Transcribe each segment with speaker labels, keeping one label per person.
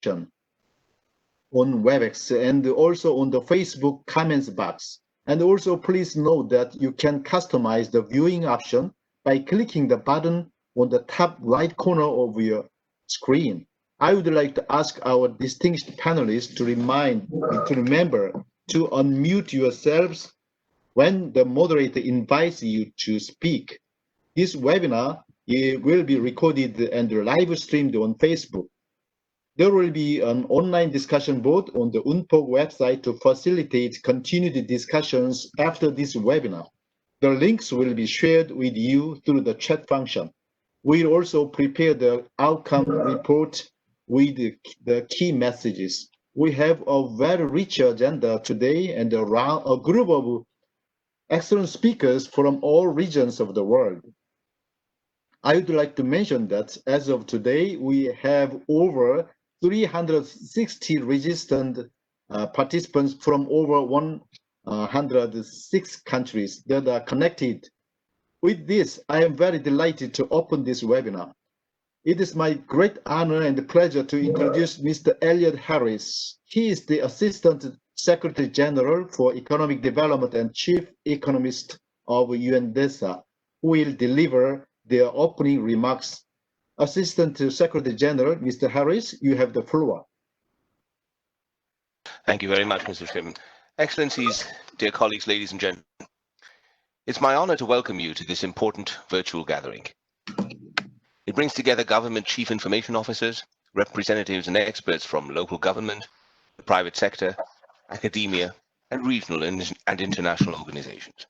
Speaker 1: on WebEx and also on the Facebook comments box. And also please note that you can customize the viewing option by clicking the button on the top right corner of your screen. I would like to ask our distinguished panelists to remember to unmute yourselves when the moderator invites you to speak. This webinar will be recorded and live streamed on Facebook. There will be an online discussion board on the UNPOG website to facilitate continued discussions after this webinar. The links will be shared with you through the chat function. We'll also prepare the outcome report with the key messages. We have a very rich agenda today and a group of excellent speakers from all regions of the world. I would like to mention that as of today, we have over 360 registered participants from over 106 countries that are connected. With this, I am very delighted to open this webinar. It is my great honor and pleasure to introduce Mr. Elliot Harris. He is the Assistant Secretary General for Economic Development and Chief Economist of UNDESA, who will deliver their opening remarks. Assistant Secretary General, Mr. Harris, you have the floor.
Speaker 2: Thank you very much, Mr. Chairman. Excellencies, dear colleagues, ladies and gentlemen, it's my honor to welcome you to this important virtual gathering. It brings together government chief information officers, representatives and experts from local government, the private sector, academia, and regional and international organizations.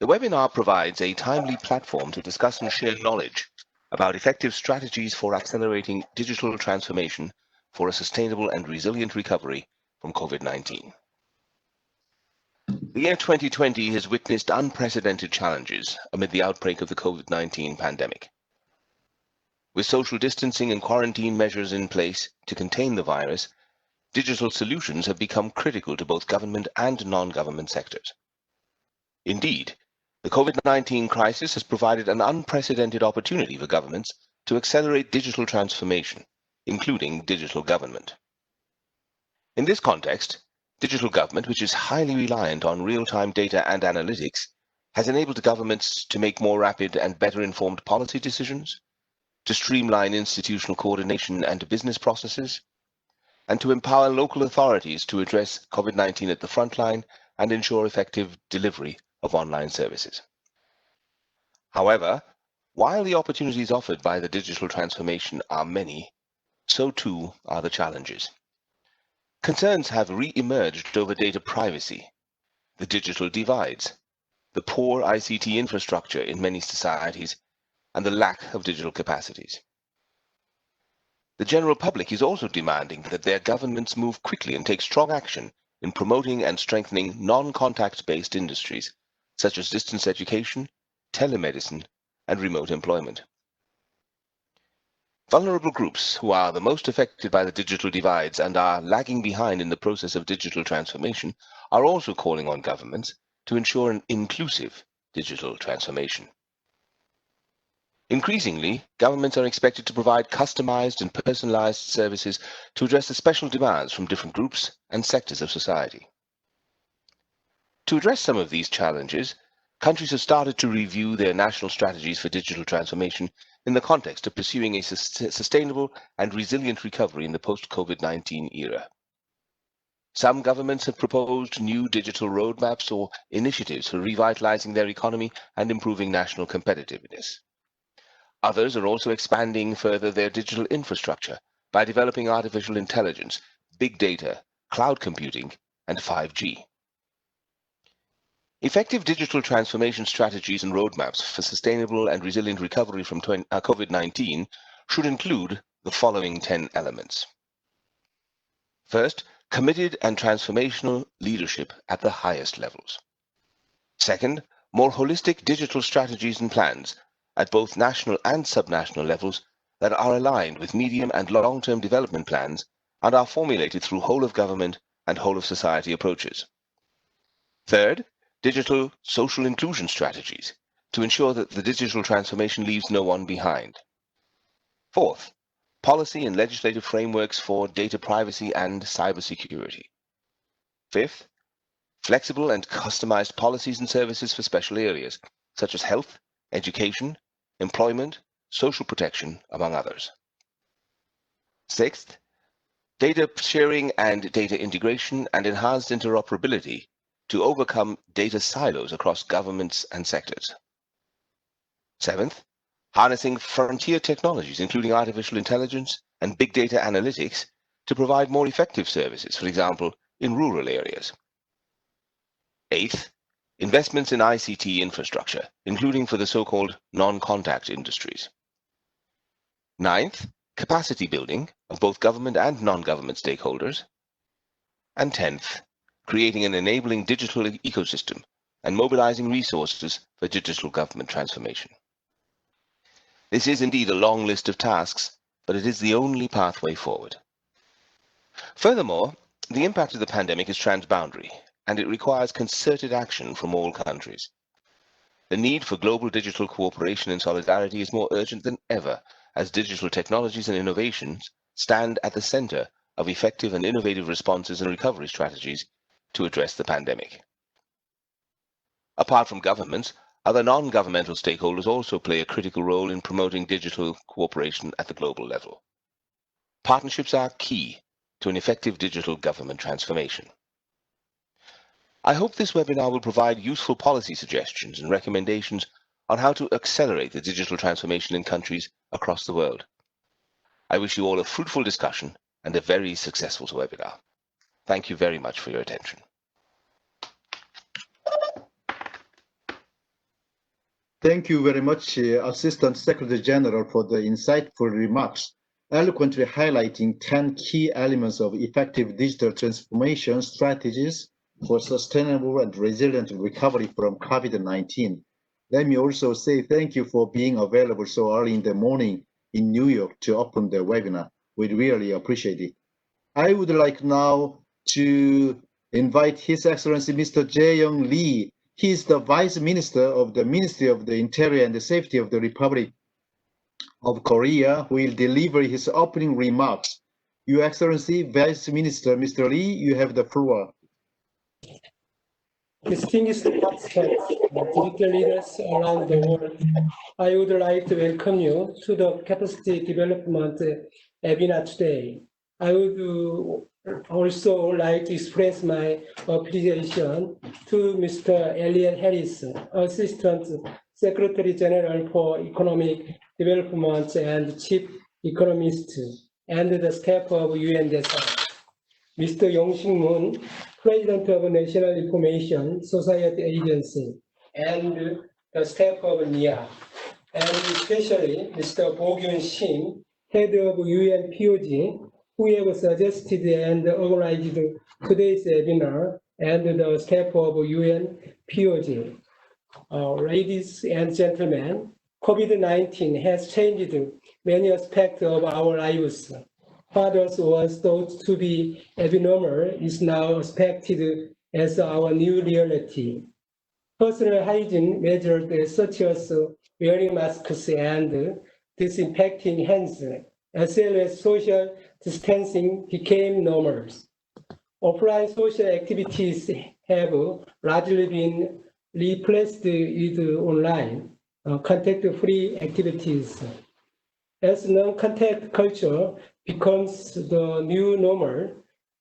Speaker 2: The webinar provides a timely platform to discuss and share knowledge about effective strategies for accelerating digital transformation for a sustainable and resilient recovery from COVID-19. The year 2020 has witnessed unprecedented challenges amid the outbreak of the COVID-19 pandemic. With social distancing and quarantine measures in place to contain the virus, digital solutions have become critical to both government and non-government sectors. Indeed, the COVID-19 crisis has provided an unprecedented opportunity for governments to accelerate digital transformation, including digital government. In this context, digital government, which is highly reliant on real-time data and analytics, has enabled governments to make more rapid and better informed policy decisions, to streamline institutional coordination and business processes, and to empower local authorities to address COVID-19 at the front line and ensure effective delivery of online services. However, while the opportunities offered by the digital transformation are many, so too are the challenges. Concerns have re-emerged over data privacy, the digital divides, the poor ICT infrastructure in many societies, and the lack of digital capacities. The general public is also demanding that their governments move quickly and take strong action in promoting and strengthening non-contact-based industries, such as distance education, telemedicine, and remote employment. Vulnerable groups who are the most affected by the digital divides and are lagging behind in the process of digital transformation are also calling on governments to ensure an inclusive digital transformation. Increasingly, governments are expected to provide customized and personalized services to address the special demands from different groups and sectors of society. To address some of these challenges, countries have started to review their national strategies for digital transformation in the context of pursuing a sustainable and resilient recovery in the post-COVID-19 era. Some governments have proposed new digital roadmaps or initiatives for revitalizing their economy and improving national competitiveness. Others are also expanding further their digital infrastructure by developing artificial intelligence, big data, cloud computing, and 5G. Effective digital transformation strategies and roadmaps for sustainable and resilient recovery from COVID-19 should include the following 10 elements. First, committed and transformational leadership at the highest levels. Second, more holistic digital strategies and plans at both national and subnational levels that are aligned with medium and long-term development plans and are formulated through whole-of-government and whole-of-society approaches. Third, digital social inclusion strategies to ensure that the digital transformation leaves no one behind. Fourth, policy and legislative frameworks for data privacy and cybersecurity. Fifth, flexible and customized policies and services for special areas, such as health, education, employment, social protection, among others. Sixth, data sharing and data integration and enhanced interoperability to overcome data silos across governments and sectors. Seventh, harnessing frontier technologies, including artificial intelligence and big data analytics, to provide more effective services, for example, in rural areas. Eighth, investments in ICT infrastructure, including for the so-called non-contact industries. Ninth, capacity building of both government and non-government stakeholders. And 10th, creating an enabling digital ecosystem and mobilizing resources for digital government transformation. This is indeed a long list of tasks, but it is the only pathway forward. Furthermore, the impact of the pandemic is transboundary, and it requires concerted action from all countries. The need for global digital cooperation and solidarity is more urgent than ever, as digital technologies and innovations stand at the center of effective and innovative responses and recovery strategies to address the pandemic. Apart from governments, other non-governmental stakeholders also play a critical role in promoting digital cooperation at the global level. Partnerships are key to an effective digital government transformation. I hope this webinar will provide useful policy suggestions and recommendations on how to accelerate the digital transformation in countries across the world. I wish you all a fruitful discussion and a very successful webinar. Thank you very much for your attention.
Speaker 1: Thank you very much, Assistant Secretary General, for the insightful remarks, eloquently highlighting 10 key elements of effective digital transformation strategies for sustainable and resilient recovery from COVID-19. Let me also say thank you for being available so early in the morning in New York to open the webinar. We really appreciate it. I would like now to invite His Excellency Mr. Jae-young Lee. He is the Vice Minister of the Ministry of the Interior and the Safety of the Republic of Korea, who will deliver his opening remarks. Your Excellency, Vice Minister Mr. Lee, you have the floor.
Speaker 3: Distinguished participants, digital leaders around the world, I would like to welcome you to the Capacity Development webinar today. I would also like to express my appreciation to Mr. Elliot Harris, Assistant Secretary General for Economic Development and Chief Economist, and the staff of UNDESA. Mr. Yong-Sik Moon, President of National Information Society Agency, and the staff of NIA, and especially Mr. Bo-Gyun Shin, Head of UNPOG, who have suggested and organized today's webinar, and the staff of UNPOG. Ladies and gentlemen, COVID-19 has changed many aspects of our lives. What was thought to be abnormal is now expected as our new reality. Personal hygiene measures such as wearing masks and disinfecting hands, as well as social distancing, became normal. Offline social activities have largely been replaced with online, contact-free activities. As non-contact culture becomes the new normal,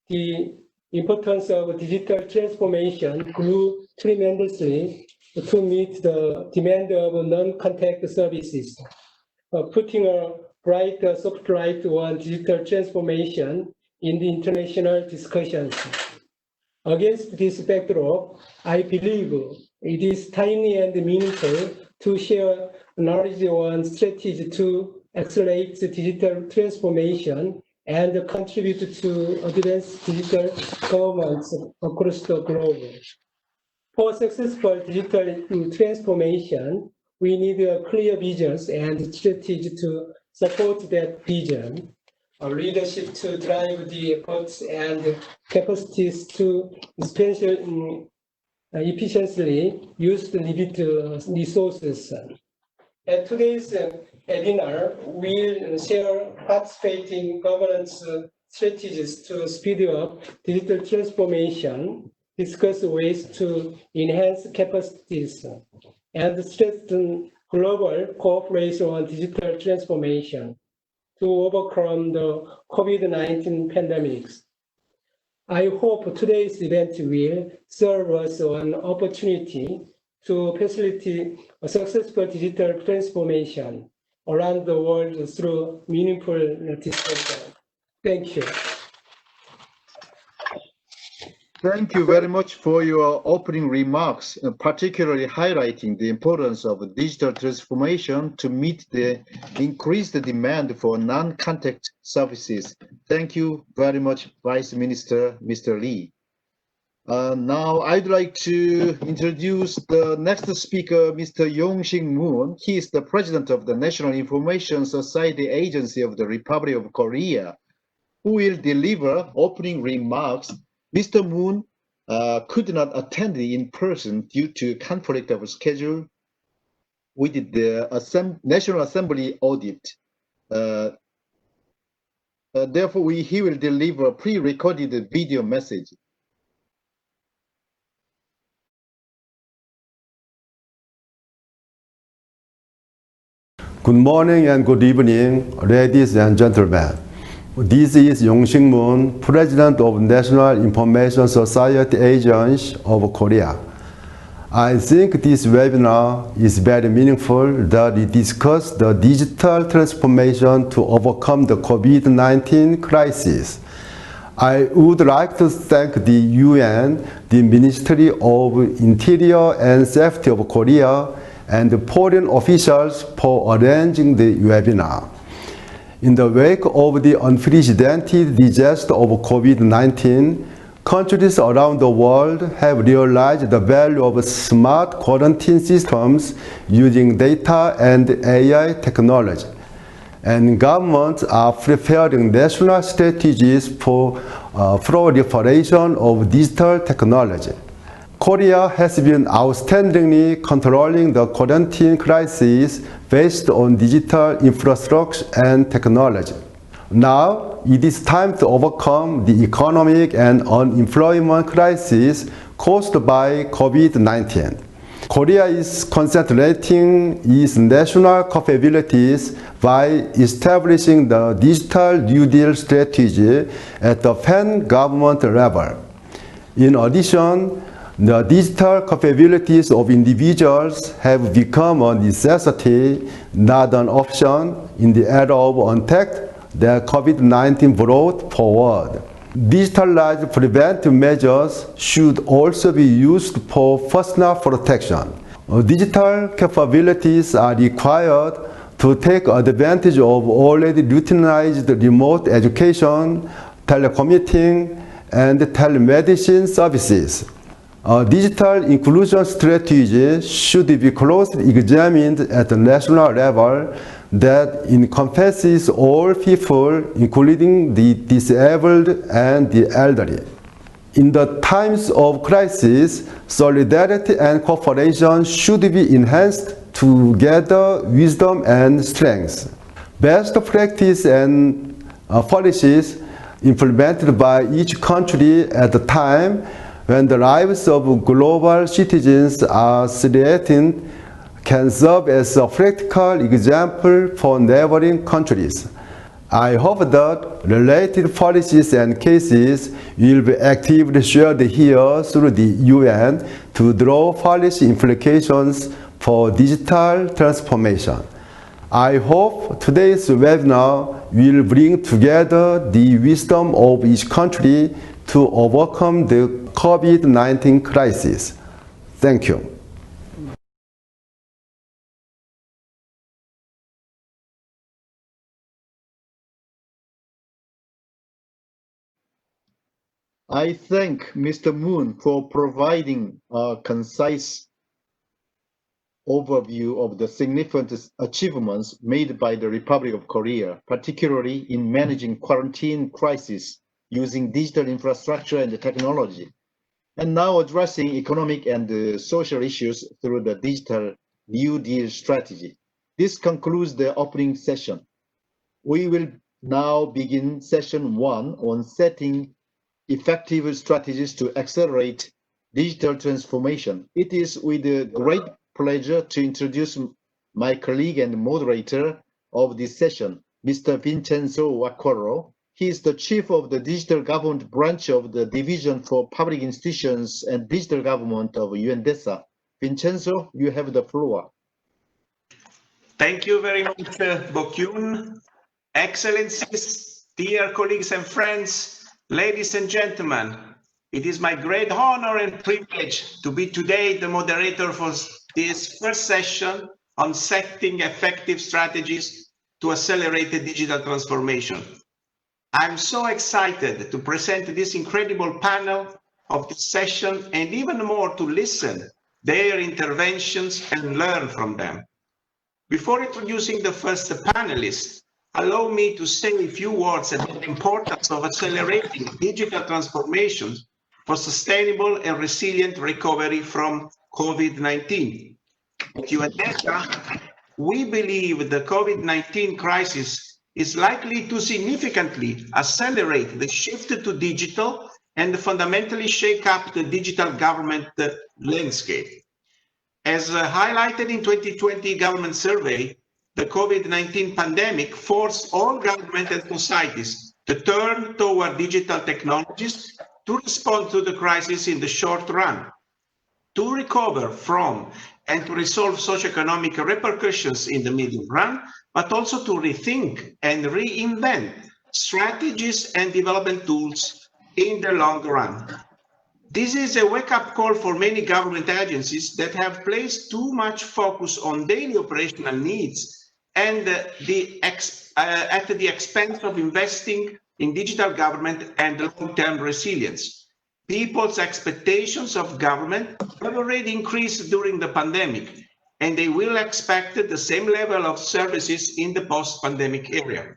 Speaker 3: the importance of digital transformation grew tremendously to meet the demand of non-contact services, putting a bright spotlight on digital transformation in the international discussions. Against this backdrop, I believe it is timely and meaningful to share knowledge on strategies to accelerate digital transformation and contribute to advanced digital governments across the globe. For successful digital transformation, we need a clear vision and strategy to support that vision, a leadership to drive the efforts and capacities to efficiently use the limited resources. At today's webinar will share participating governance strategies to speed up digital transformation, discuss ways to enhance capacities, and strengthen global cooperation on digital transformation to overcome the COVID-19 pandemics. I hope today's event will serve as an opportunity to facilitate a successful digital transformation around the world through meaningful discussion. Thank you.
Speaker 1: Thank you very much for your opening remarks, particularly highlighting the importance of digital transformation to meet the increased demand for non-contact services. Thank you very much, Vice Minister, Mr. Lee. Now I'd like to introduce the next speaker, Mr. Yong-Sik Moon. He is the President of the National Information Society Agency of the Republic of Korea, who will deliver opening remarks. Mr. Moon could not attend in person due to conflict of schedule with the National Assembly audit. Therefore, he will deliver a pre-recorded video message.
Speaker 4: Good morning and good evening, ladies and gentlemen. This is Yong-Sik Moon, President of National Information Society Agency of Korea. I think this webinar is very meaningful that it discusses the digital transformation to overcome the COVID-19 crisis. I would like to thank the UN, the Ministry of Interior and Safety of Korea, and the foreign officials for arranging the webinar. In the wake of the unprecedented disaster of COVID-19, countries around the world have realized the value of smart quarantine systems using data and AI technology. And governments are preparing national strategies for proliferation of digital technology. Korea has been outstandingly controlling the quarantine crisis based on digital infrastructure and technology. Now, it is time to overcome the economic and unemployment crisis caused by COVID-19. Korea is concentrating its national capabilities by establishing the Digital New Deal strategy at the pan-government level. In addition, the digital capabilities of individuals have become a necessity, not an option, in the era of untact that COVID-19 brought forward. Digitalized preventive measures should also be used for personal protection. Digital capabilities are required to take advantage of already routinized remote education, telecommuting, and telemedicine services. A digital inclusion strategy should be closely examined at the national level that encompasses all people, including the disabled and the elderly. In the times of crisis, solidarity and cooperation should be enhanced to gather wisdom and strength. Best practice and policies implemented by each country at the time when the lives of global citizens are threatened can serve as a practical example for neighboring countries. I hope that related policies and cases will be actively shared here through the UN to draw policy implications for digital transformation. I hope today's webinar will bring together the wisdom of each country to overcome the COVID-19 crisis. Thank you.
Speaker 1: I thank Mr. Moon for providing a concise overview of the significant achievements made by the Republic of Korea, particularly in managing quarantine crisis using digital infrastructure and technology, and now addressing economic and social issues through the Digital New Deal strategy. This concludes the opening session. We will now begin session 1 on setting effective strategies to accelerate digital transformation. It is with great pleasure to introduce my colleague and moderator of this session, Mr. Vincenzo Vaccaro. He is the Chief of the Digital Government Branch of the Division for Public Institutions and Digital Government of UNDESA. Vincenzo, you have the floor.
Speaker 5: Thank you very much, Bokyun. Excellencies, dear colleagues and friends, ladies and gentlemen, it is my great honor and privilege to be today the moderator for this first session on setting effective strategies to accelerate the digital transformation. I'm so excited to present this incredible panel of this session and even more to listen their interventions and learn from them. Before introducing the first panelist, allow me to say a few words about the importance of accelerating digital transformation for sustainable and resilient recovery from COVID-19. At UNDESA, we believe the COVID-19 crisis is likely to significantly accelerate the shift to digital and fundamentally shake up the digital government landscape. As highlighted in 2020 government survey, the COVID-19 pandemic forced all government and societies to turn toward digital technologies to respond to the crisis in the short run, to recover from and to resolve socioeconomic repercussions in the medium run, but also to rethink and reinvent strategies and development tools in the long run. This is a wake-up call for many government agencies that have placed too much focus on daily operational needs and at the expense of investing in digital government and long-term resilience. People's expectations of government have already increased during the pandemic, and they will expect the same level of services in the post-pandemic era.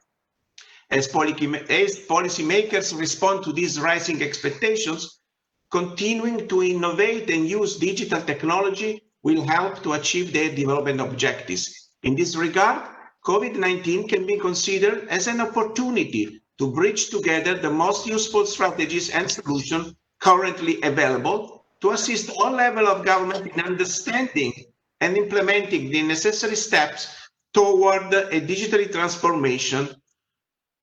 Speaker 5: As policymakers respond to these rising expectations, continuing to innovate and use digital technology will help to achieve their development objectives. In this regard, COVID-19 can be considered as an opportunity to bridge together the most useful strategies and solutions currently available to assist all levels of government in understanding and implementing the necessary steps toward a digitally transformation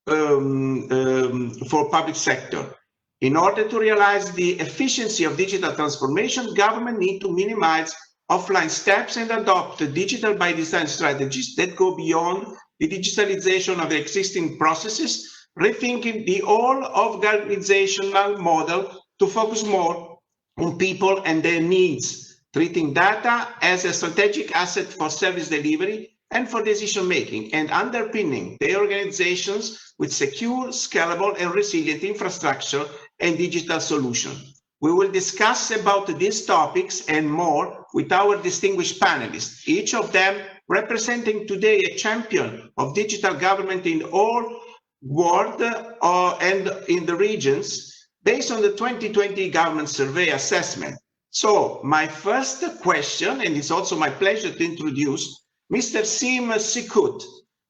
Speaker 5: for public sector. In order to realize the efficiency of digital transformation, government need to minimize offline steps and adopt digital by design strategies that go beyond the digitalization of the existing processes, rethinking the whole organizational model to focus more on people and their needs, treating data as a strategic asset for service delivery and for decision making, and underpinning their organizations with secure, scalable, and resilient infrastructure and digital solutions. We will discuss about these topics and more with our distinguished panelists, each of them representing today a champion of digital government in all world and in the regions based on the 2020 government survey assessment. So my first question, and it's also my pleasure to introduce Mr. Sim Sikut,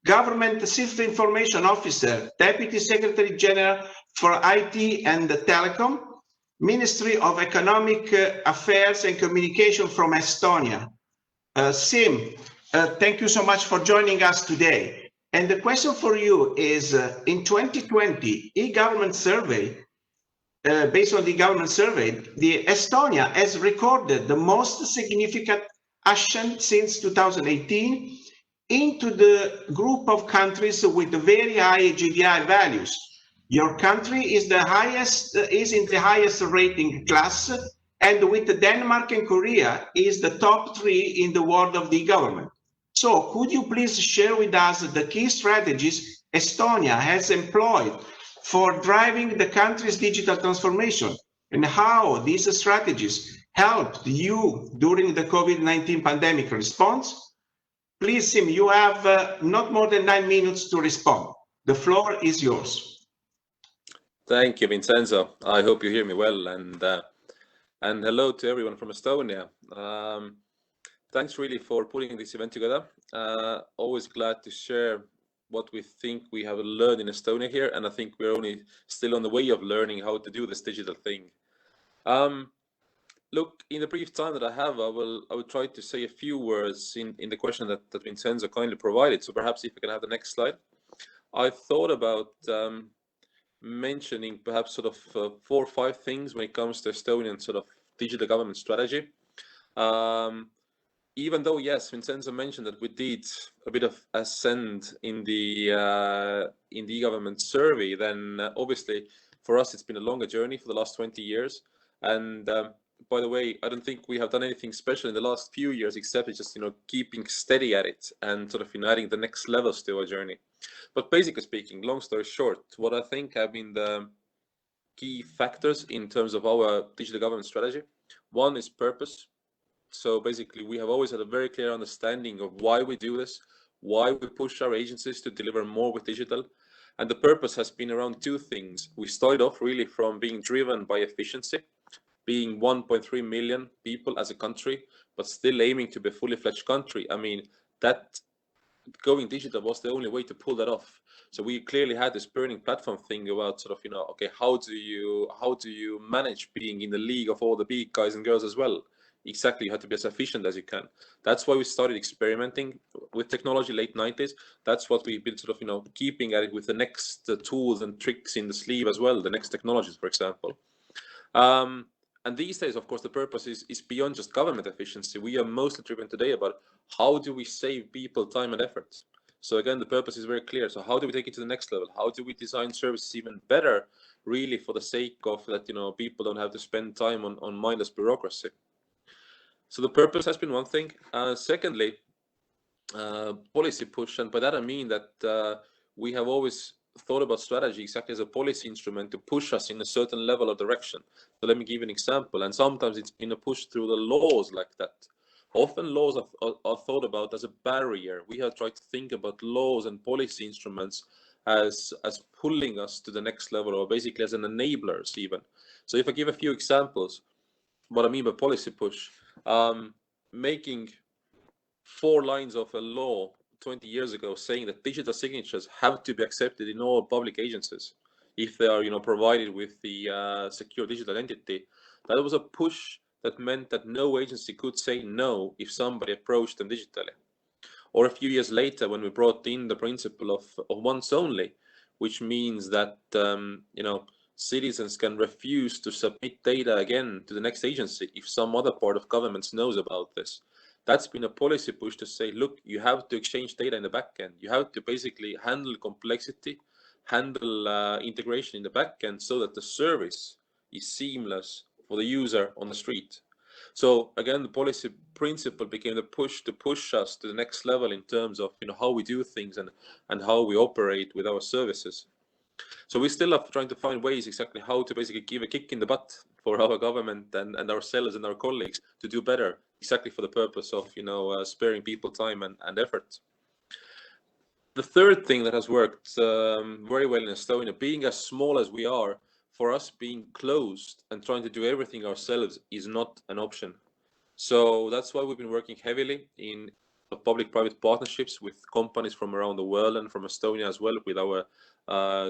Speaker 5: Government Chief Information Officer, Deputy Secretary General for IT and Telecom, Ministry of Economic Affairs and Communication from Estonia. Sim, thank you so much for joining us today. And the question for you is, in 2020 e-government survey, based on the government survey, the Estonia has recorded the most significant action since 2018 into the group of countries with very high GDI values. Your country is in the highest rating class, and with Denmark and Korea is the top 3 in the world of the government. So could you please share with us the key strategies Estonia has employed for driving the country's digital transformation, and how these strategies helped you during the COVID-19 pandemic response? Please, Sim, you have not more than 9 minutes to respond. The floor is yours.
Speaker 6: Thank you, Vincenzo. I hope you hear me well, and hello to everyone from Estonia. thanks really for putting this event together. Always glad to share what we think we have learned in Estonia here, and I think we're only still on the way of learning how to do this digital thing. Look, in the brief time that I have, I will try to say a few words in the question that Vincenzo kindly provided. So perhaps if we can have the next slide. I thought about mentioning perhaps sort of 4 or 5 things when it comes to Estonian sort of digital government strategy. Even though, yes, Vincenzo mentioned that we did a bit of ascend in the e-government survey, then obviously for us it's been a longer journey for the last 20 years. And by the way, I don't think we have done anything special in the last few years, except just keeping steady at it and sort of adding the next levels to our journey. But basically speaking, long story short, what I think have been the key factors in terms of our digital government strategy. One is purpose. So basically, we have always had a very clear understanding of why we do this, why we push our agencies to deliver more with digital. And the purpose has been around 2 things. We started off really from being driven by efficiency, being 1.3 million people as a country, but still aiming to be a fully fledged country. I mean, that going digital was the only way to pull that off. So we clearly had this burning platform thing about sort of, okay, how do you manage being in the league of all the big guys and girls as well? Exactly, you have to be as efficient as you can. That's why we started experimenting with technology late 90s. That's what we've been sort of, keeping at it with the next tools and tricks in the sleeve as well, the next technologies, for example. And these days, of course, the purpose is beyond just government efficiency. We are mostly driven today about how do we save people time and effort. So again, the purpose is very clear. So how do we take it to the next level? How do we design services even better, really for the sake of that, people don't have to spend time on mindless bureaucracy. So the purpose has been one thing. Secondly, policy push. And by that I mean that we have always thought about strategy exactly as a policy instrument to push us in a certain level of direction. So let me give you an example. And sometimes it's been a push through the laws like that. Often laws are thought about as a barrier. We have tried to think about laws and policy instruments as pulling us to the next level, or basically as an enablers even. So if I give a few examples, what I mean by policy push, making 4 lines of a law 20 years ago saying that digital signatures have to be accepted in all public agencies if they are provided with the secure digital identity. That was a push that meant that no agency could say no if somebody approached them digitally. Or a few years later, when we brought in the principle of once only, which means that citizens can refuse to submit data again to the next agency if some other part of government knows about this. That's been a policy push to say, look, you have to exchange data in the back end. You have to basically handle complexity, handle integration in the back end so that the service is seamless for the user on the street. So again, the policy principle became the push to push us to the next level in terms of how we do things and how we operate with our services. So we still are trying to find ways exactly how to basically give a kick in the butt for our government and ourselves and our colleagues to do better, exactly for the purpose of sparing people time and effort. The third thing that has worked very well in Estonia, being as small as we are, for us being closed and trying to do everything ourselves is not an option. So that's why we've been working heavily in public-private partnerships with companies from around the world and from Estonia as well, with our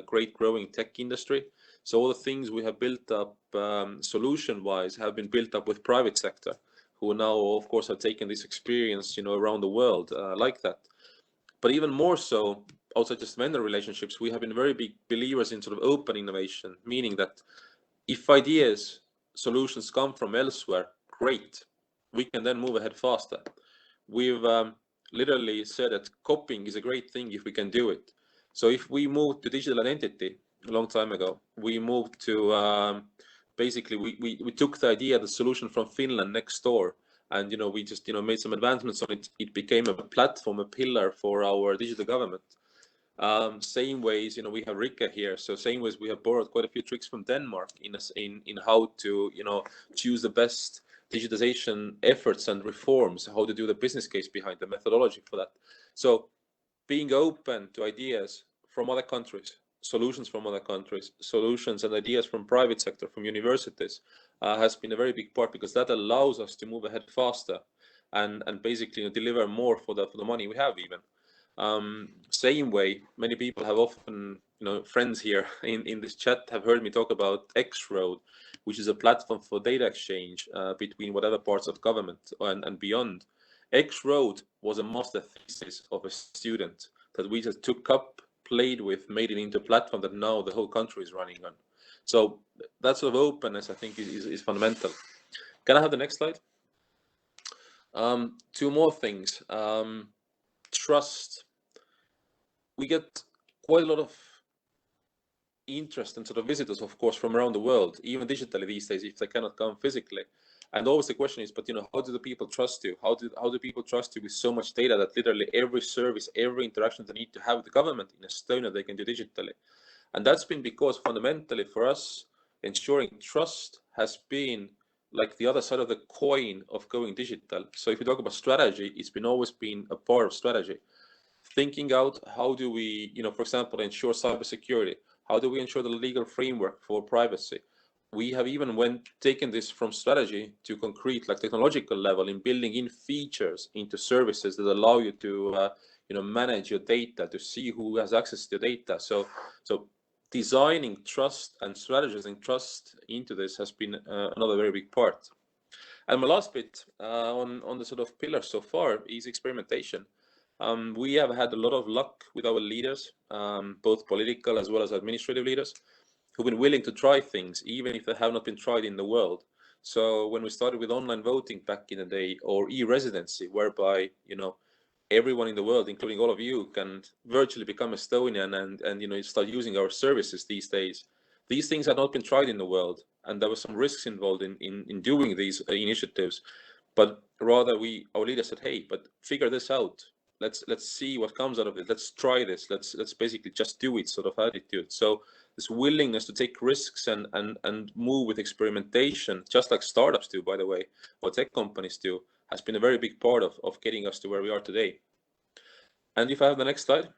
Speaker 6: great growing tech industry. So all the things we have built up solution-wise have been built up with private sector, who now, of course, have taken this experience around the world like that. But even more so, outside just vendor relationships, we have been very big believers in sort of open innovation, meaning that if ideas, solutions come from elsewhere, great, we can then move ahead faster. We've literally said that copying is a great thing if we can do it. So if we moved to digital identity a long time ago, we moved to basically we took the idea, the solution from Finland next door, and we just made some advancements on it. It became a platform, a pillar for our digital government. Same ways, we have Rika here. So same ways, we have borrowed quite a few tricks from Denmark in how to choose the best digitization efforts and reforms, how to do the business case behind the methodology for that. So being open to ideas from other countries, solutions from other countries, solutions and ideas from private sector, from universities, has been a very big part, because that allows us to move ahead faster. and basically deliver more for the money we have even. Same way, many people have often, friends here in this chat have heard me talk about X-Road, which is a platform for data exchange between whatever parts of government and beyond. X-Road was a master thesis of a student that we just took up, played with, made it into a platform that now the whole country is running on. So that sort of openness, I think, is fundamental. Can I have the next slide? Two more things. Trust. We get quite a lot of interest and sort of visitors, of course, from around the world, even digitally these days, if they cannot come physically. And always the question is, but how do the people trust you? How do people trust you with so much data that literally every service, every interaction they need to have with the government in Estonia, they can do digitally? And that's been because fundamentally for us, ensuring trust has been like the other side of the coin of going digital. So if you talk about strategy, it's always been a part of strategy. Thinking out how do we, for example, ensure cybersecurity? How do we ensure the legal framework for privacy? We have even taken this from strategy to concrete, like technological level, in building in features into services that allow you to, manage your data, to see who has access to your data. So designing trust and strategizing trust into this has been another very big part. And my last bit on the sort of pillars so far is experimentation. We have had a lot of luck with our leaders, both political as well as administrative leaders, who've been willing to try things, even if they have not been tried in the world. So when we started with online voting back in the day, or e-residency, whereby, everyone in the world, including all of you, can virtually become Estonian and start using our services these days. These things have not been tried in the world, and there were some risks involved in doing these initiatives. But rather, our leaders said, "Hey, but figure this out. Let's see what comes out of it. Let's try this. Let's basically just do it," sort of attitude. So this willingness to take risks and move with experimentation, just like startups do, by the way, or tech companies do, has been a very big part of getting us to where we are today. And if I have the next slide,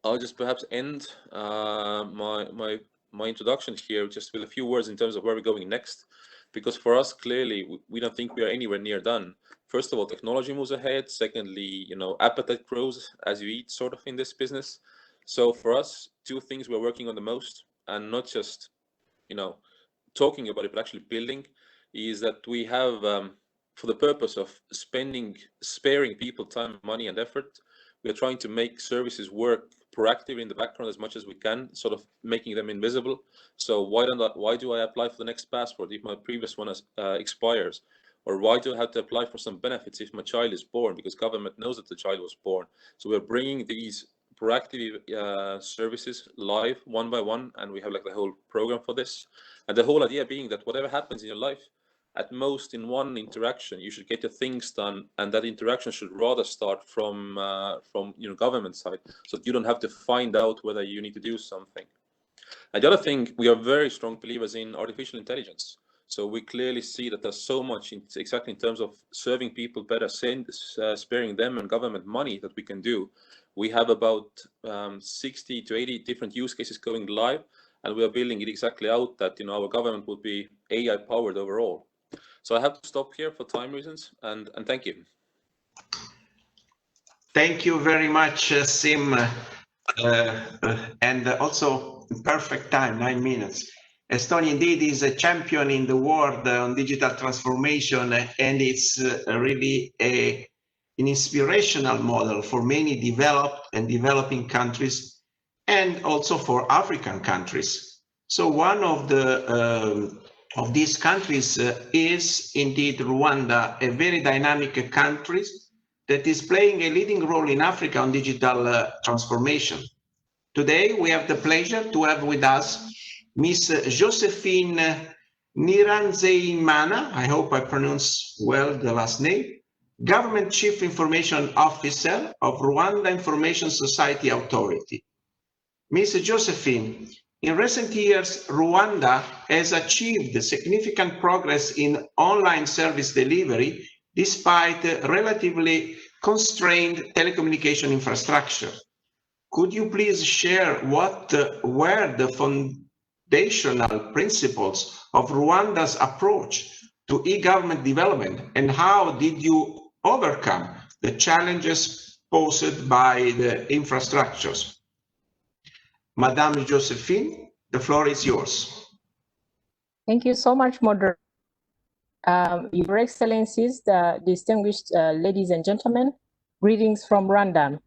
Speaker 6: I'll just perhaps end my introduction here just with a few words in terms of where we're going next. Because for us, clearly, we don't think we are anywhere near done. First of all, technology moves ahead. Secondly, appetite grows as you eat, sort of, in this business. So for us, two things we're working on the most, and not just, talking about it, but actually building, is that we have, for the purpose of sparing people time, money, and effort, we are trying to make services work proactively in the background as much as we can, sort of making them invisible. So why do I apply for the next passport if my previous one expires? Or why do I have to apply for some benefits if my child is born, because government knows that the child was born? So we're bringing these proactive services live one by one, and we have like the whole program for this. And the whole idea being that whatever happens in your life, at most in one interaction, you should get your things done, and that interaction should rather start from government side, so that you don't have to find out whether you need to do something. And the other thing, we are very strong believers in artificial intelligence. So we clearly see that there's so much exactly in terms of serving people better, sparing them and government money that we can do. We have about 60 to 80 different use cases going live, and we are building it exactly out that our government would be AI powered overall. So I have to stop here for time reasons, and thank you.
Speaker 5: Thank you very much, Sim, and also perfect time, 9 minutes. Estonia indeed is a champion in the world on digital transformation, and it's really an inspirational model for many developed and developing countries, and also for African countries. So one of these countries is indeed Rwanda, a very dynamic country that is playing a leading role in Africa on digital transformation. Today, we have the pleasure to have with us Ms. Josephine Niranzeimana, I hope I pronounce well the last name, Government Chief Information Officer of Rwanda Information Society Authority. Ms. Josephine, in recent years, Rwanda has achieved significant progress in online service delivery despite relatively constrained telecommunication infrastructure. Could you please share what were the foundational principles of Rwanda's approach to e-government development, and how did you overcome the challenges posed by the infrastructures? Madame Josephine, the floor is yours.
Speaker 7: Thank you so much, Moderator. Your Excellencies, the distinguished ladies and gentlemen, greetings from Rwanda.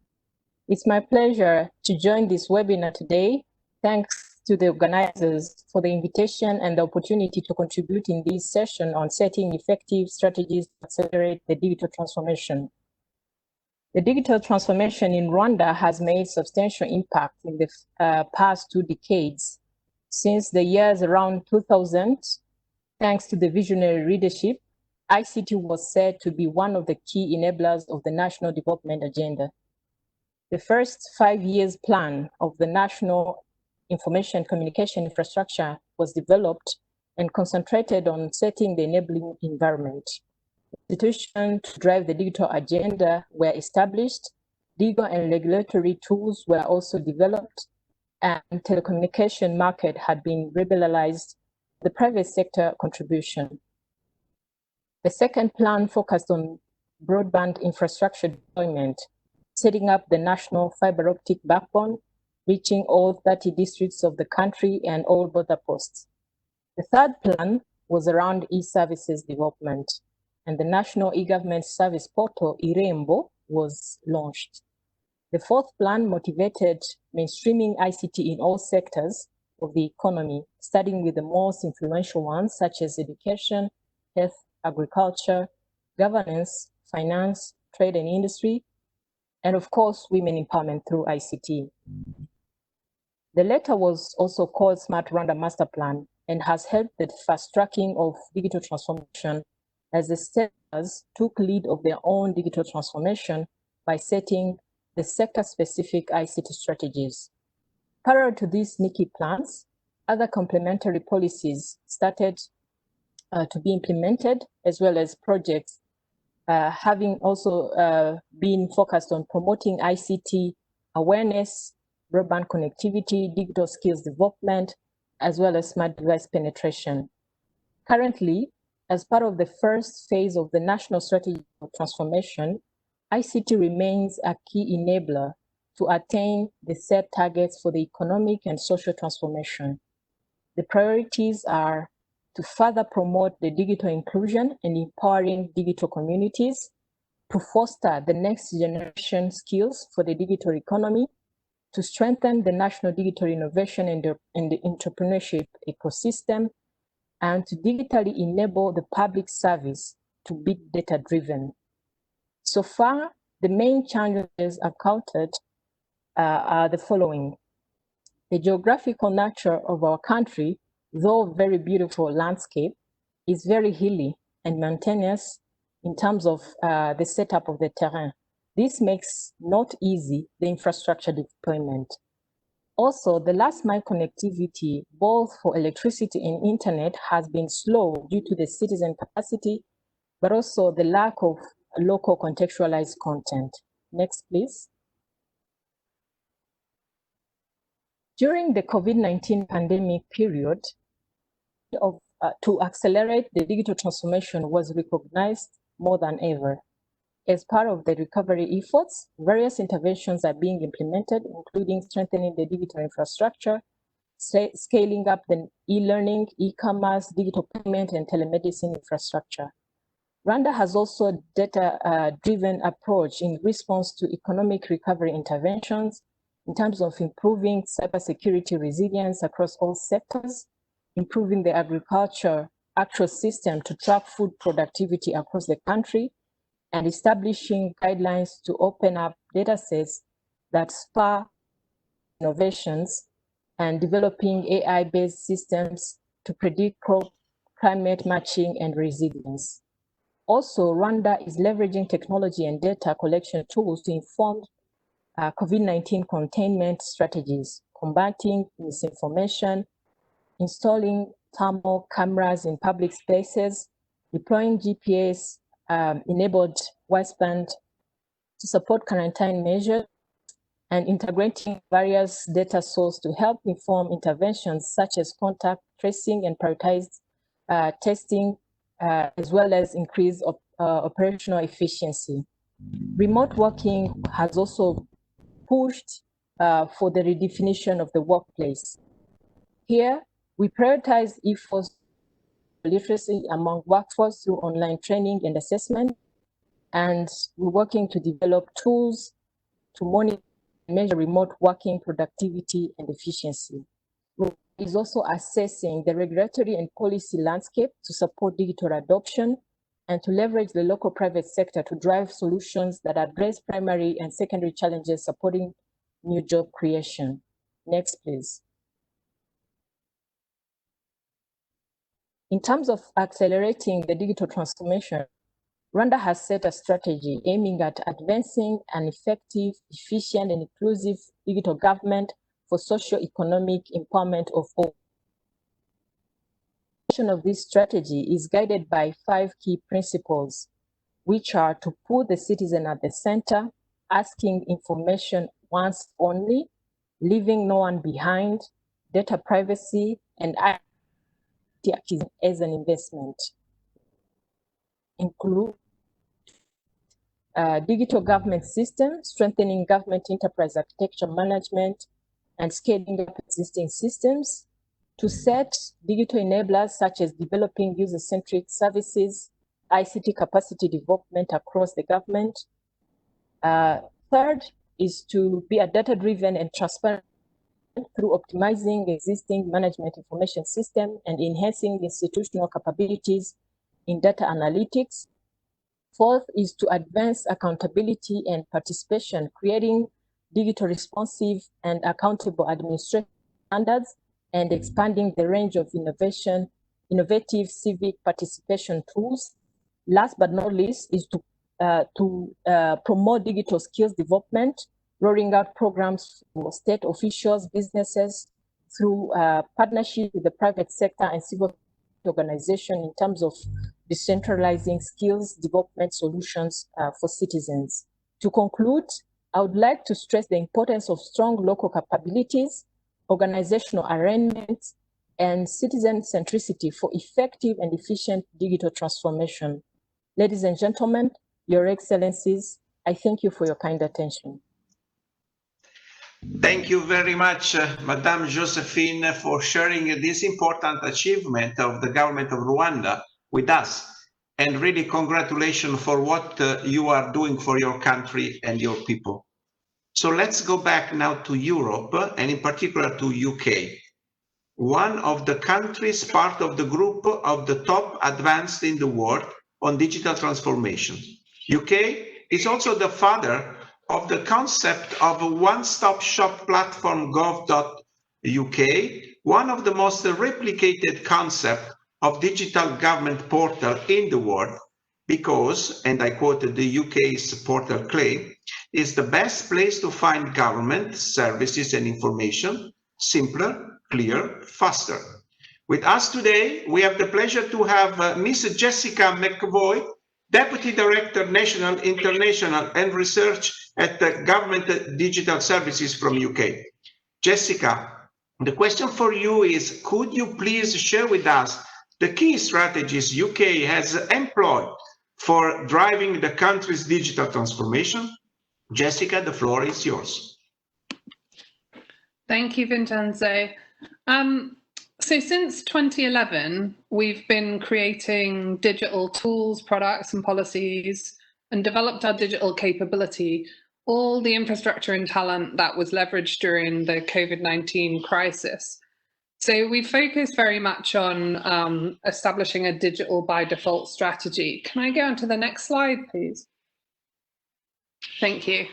Speaker 7: It's my pleasure to join this webinar today. Thanks to the organizers for the invitation and the opportunity to contribute in this session on setting effective strategies to accelerate the digital transformation. The digital transformation in Rwanda has made substantial impact in the past 2 decades. Since the years around 2000, thanks to the visionary leadership, ICT was said to be one of the key enablers of the national development agenda. The first 5 years plan of the national information communication infrastructure was developed and concentrated on setting the enabling environment. Institutions to drive the digital agenda were established, legal and regulatory tools were also developed, and telecommunication market had been liberalized, the private sector contribution. The second plan focused on broadband infrastructure deployment, setting up the national fiber optic backbone, reaching all 30 districts of the country and all border posts. The third plan was around e-services development, and the National E-Government Service Portal, IREMBO, was launched. The fourth plan motivated mainstreaming ICT in all sectors of the economy, starting with the most influential ones, such as education, health, agriculture, governance, finance, trade and industry, and of course, women empowerment through ICT. The latter was also called Smart Rwanda Master Plan and has helped the fast tracking of digital transformation as the sectors took lead of their own digital transformation by setting the sector-specific ICT strategies. Parallel to these NICI plans, other complementary policies started to be implemented, as well as projects having also been focused on promoting ICT awareness, broadband connectivity, digital skills development, as well as smart device penetration. Currently, as part of the first phase of the national strategy for transformation, ICT remains a key enabler to attain the set targets for the economic and social transformation. The priorities are to further promote the digital inclusion and empowering digital communities, to foster the next generation skills for the digital economy, to strengthen the national digital innovation and the entrepreneurship ecosystem, and to digitally enable the public service to be data-driven. So far, the main challenges encountered are the following. The geographical nature of our country, though very beautiful landscape, is very hilly and mountainous in terms of the setup of the terrain. This makes not easy the infrastructure deployment. Also, the last mile connectivity, both for electricity and internet, has been slow due to the citizen capacity, but also the lack of local contextualized content. Next, please. During the COVID-19 pandemic period, to accelerate the digital transformation was recognized more than ever. As part of the recovery efforts, various interventions are being implemented, including strengthening the digital infrastructure, scaling up the e-learning, e-commerce, digital payment, and telemedicine infrastructure. Rwanda has also a data-driven approach in response to economic recovery interventions in terms of improving cybersecurity resilience across all sectors, improving the agriculture actual system to track food productivity across the country, and establishing guidelines to open up data sets that spur innovations, and developing AI-based systems to predict climate matching and resilience. Also, Rwanda is leveraging technology and data collection tools to inform COVID-19 containment strategies, combating misinformation, installing thermal cameras in public spaces, deploying GPS enabled wideband to support quarantine measures, and integrating various data sources to help inform interventions such as contact tracing and prioritized testing as well as increase operational efficiency. Remote working has also pushed for the redefinition of the workplace. Here, we prioritize efforts literacy among workforce through online training and assessment, and we're working to develop tools to monitor and measure remote working productivity and efficiency. Is also assessing the regulatory and policy landscape to support digital adoption and to leverage the local private sector to drive solutions that address primary and secondary challenges supporting new job creation. Next, please. In terms of accelerating the digital transformation, Rwanda has set a strategy aiming at advancing an effective, efficient, and inclusive digital government for socio-economic empowerment of all. Of this strategy is guided by 5 key principles, which are to put the citizen at the center, asking information once only, leaving no one behind, data privacy, and IT as an investment. Include digital government system, strengthening government enterprise architecture management, and scaling up existing systems, to set digital enablers such as developing user-centric services, ICT capacity development across the government. Third is to be a data-driven and transparent through optimizing existing management information system and enhancing institutional capabilities in data analytics. Fourth is to advance accountability and participation, creating digital responsive and accountable administration standards, and expanding the range of innovative civic participation tools. Last but not least is to promote digital skills development, rolling out programs for state officials, businesses, through partnership with the private sector and civil organization in terms of decentralizing skills development solutions for citizens. To conclude, I would like to stress the importance of strong local capabilities, organizational arrangements, and citizen centricity for effective and efficient digital transformation. Ladies and gentlemen, Your Excellencies, I thank you for your kind attention.
Speaker 5: Thank you very much, Madame Josephine, for sharing this important achievement of the government of Rwanda with us. And really congratulations for what you are doing for your country and your people. So let's go back now to Europe, and in particular to UK. One of the countries part of the group of the top advanced in the world on digital transformation. UK is also the father of the concept of a one-stop shop platform gov.uk, one of the most replicated concepts of digital government portal in the world, because, and I quoted the UK's portal claim, is the best place to find government services and information, simpler, clear, faster. With us today, we have the pleasure to have Ms. Jessica McVoy, Deputy Director, National, International and Research at the Government Digital Services from UK. Jessica, the question for you is, could you please share with us the key strategies UK has employed for driving the country's digital transformation? Jessica, the floor is yours.
Speaker 8: Thank you, Vincenzo. So since 2011, we've been creating digital tools, products and policies, and developed our digital capability, all the infrastructure and talent that was leveraged during the COVID-19 crisis. So we focus very much on establishing a digital by default strategy. Can I go on to the next slide, please? Thank you.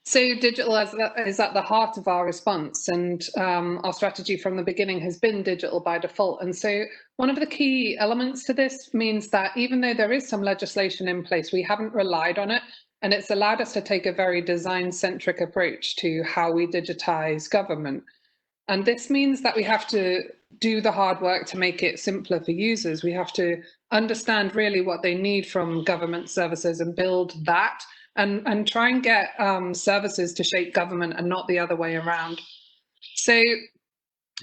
Speaker 8: So digital is at the heart of our response, and our strategy from the beginning has been digital by default. And so one of the key elements to this means that even though there is some legislation in place, we haven't relied on it, and it's allowed us to take a very design-centric approach to how we digitize government. And this means that we have to do the hard work to make it simpler for users. We have to understand really what they need from government services and build that, and try and get services to shape government and not the other way around. So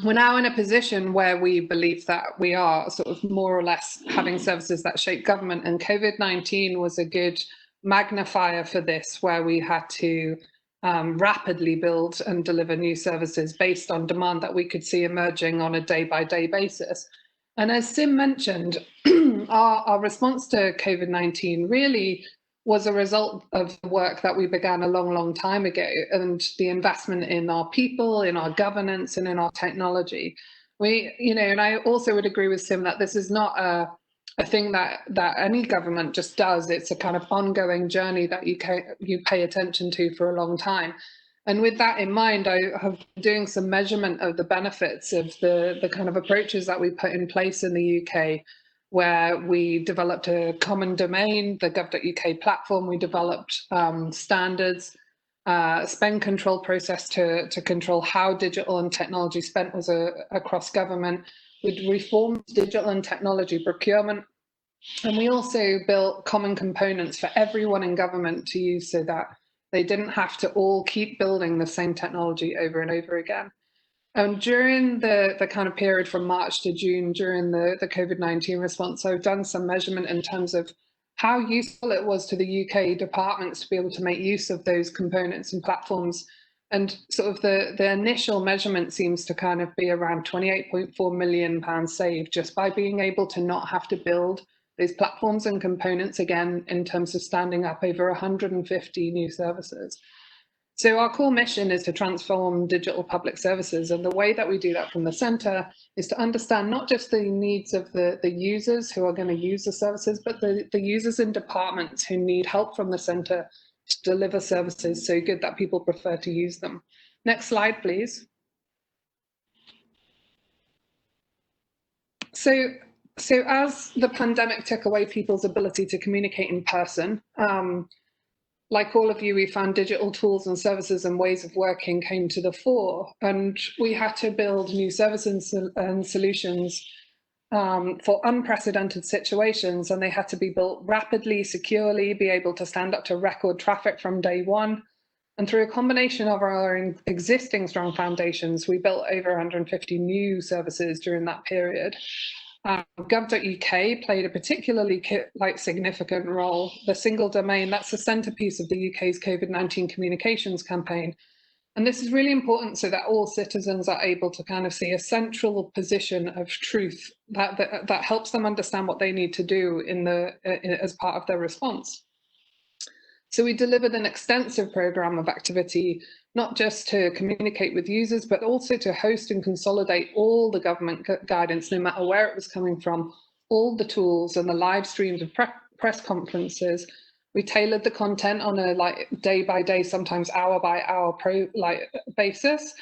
Speaker 8: we're now in a position where we believe that we are sort of more or less having services that shape government, and COVID-19 was a good magnifier for this, where we had to rapidly build and deliver new services based on demand that we could see emerging on a day-by-day basis. And as Sim mentioned, our response to COVID-19 really was a result of the work that we began a long, long time ago, and the investment in our people, in our governance, and in our technology. And I also would agree with Sim that this is not a thing that any government just does. It's a kind of ongoing journey that you pay attention to for a long time. And with that in mind, I have been doing some measurement of the benefits of the kind of approaches that we put in place in the UK, where we developed a common domain, the gov.uk platform. We developed standards, spend control process to control how digital and technology spent was across government. We reformed digital and technology procurement. And we also built common components for everyone in government to use, so that they didn't have to all keep building the same technology over and over again. And during the kind of period from March to June, during the COVID-19 response, I've done some measurement in terms of how useful it was to the UK departments to be able to make use of those components and platforms. And sort of the initial measurement seems to kind of be around £28.4 million saved just by being able to not have to build those platforms and components again, in terms of standing up over 150 new services. So our core mission is to transform digital public services, and the way that we do that from the centre is to understand not just the needs of the users who are going to use the services, but the users in departments who need help from the centre to deliver services so good that people prefer to use them. Next slide, please. So as the pandemic took away people's ability to communicate in person, like all of you, we found digital tools and services and ways of working came to the fore, and we had to build new services and solutions for unprecedented situations, and they had to be built rapidly, securely, be able to stand up to record traffic from day one. And through a combination of our existing strong foundations, we built over 150 new services during that period. Gov.uk played a particularly significant role. The single domain, that's the centrepiece of the UK's COVID-19 communications campaign. And this is really important so that all citizens are able to kind of see a central position of truth that helps them understand what they need to do as part of their response. So we delivered an extensive programme of activity, not just to communicate with users, but also to host and consolidate all the government guidance, no matter where it was coming from, all the tools and the live streams of press conferences. We tailored the content on a day by day, sometimes hour by hour basis.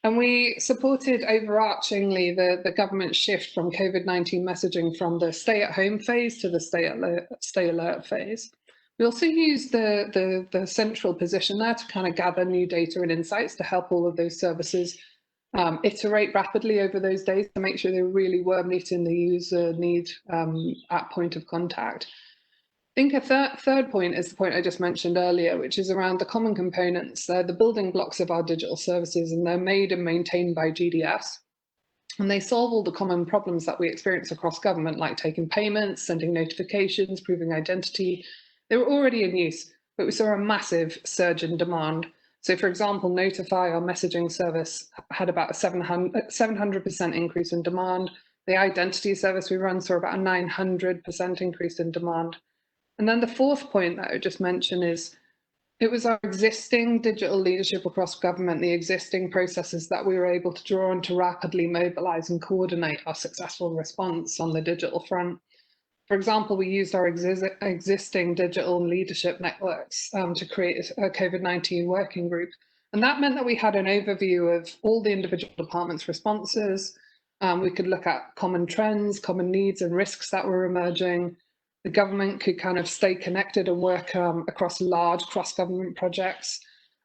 Speaker 8: And we supported overarchingly the government shift from COVID-19 messaging from the stay at home phase to the stay alert phase. We also used the central position there to kind of gather new data and insights to help all of those services iterate rapidly over those days to make sure they really were meeting the user need at point of contact. I think a third point is the point I just mentioned earlier, which is around the common components. They're the building blocks of our digital services, and they're made and maintained by GDS. And they solve all the common problems that we experience across government, like taking payments, sending notifications, proving identity. They were already in use, but we saw a massive surge in demand. So for example, Notify, our messaging service, had about a 700% increase in demand. The identity service we run saw about a 900% increase in demand. And then the fourth point that I would just mention is it was our existing digital leadership across government, the existing processes that we were able to draw on to rapidly mobilise and coordinate our successful response on the digital front. For example, we used our existing digital leadership networks to create a COVID-19 working group. And that meant that we had an overview of all the individual departments' responses. We could look at common trends, common needs and risks that were emerging. The government could kind of stay connected and work across large cross-government projects.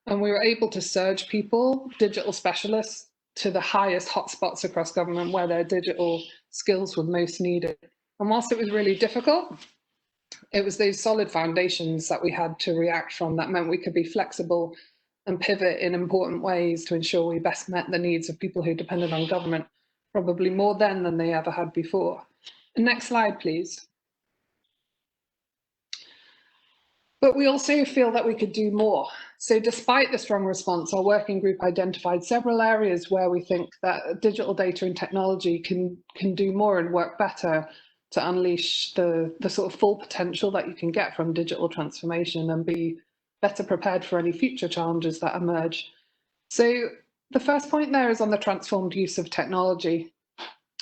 Speaker 8: And we were able to surge people, digital specialists, to the highest hotspots across government where their digital skills were most needed. And whilst it was really difficult, it was those solid foundations that we had to react from that meant we could be flexible and pivot in important ways to ensure we best met the needs of people who depended on government, probably more then than they ever had before. Next slide, please. But we also feel that we could do more. So despite the strong response, our working group identified several areas where we think that digital data and technology can do more and work better to unleash the sort of full potential that you can get from digital transformation and be better prepared for any future challenges that emerge. So the first point there is on the transformed use of technology.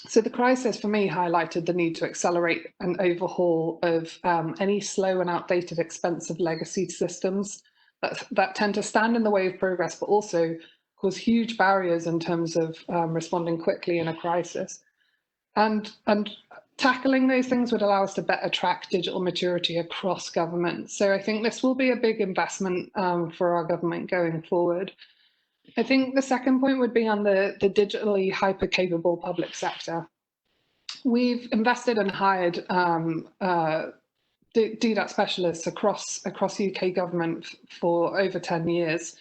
Speaker 8: So the crisis for me highlighted the need to accelerate an overhaul of any slow and outdated, expensive legacy systems that tend to stand in the way of progress, but also cause huge barriers in terms of responding quickly in a crisis. And tackling those things would allow us to better track digital maturity across government. So I think this will be a big investment for our government going forward. I think the second point would be on the digitally hyper-capable public sector. We've invested and hired DDAT specialists across UK government for over 10 years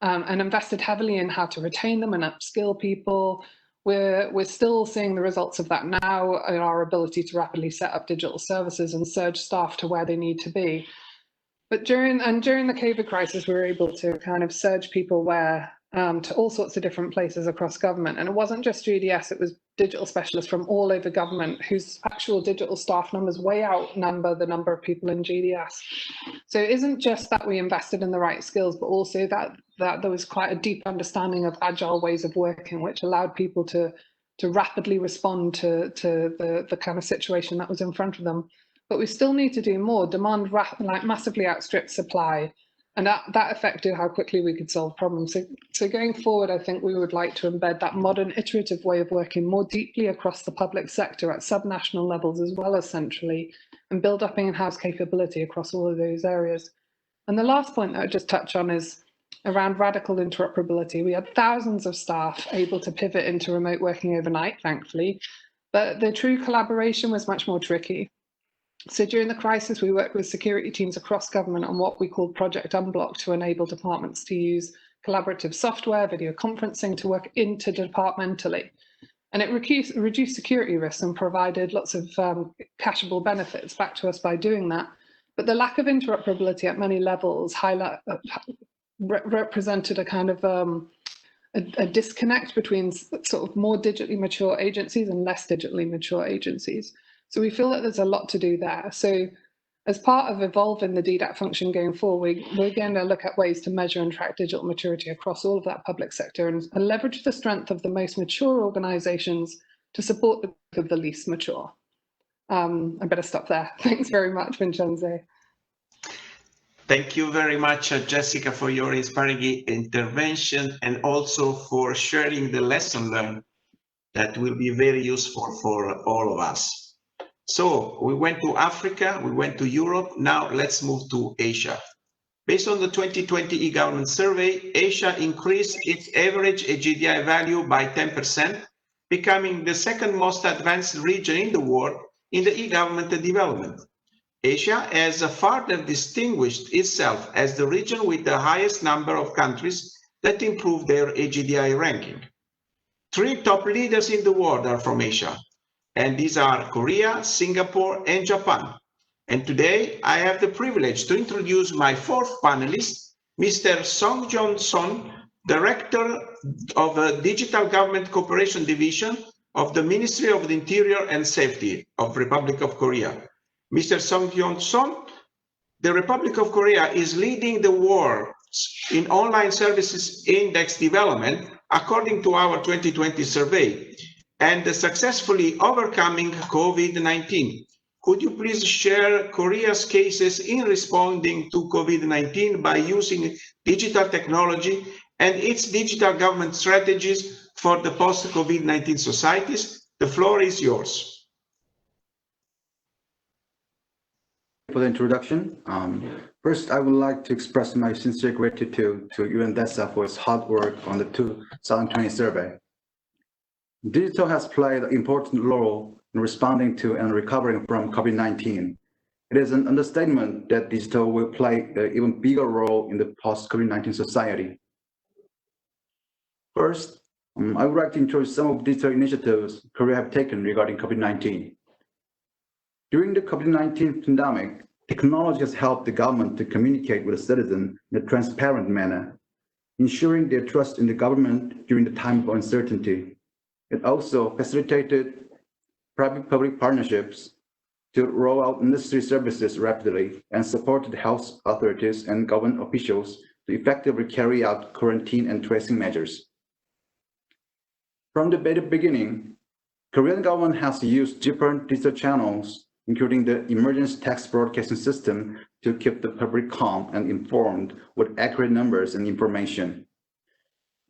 Speaker 8: and invested heavily in how to retain them and upskill people. We're still seeing the results of that now in our ability to rapidly set up digital services and surge staff to where they need to be. But during the COVID crisis, we were able to kind of surge people to all sorts of different places across government. And it wasn't just GDS, it was digital specialists from all over government whose actual digital staff numbers way outnumber the number of people in GDS. So it isn't just that we invested in the right skills, but also that there was quite a deep understanding of agile ways of working, which allowed people to rapidly respond to the kind of situation that was in front of them. But we still need to do more. Demand massively outstripped supply. And that affected how quickly we could solve problems. So going forward, I think we would like to embed that modern iterative way of working more deeply across the public sector at subnational levels as well as centrally, and build up in-house capability across all of those areas. And the last point that I'd just touch on is around radical interoperability. We had thousands of staff able to pivot into remote working overnight, thankfully, but the true collaboration was much more tricky. So during the crisis, we worked with security teams across government on what we called Project Unblock to enable departments to use collaborative software, video conferencing to work interdepartmentally. And it reduced security risks and provided lots of cashable benefits back to us by doing that. But the lack of interoperability at many levels represented a kind of a disconnect between sort of more digitally mature agencies and less digitally mature agencies. So we feel that there's a lot to do there. So as part of evolving the DDAT function going forward, we're going to look at ways to measure and track digital maturity across all of that public sector and leverage the strength of the most mature organisations to support the growth of the least mature. I better stop there. Thanks very much, Vincenzo.
Speaker 5: Thank you very much, Jessica, for your inspiring intervention and also for sharing the lesson learned that will be very useful for all of us. So we went to Africa, we went to Europe, now let's move to Asia. Based on the 2020 e-government survey, Asia increased its average GDI value by 10%, becoming the second most advanced region in the world in the e-government development. Asia has further distinguished itself as the region with the highest number of countries that improved their GDI ranking. 3 top leaders in the world are from Asia, and these are Korea, Singapore, and Japan. And today, I have the privilege to introduce my 4th panelist, Mr. Song Jong-son, Director of the Digital Government Cooperation Division of the Ministry of the Interior and Safety of Republic of Korea. Mr. Song Jong-son, the Republic of Korea is leading the world in online services index development according to our 2020 survey, and successfully overcoming COVID-19. Could you please share Korea's cases in responding to COVID-19 by using digital technology and its digital government strategies for the post-COVID-19 societies? The floor is yours.
Speaker 9: For the introduction, first I would like to express my sincere gratitude to UNDESA for its hard work on the 2020 survey. Digital has played an important role in responding to and recovering from COVID-19. It is an understatement that digital will play an even bigger role in the post-COVID-19 society. First, I would like to introduce some of the digital initiatives Korea have taken regarding COVID-19. During the COVID-19 pandemic, technology has helped the government to communicate with the citizen in a transparent manner, ensuring their trust in the government during the time of uncertainty. It also facilitated private-public partnerships to roll out industry services rapidly and supported health authorities and government officials to effectively carry out quarantine and tracing measures. From the very beginning, Korean government has used different digital channels, including the emergency text broadcasting system, to keep the public calm and informed with accurate numbers and information.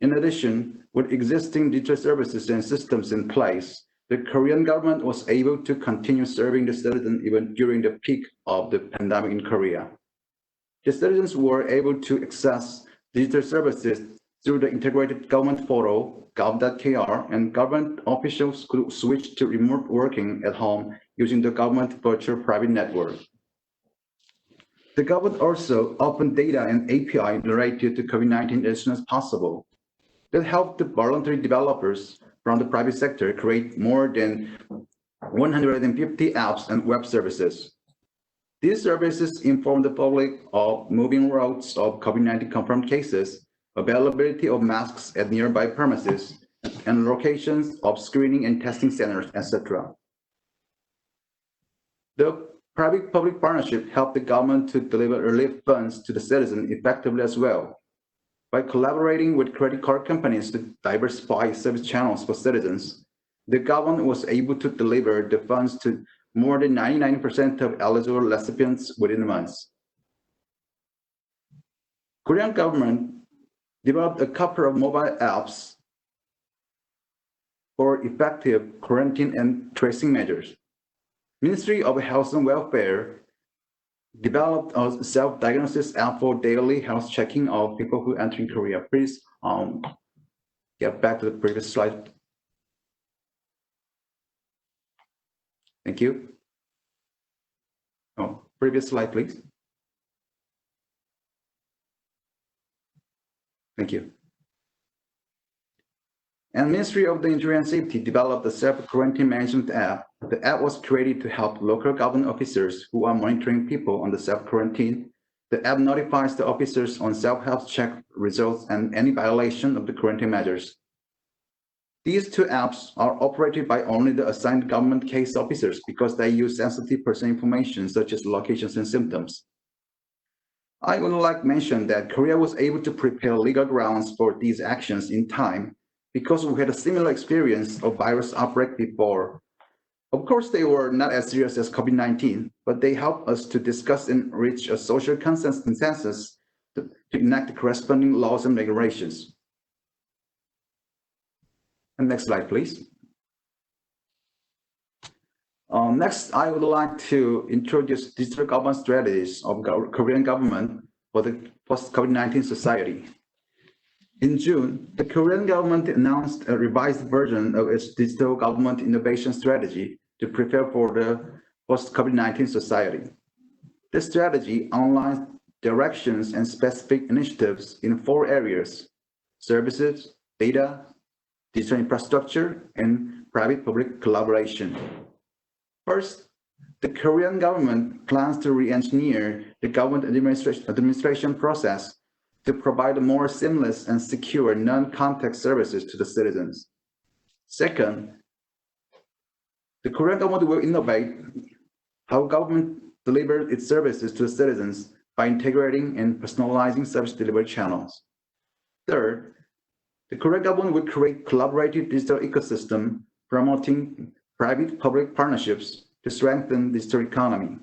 Speaker 9: In addition, with existing digital services and systems in place, the Korean government was able to continue serving the citizens even during the peak of the pandemic in Korea. The citizens were able to access digital services through the integrated government portal, gov.kr, and government officials could switch to remote working at home using the government virtual private network. The government also opened data and API related to COVID-19 as soon as possible. That helped the voluntary developers from the private sector create more than 150 apps and web services. These services inform the public of moving routes of COVID-19 confirmed cases, availability of masks at nearby premises, and locations of screening and testing centers, etc. The private-public partnership helped the government to deliver relief funds to the citizen effectively as well. By collaborating with credit card companies to diversify service channels for citizens, the government was able to deliver the funds to more than 99% of eligible recipients within months. Korean government developed a couple of mobile apps for effective quarantine and tracing measures. Ministry of Health and Welfare developed a self-diagnosis app for daily health checking of people who enter in Korea. Please get back to the previous slide. Thank you. Oh, previous slide, please. Thank you. And Ministry of the Interior and Safety developed a self-quarantine management app. The app was created to help local government officers who are monitoring people on the self-quarantine. The app notifies the officers on self-health check results and any violation of the quarantine measures. These two apps are operated by only the assigned government case officers because they use sensitive personal information such as locations and symptoms. I would like to mention that Korea was able to prepare legal grounds for these actions in time because we had a similar experience of virus outbreak before. Of course, they were not as serious as COVID-19, but they helped us to discuss and reach a social consensus to enact the corresponding laws and regulations. And next slide, please. Next, I would like to introduce digital government strategies of Korean government for the post-COVID-19 society. In June, the Korean government announced a revised version of its digital government innovation strategy to prepare for the post-COVID-19 society. This strategy outlines directions and specific initiatives in 4 areas: services, data, digital infrastructure, and private-public collaboration. First, the Korean government plans to re-engineer the government administration process to provide more seamless and secure non-contact services to the citizens. Second, the Korean government will innovate how government delivers its services to the citizens by integrating and personalizing service delivery channels. Third, the Korean government will create collaborative digital ecosystem promoting private-public partnerships to strengthen the digital economy.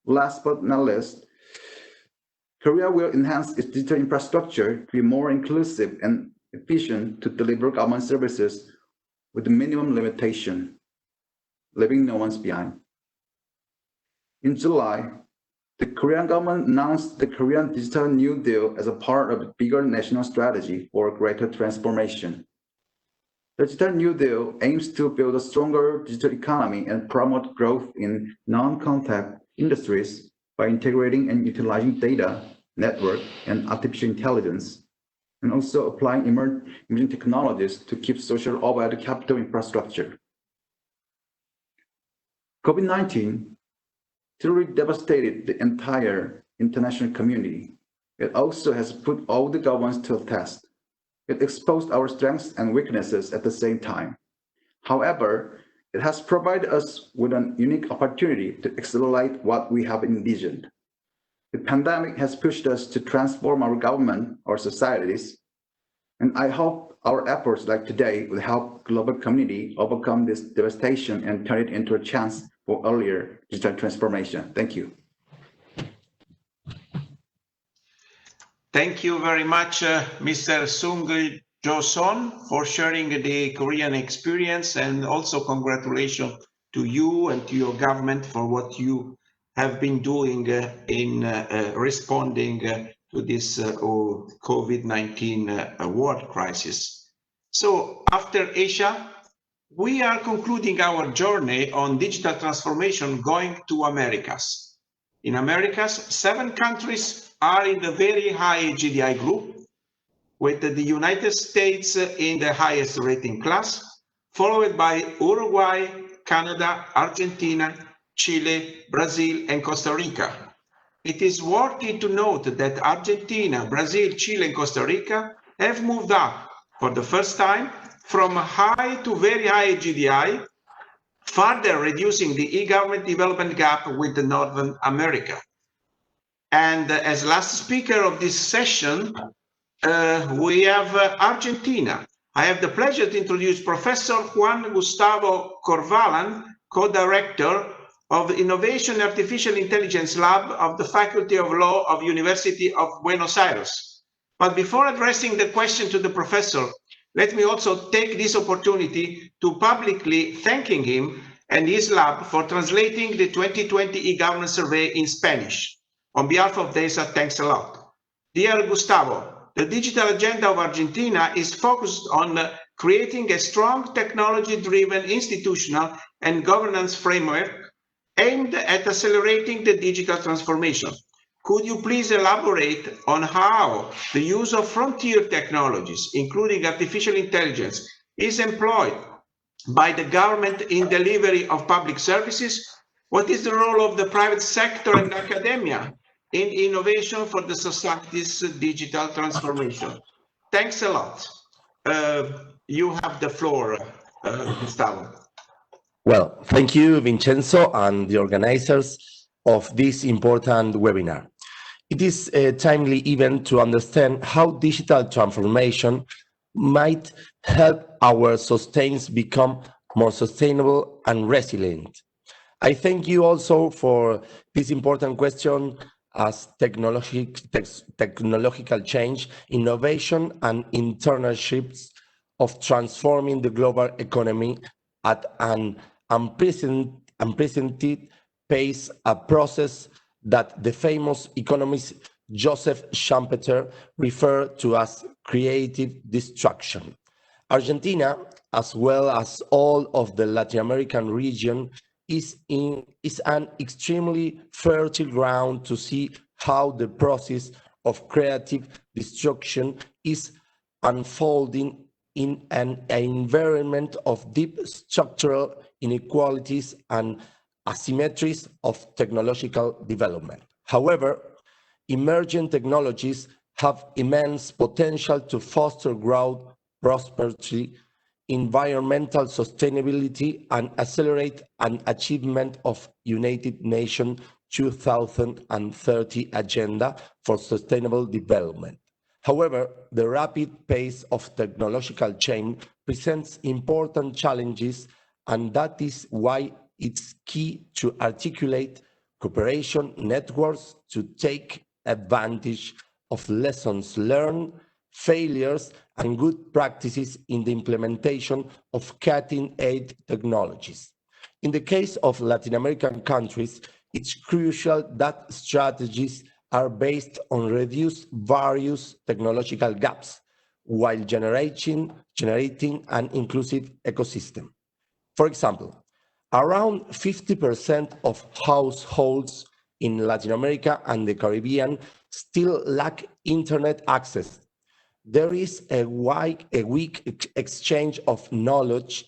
Speaker 9: Last but not least, Korea will enhance its digital infrastructure to be more inclusive and efficient to deliver government services with the minimum limitation, leaving no one behind. In July, the Korean government announced the Korean Digital New Deal as a part of a bigger national strategy for greater transformation. The Digital New Deal aims to build a stronger digital economy and promote growth in non-contact industries by integrating and utilizing data, network, and artificial intelligence. and also applying emerging technologies to keep social overhead capital infrastructure. COVID-19 truly devastated the entire international community. It also has put all the governments to a test. It exposed our strengths and weaknesses at the same time. However, it has provided us with a unique opportunity to accelerate what we have envisioned. The pandemic has pushed us to transform our government, our societies, and I hope our efforts like today will help global community overcome this devastation and turn it into a chance for earlier digital transformation. Thank you.
Speaker 5: Thank you very much, Mr. Sung Jo-son, for sharing the Korean experience, and also congratulations to you and to your government for what you have been doing in responding to this COVID-19 world crisis. So after Asia, we are concluding our journey on digital transformation going to Americas. In Americas, 7 countries are in the very high GDI group, with the United States in the highest rating class, followed by Uruguay, Canada, Argentina, Chile, Brazil, and Costa Rica. It is worthy to note that Argentina, Brazil, Chile, and Costa Rica have moved up for the first time from high to very high GDI, further reducing the e-government development gap with the Northern America. And as last speaker of this session, we have Argentina. I have the pleasure to introduce Professor Juan Gustavo Corvalan, co-director of the Innovation and Artificial Intelligence Lab of the Faculty of Law of University of Buenos Aires. But before addressing the question to the professor, let me also take this opportunity to publicly thanking him and his lab for translating the 2020 e-governance survey in Spanish. On behalf of DESA, thanks a lot. Dear Gustavo, the digital agenda of Argentina is focused on creating a strong technology-driven institutional and governance framework aimed at accelerating the digital transformation. Could you please elaborate on how the use of frontier technologies, including artificial intelligence, is employed by the government in delivery of public services? What is the role of the private sector and academia in innovation for the society's digital transformation? Thanks a lot. You have the floor, Gustavo.
Speaker 10: Well, thank you, Vincenzo, and the organizers of this important webinar. It is a timely event to understand how digital transformation might help our sustains become more sustainable and resilient. I thank you also for this important question, as technological change, innovation, and internal shifts of transforming the global economy at an unprecedented pace, a process that the famous economist Joseph Schumpeter referred to as creative destruction. Argentina, as well as all of the Latin American region, is an extremely fertile ground to see how the process of creative destruction is unfolding in an environment of deep structural inequalities and asymmetries of technological development. However, emerging technologies have immense potential to foster growth, prosperity, environmental sustainability, and accelerate an achievement of United Nations 2030 Agenda for Sustainable Development. However, the rapid pace of technological change presents important challenges, and that is why it's key to articulate cooperation networks to take advantage of lessons learned, failures, and good practices in the implementation of cutting-edge technologies. In the case of Latin American countries, it's crucial that strategies are based on reduced various technological gaps while generating an inclusive ecosystem. For example, around 50% of households in Latin America and the Caribbean still lack internet access, there is a weak exchange of knowledge,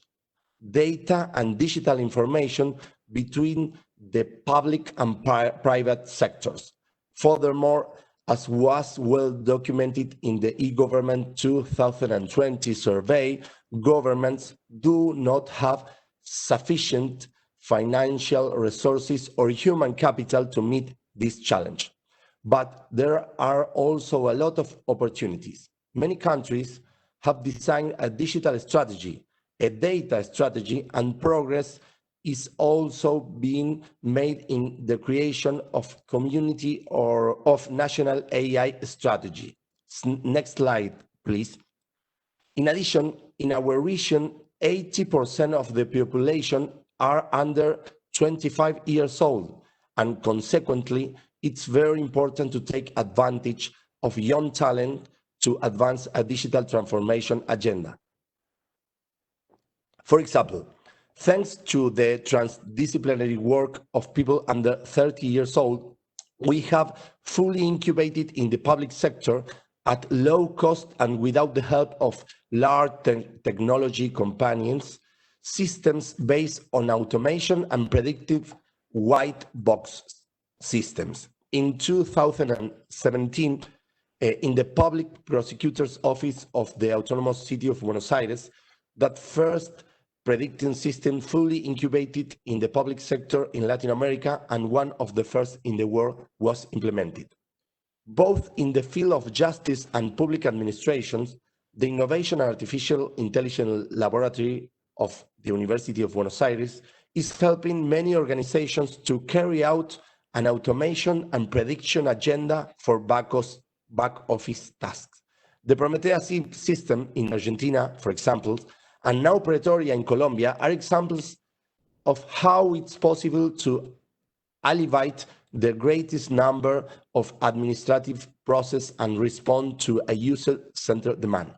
Speaker 10: data, and digital information between the public and private sectors. Furthermore, as was well documented in the e-government 2020 survey, governments do not have sufficient financial resources or human capital to meet this challenge. But there are also a lot of opportunities. Many countries have designed a digital strategy, a data strategy, and progress is also being made in the creation of community or of national AI strategy. Next slide, please. In addition, in our region, 80% of the population are under 25 years old, and consequently, it's very important to take advantage of young talent to advance a digital transformation agenda. For example, thanks to the transdisciplinary work of people under 30 years old, we have fully incubated in the public sector at low cost and without the help of large technology companies, systems based on automation and predictive white box systems. In 2017, in the Public Prosecutor's Office of the Autonomous City of Buenos Aires, that first predicting system fully incubated in the public sector in Latin America and one of the first in the world was implemented. Both in the field of justice and public administrations, the Innovation and Artificial Intelligence Laboratory of the University of Buenos Aires is helping many organizations to carry out an automation and prediction agenda for back office tasks. The Prometea system in Argentina, for example, and now Pretoria in Colombia are examples of how it's possible to alleviate the greatest number of administrative process and respond to a user-centered demand.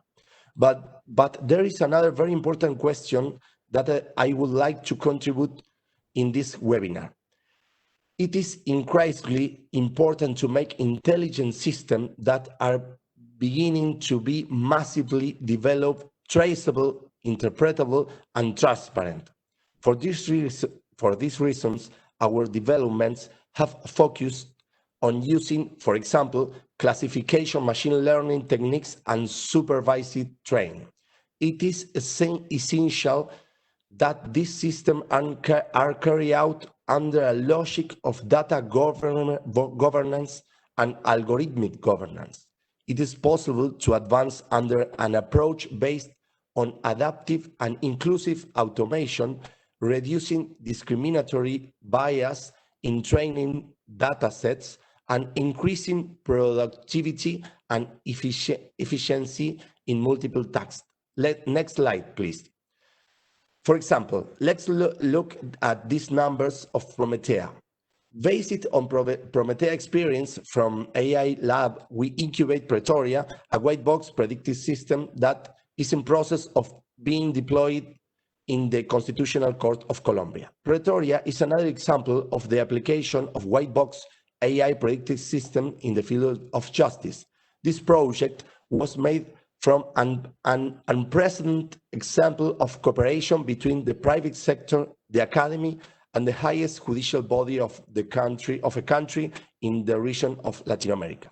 Speaker 10: But there is another very important question that I would like to contribute in this webinar. It is increasingly important to make intelligent systems that are beginning to be massively developed, traceable, interpretable, and transparent. For these reasons, our developments have focused on using, for example, classification machine learning techniques and supervised training. It is essential that these systems are carried out under a logic of data governance and algorithmic governance. It is possible to advance under an approach based on adaptive and inclusive automation, reducing discriminatory bias in training data sets and increasing productivity and efficiency in multiple tasks. Next slide, please. For example, let's look at these numbers of Prometea. Based on Prometea experience from AI Lab, we incubate Pretoria, a white box predictive system that is in process of being deployed in the Constitutional Court of Colombia. Pretoria is another example of the application of white box AI predictive system in the field of justice. This project was made from an unprecedented example of cooperation between the private sector, the academy, and the highest judicial body of a country in the region of Latin America.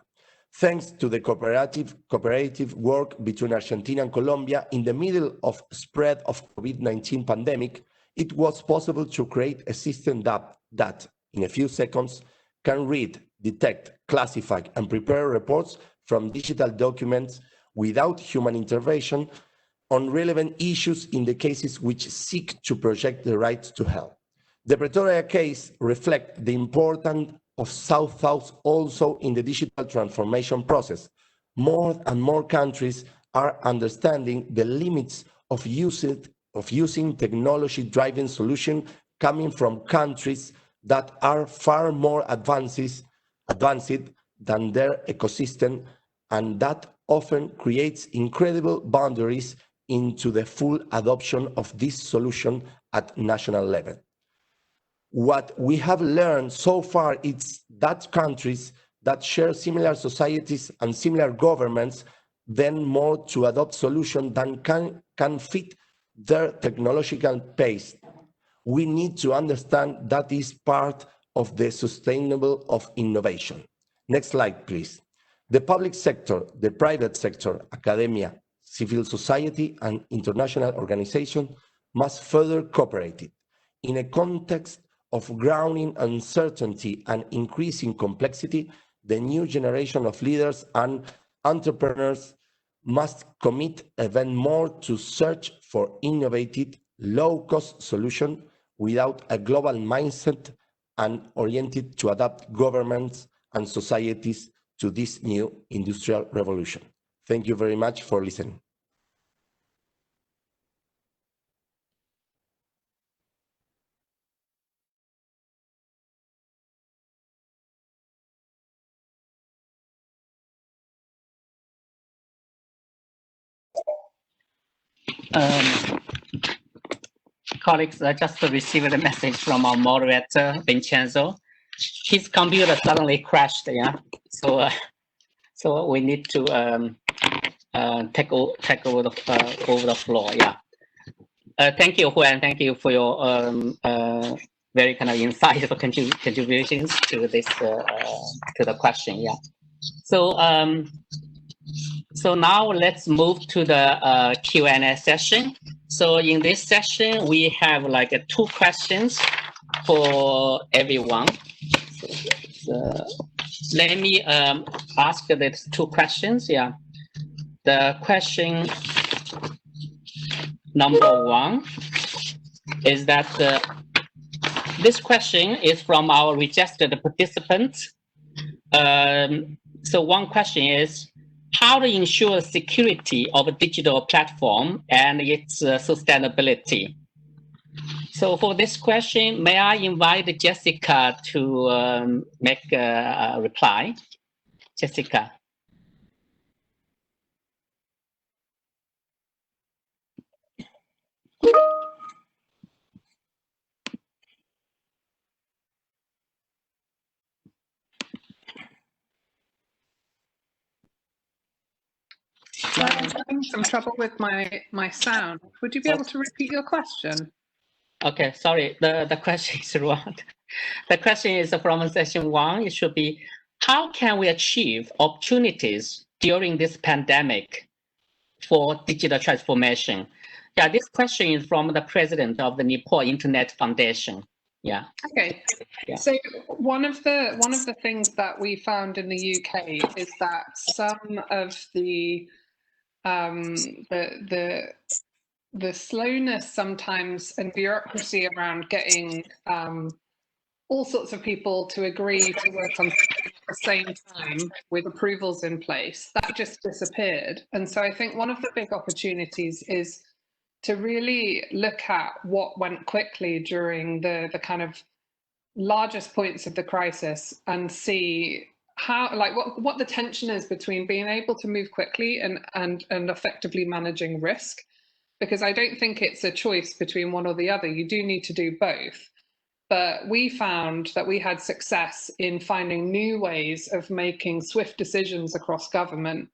Speaker 10: Thanks to the cooperative work between Argentina and Colombia in the middle of spread of COVID-19 pandemic, it was possible to create a system that in a few seconds can read, detect, classify, and prepare reports from digital documents without human intervention on relevant issues in the cases which seek to project the right to health. The Pretoria case reflects the importance of South-South also in the digital transformation process. More and more countries are understanding the limits of using technology-driven solutions coming from countries that are far more advanced than their ecosystem, and that often creates incredible boundaries into the full adoption of this solution at national level. What we have learned so far is that countries that share similar societies and similar governments then more to adopt solutions that can fit their technological pace. We need to understand that is part of the sustainable of innovation. Next slide, please. The public sector, the private sector, academia, civil society, and international organizations must further cooperate. In a context of growing uncertainty and increasing complexity, the new generation of leaders and entrepreneurs must commit even more to search for innovative, low-cost solutions without a global mindset and oriented to adapt governments and societies to this new industrial revolution. Thank you very much for listening.
Speaker 11: Colleagues, I just received a message from our moderator, Vincenzo. His computer suddenly crashed, yeah. So we need to take over the floor, yeah. Thank you, Juan. Thank you for your very kind of insightful contributions to this to the question, yeah. So now let's move to the Q&A session. So in this session, we have like 2 questions for everyone. So let me ask the 2 questions. Yeah, the question number 1 is that this question is from our registered participants. So one question is, how to ensure security of a digital platform and its sustainability? So for this question, may I invite Jessica to make a reply? Jessica.
Speaker 8: I'm having some trouble with my sound. Would you be able to repeat your question?
Speaker 11: Okay, sorry, the question is wrong. The question is from session 1. It should be, how can we achieve opportunities during this pandemic for digital transformation? Yeah, this question is from the president of the Nepal Internet Foundation. Yeah.
Speaker 8: Okay. Yeah. So one of the things that we found in the UK is that some of the slowness sometimes and bureaucracy around getting all sorts of people to agree to work on at the same time with approvals in place, that just disappeared. And so I think one of the big opportunities is to really look at what went quickly during the kind of largest points of the crisis and see how, like, what the tension is between being able to move quickly and effectively managing risk. Because I don't think it's a choice between one or the other. You do need to do both. But we found that we had success in finding new ways of making swift decisions across government,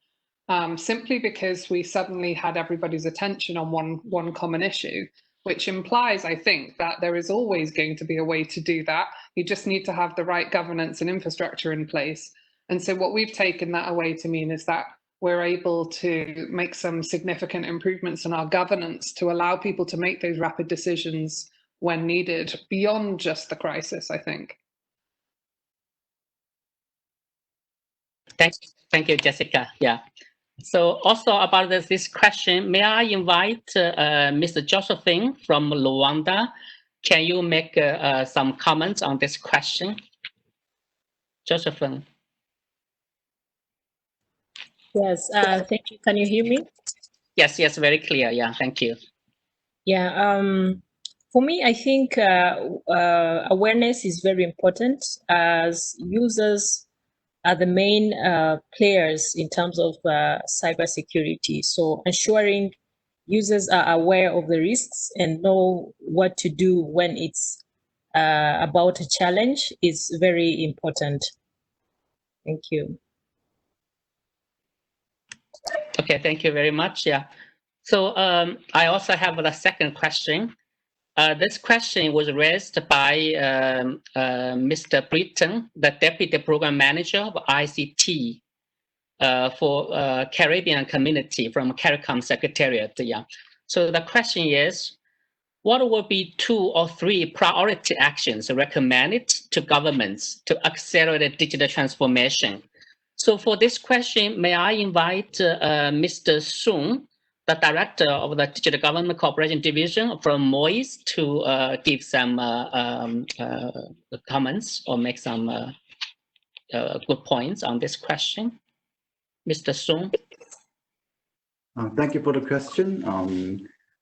Speaker 8: simply because we suddenly had everybody's attention on one common issue, which implies, I think, that there is always going to be a way to do that. You just need to have the right governance and infrastructure in place. And so what we've taken that away to mean is that we're able to make some significant improvements in our governance to allow people to make those rapid decisions when needed beyond just the crisis, I think.
Speaker 11: Thank you, Jessica. Yeah. So also about this question, may I invite Mr. Josephine from Rwanda? Can you make some comments on this question? Josephine.
Speaker 7: Yes, thank you. Can you hear me?
Speaker 11: Yes, very clear. Yeah, thank you.
Speaker 7: Yeah, for me, I think awareness is very important, as users are the main players in terms of cybersecurity. So ensuring users are aware of the risks and know what to do when it's about a challenge is very important. Thank you.
Speaker 11: Okay, thank you very much. Yeah. So I also have a second question. This question was raised by Mr. Britton, the Deputy Program Manager of ICT for Caribbean Community from CARICOM Secretariat. Yeah. So the question is, what will be 2 or 3 priority actions recommended to governments to accelerate digital transformation? So for this question, may I invite Mr. Sung, the Director of the Digital Government Cooperation Division from MOIS, to give some comments or make some good points on this question. Mr. Sung.
Speaker 9: Thank you for the question.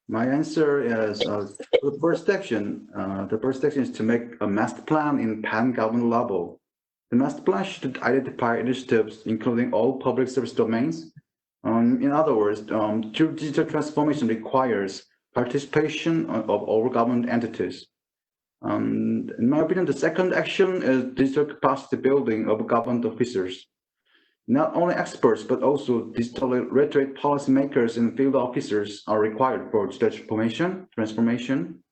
Speaker 9: My answer is the first action. The first action is to make a master plan in pan-government level. The master plan should identify initiatives including all public service domains. In other words, true digital transformation requires participation of all government entities. In my opinion, the second action is digital capacity building of government officers. Not only experts, but also digital literate policymakers and field officers are required for digital transformation.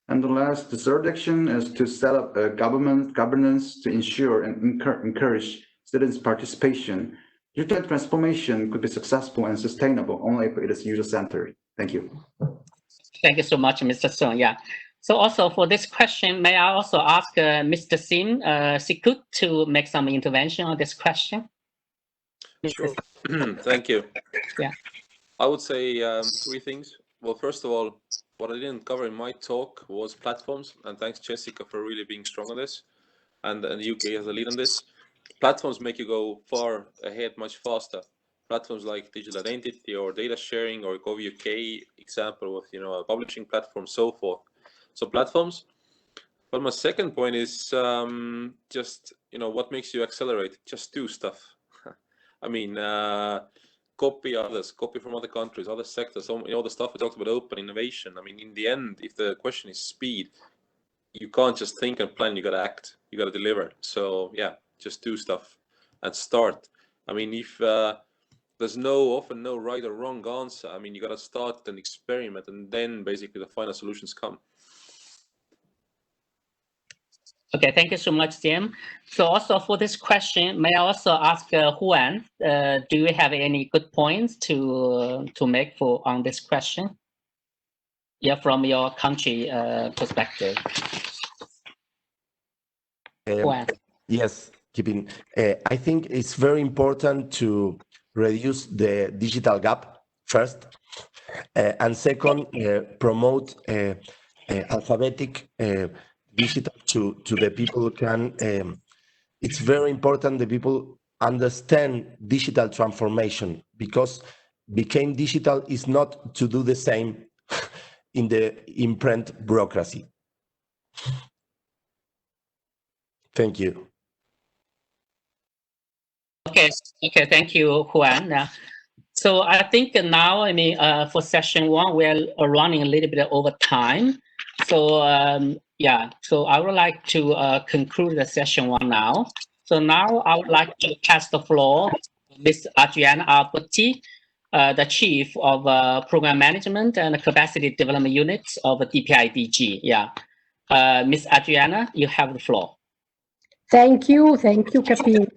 Speaker 9: And the third action is to set up a governance to ensure and encourage students' participation. Digital transformation could be successful and sustainable only if it is user-centered. Thank you.
Speaker 11: Thank you so much, Mr. Sung. Yeah. So also for this question, may I also ask Mr. Sim Sikut to make some intervention on this question?
Speaker 6: Sure. Thank you.
Speaker 11: Yeah.
Speaker 6: I would say 3 things. Well, first of all, what I didn't cover in my talk was platforms, and thanks Jessica for really being strong on this, and the UK has a lead on this. Platforms make you go far ahead much faster. Platforms like digital identity or data sharing or GovUK example with a publishing platform, so forth. So platforms. But my second point is just what makes you accelerate? Just do stuff. I mean, copy others, copy from other countries, other sectors, all the stuff we talked about, open innovation. I mean, in the end, if the question is speed, you can't just think and plan, you got to act, you got to deliver. So yeah, just do stuff and start. I mean, if there's often no right or wrong answer, I mean, you got to start and experiment, and then basically the final solutions come.
Speaker 11: Okay, thank you so much, Jim. So also for this question, may I also ask Juan, do you have any good points to make on this question? Yeah, from your country perspective. Juan.
Speaker 10: Yes, Kipin. I think it's very important to reduce the digital gap first, and second, promote alphabetic digital to the people who can. It's very important that people understand digital transformation, because became digital is not to do the same in the imprint bureaucracy. Thank you.
Speaker 11: Okay, thank you, Juan. So I think now, I mean, for session 1, we're running a little bit over time. So yeah, so I would like to conclude the session 1 now. So now I would like to pass the floor to Ms. Adriana Alberti, the Chief of Program Management and Capacity Development Units of DPIDG. Yeah, Ms. Adriana, you have the floor.
Speaker 12: Thank you, Capin.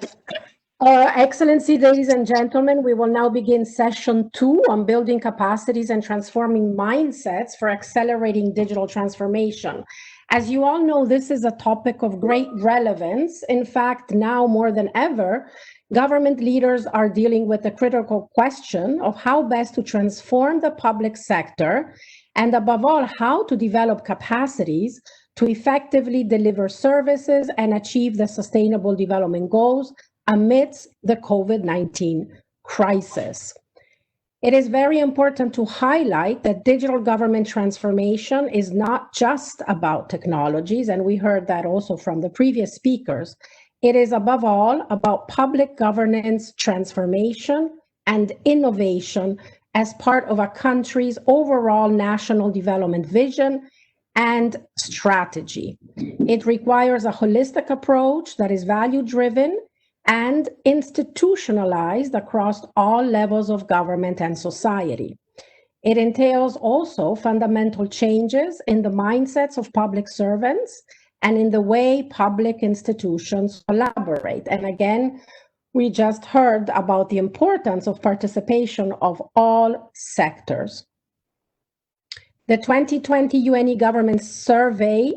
Speaker 12: Excellency, ladies and gentlemen, we will now begin session 2 on building capacities and transforming mindsets for accelerating digital transformation. As you all know, this is a topic of great relevance. In fact, now more than ever, government leaders are dealing with the critical question of how best to transform the public sector, and above all, how to develop capacities to effectively deliver services and achieve the Sustainable Development Goals amidst the COVID-19 crisis. It is very important to highlight that digital government transformation is not just about technologies, and we heard that also from the previous speakers. It is above all about public governance transformation and innovation as part of a country's overall national development vision and strategy. It requires a holistic approach that is value-driven and institutionalized across all levels of government and society. It entails also fundamental changes in the mindsets of public servants and in the way public institutions collaborate. And again, we just heard about the importance of participation of all sectors. The 2020 UN government survey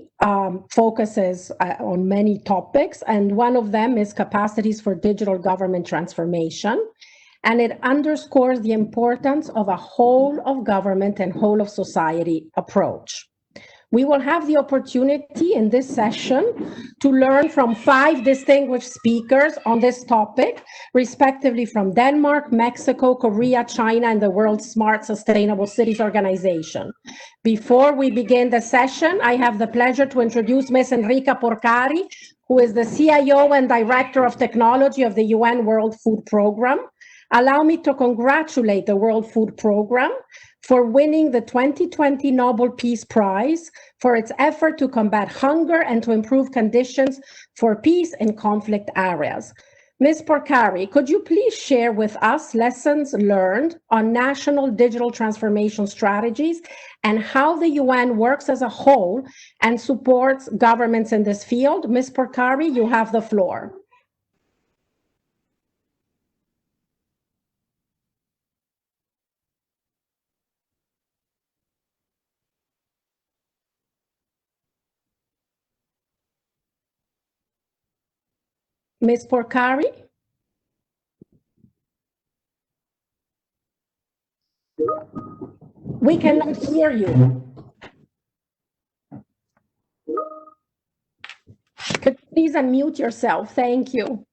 Speaker 12: focuses on many topics, and one of them is capacities for digital government transformation. And it underscores the importance of a whole of government and whole of society approach. We will have the opportunity in this session to learn from 5 distinguished speakers on this topic, respectively from Denmark, Mexico, Korea, China, and the World Smart Sustainable Cities Organization. Before we begin the session, I have the pleasure to introduce Ms. Enrica Porcari, who is the CIO and Director of Technology of the UN World Food Programme. Allow me to congratulate the World Food Programme for winning the 2020 Nobel Peace Prize for its effort to combat hunger and to improve conditions for peace in conflict areas. Ms. Porcari, could you please share with us lessons learned on national digital transformation strategies and how the UN works as a whole and supports governments in this field? Ms. Porcari, you have the floor. Ms. Porcari? We cannot hear you. Could you please unmute yourself? Thank you.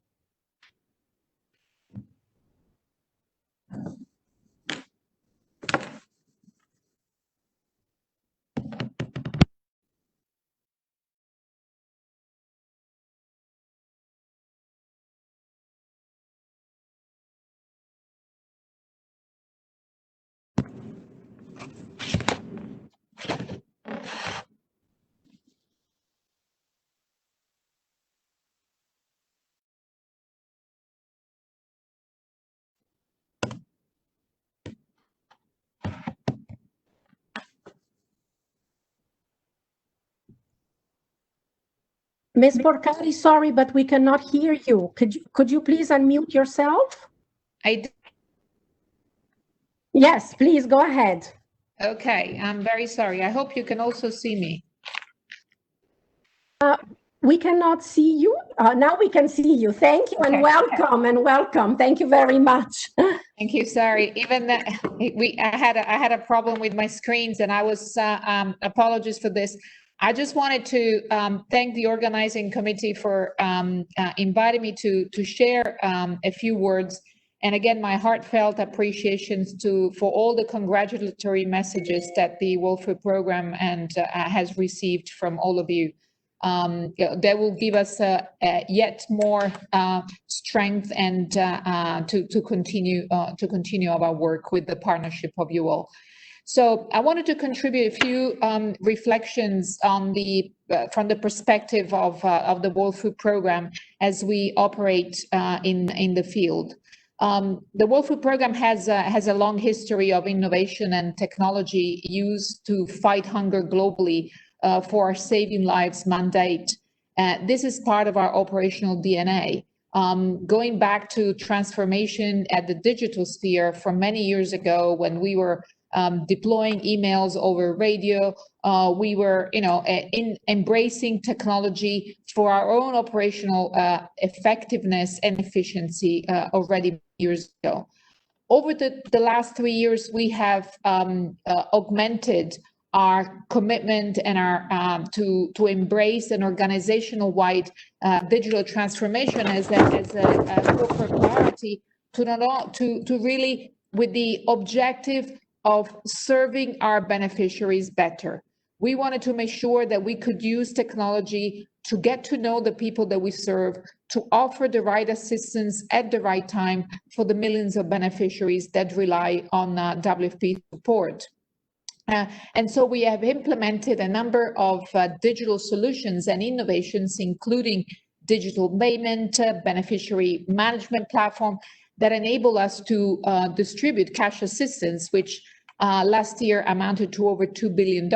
Speaker 12: Ms. Porcari, sorry, but we cannot hear you. Could you please unmute yourself? Yes, please go ahead.
Speaker 13: Okay, I'm very sorry. I hope you can also see me.
Speaker 12: We cannot see you. Now we can see you. Thank you and welcome and welcome. Thank you very much.
Speaker 13: Thank you. Sorry, even that I had a problem with my screens, and I was apologies for this. I just wanted to thank the organizing committee for inviting me to share a few words. And again, my heartfelt appreciations for all the congratulatory messages that the World Food Programme has received from all of you. That will give us yet more strength and to continue our work with the partnership of you all. So I wanted to contribute a few reflections on from the perspective of the World Food Programme as we operate in the field. The World Food Programme has a long history of innovation and technology used to fight hunger globally for our Saving Lives mandate. This is part of our operational DNA. Going back to transformation at the digital sphere from many years ago when we were deploying emails over radio, we were embracing technology for our own operational effectiveness and efficiency already years ago. Over the last 3 years, we have augmented our commitment and our to embrace an organizational-wide digital transformation as a corporate priority to really with the objective of serving our beneficiaries better. We wanted to make sure that we could use technology to get to know the people that we serve, to offer the right assistance at the right time for the millions of beneficiaries that rely on WFP support. And so we have implemented a number of digital solutions and innovations, including digital payment, beneficiary management platform that enable us to distribute cash assistance, which last year amounted to over $2 billion.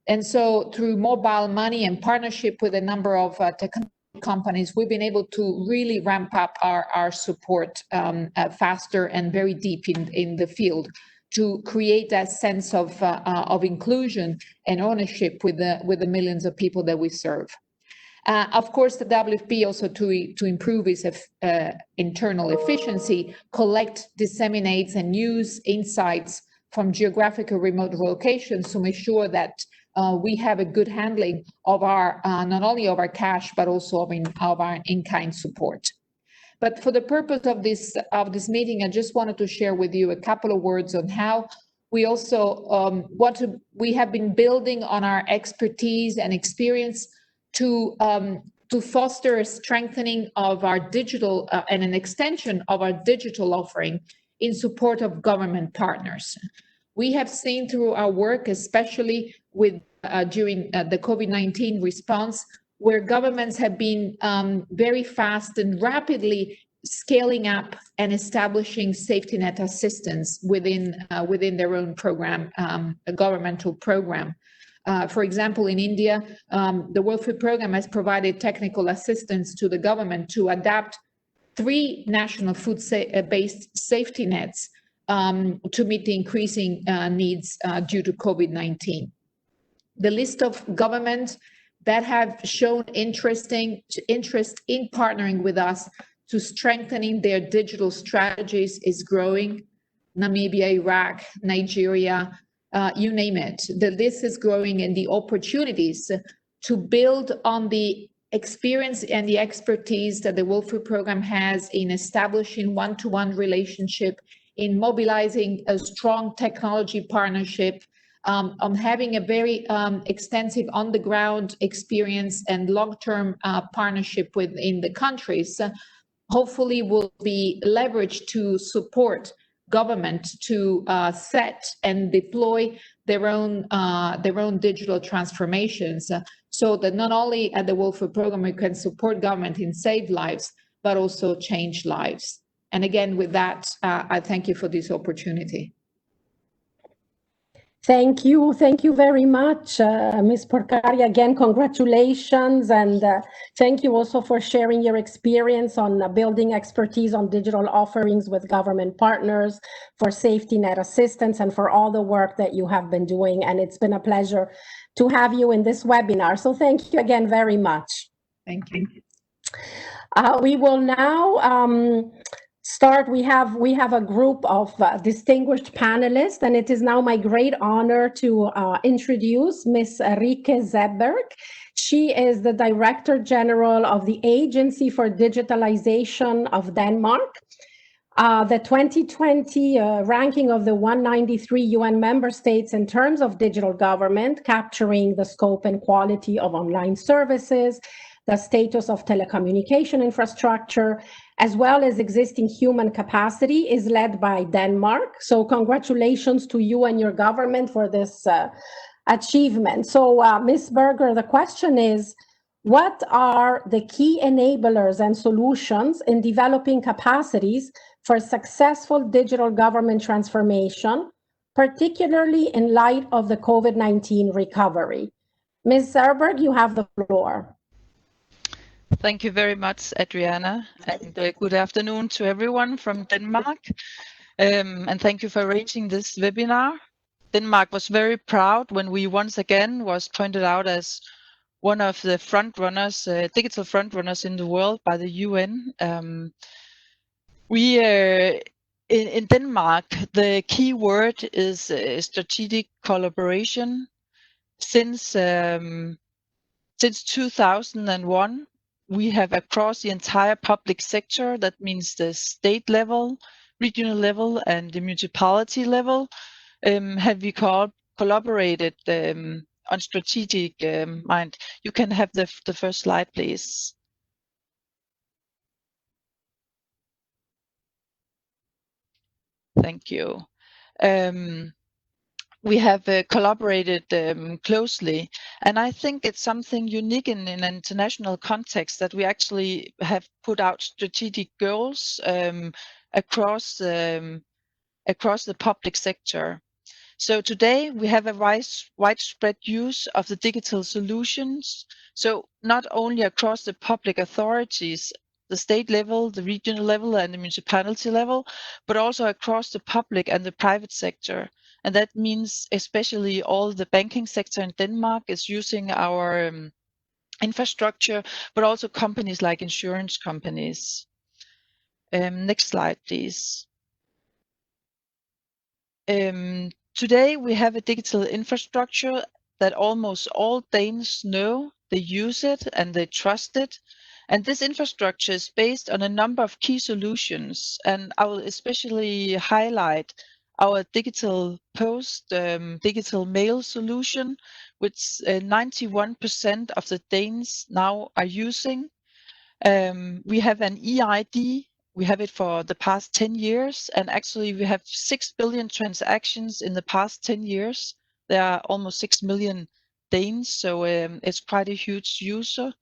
Speaker 13: And so through mobile money and partnership with a number of technology companies, we've been able to really ramp up our support faster and very deep in the field to create that sense of inclusion and ownership with the millions of people that we serve. Of course, the WFP also to improve its internal efficiency, collect, disseminates, and use insights from geographical remote locations to make sure that we have a good handling of our not only of our cash but also of our in-kind support. But for the purpose of this meeting, I just wanted to share with you a couple of words on how we also we have been building on our expertise and experience to foster a strengthening of our digital and an extension of our digital offering in support of government partners. We have seen through our work, especially with during the COVID-19 response, where governments have been very fast and rapidly scaling up and establishing safety net assistance within their own program, a governmental program. For example, in India, the World Food Programme has provided technical assistance to the government to adapt 3 national food-based safety nets to meet the increasing needs due to COVID-19. The list of governments that have shown interest in partnering with us to strengthening their digital strategies is growing. Namibia, Iraq, Nigeria, you name it. The list is growing, and the opportunities to build on the experience and the expertise that the World Food Programme has in establishing one-to-one relationship, in mobilizing a strong technology partnership, on having a very extensive on-the-ground experience and long-term partnership within the countries, hopefully will be leveraged to support government to set and deploy their own digital transformations, so that not only at the World Food Programme we can support government in save lives, but also change lives. And again, with that, I thank you for this opportunity.
Speaker 12: Thank you very much, Ms. Porcari. Again, congratulations, and thank you also for sharing your experience on building expertise on digital offerings with government partners, for safety net assistance, and for all the work that you have been doing. And it's been a pleasure to have you in this webinar. So thank you again very much.
Speaker 13: Thank you.
Speaker 12: We will now start. We have a group of distinguished panelists, and it is now my great honor to introduce Ms. Rikke Zeberg. She is the Director General of the Agency for Digitalization of Denmark. The 2020 ranking of the 193 UN member states in terms of digital government, capturing the scope and quality of online services, the status of telecommunication infrastructure, as well as existing human capacity, is led by Denmark. So congratulations to you and your government for this achievement. So Ms. Berger, the question is, what are the key enablers and solutions in developing capacities for successful digital government transformation, particularly in light of the COVID-19 recovery? Ms. Zeberg, you have the floor.
Speaker 14: Thank you very much, Adriana, and good afternoon to everyone from Denmark. And thank you for arranging this webinar. Denmark was very proud when we once again was pointed out as one of the front runners, digital front runners in the world by the UN. In Denmark, the key word is strategic collaboration. Since 2001, we have across the entire public sector, that means the state level, regional level, and the municipality level, have we collaborated on strategic mind. You can have the first slide, please. Thank you. we have collaborated closely, and I think it's something unique in an international context that we actually have put out strategic goals across the public sector. So today we have a widespread use of the digital solutions. So not only across the public authorities, the state level, the regional level, and the municipality level, but also across the public and the private sector. And that means especially all the banking sector in Denmark is using our infrastructure, but also companies like insurance companies. Next slide, please. Today we have a digital infrastructure that almost all Danes know, they use it and they trust it. And this infrastructure is based on a number of key solutions. And I will especially highlight our digital post, digital mail solution, which 91% of the Danes now are using. We have an e-ID. We have it for the past 10 years, and actually we have 6 billion transactions in the past 10 years. There are almost 6 million Danes, so it's quite a huge user.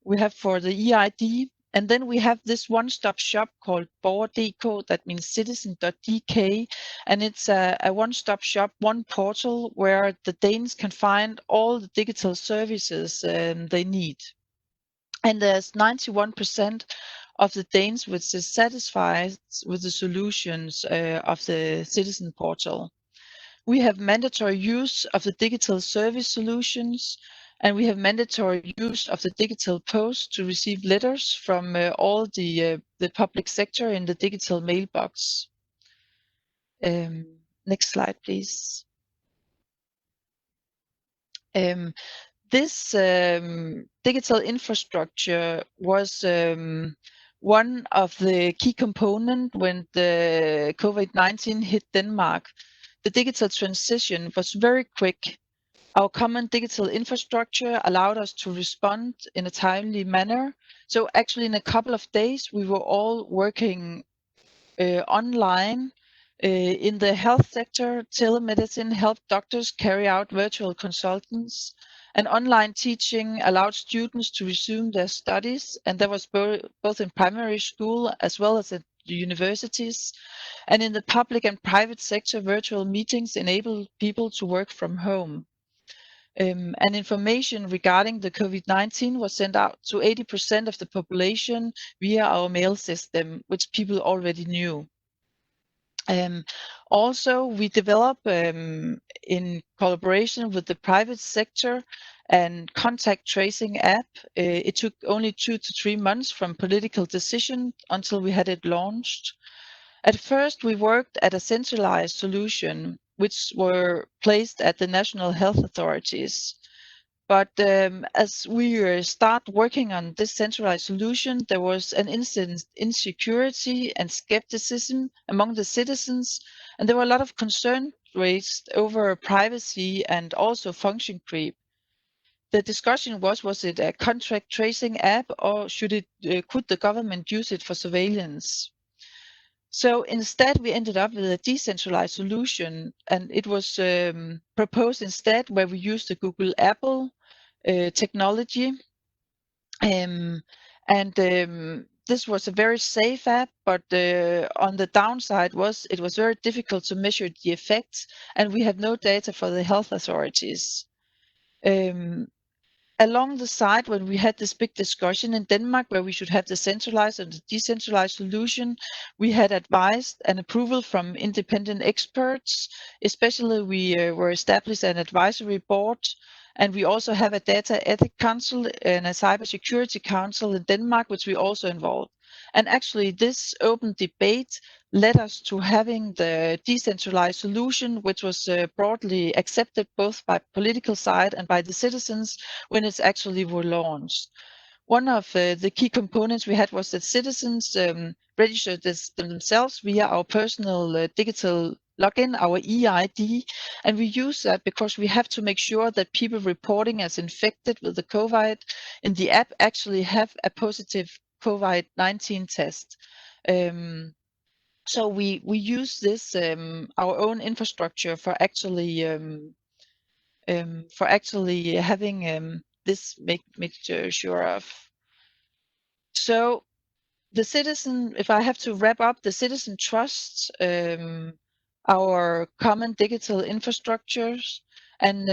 Speaker 14: We have for the e-ID, and then we have this one-stop shop called Borger.dk, that means citizen.dk, and it's a one-stop shop, one portal where the Danes can find all the digital services they need. And there's 91% of the Danes which is satisfied with the solutions of the citizen portal. We have mandatory use of the digital service solutions, and we have mandatory use of the digital post to receive letters from all the public sector in the digital mailbox. Next slide, please. This digital infrastructure was one of the key components when the COVID-19 hit Denmark. The digital transition was very quick. Our common digital infrastructure allowed us to respond in a timely manner. So actually in a couple of days, we were all working online. In the health sector, telemedicine helped doctors carry out virtual consultants, and online teaching allowed students to resume their studies, and that was both in primary school as well as at the universities. And in the public and private sector, virtual meetings enabled people to work from home. And information regarding the COVID-19 was sent out to 80% of the population via our mail system, which people already knew. Also, we develop in collaboration with the private sector and contact tracing app. It took only 2 to 3 months from political decision until we had it launched. At first, we worked at a centralized solution, which were placed at the national health authorities. But as we start working on this centralized solution, there was an instant insecurity and skepticism among the citizens, and there were a lot of concern raised over privacy and also function creep. The discussion was it a contact tracing app, or could the government use it for surveillance? So instead, we ended up with a decentralized solution, and it was proposed instead where we used the Google Apple technology. This was a very safe app, but on the downside was it was very difficult to measure the effects, and we had no data for the health authorities. Along the side, when we had this big discussion in Denmark where we should have the centralized and the decentralized solution, we had advised and approval from independent experts. Especially, we were established an advisory board, and we also have a data ethics council and a cybersecurity council in Denmark, which we also involved. And actually, this open debate led us to having the decentralized solution, which was broadly accepted both by political side and by the citizens when it actually were launched. One of the key components we had was that citizens registered themselves via our personal digital login, our e-ID, and we use that because we have to make sure that people reporting as infected with the COVID in the app actually have a positive COVID-19 test. So we use this our own infrastructure for actually having this make sure of. So the citizen, if I have to wrap up, the citizen trusts our common digital infrastructures, and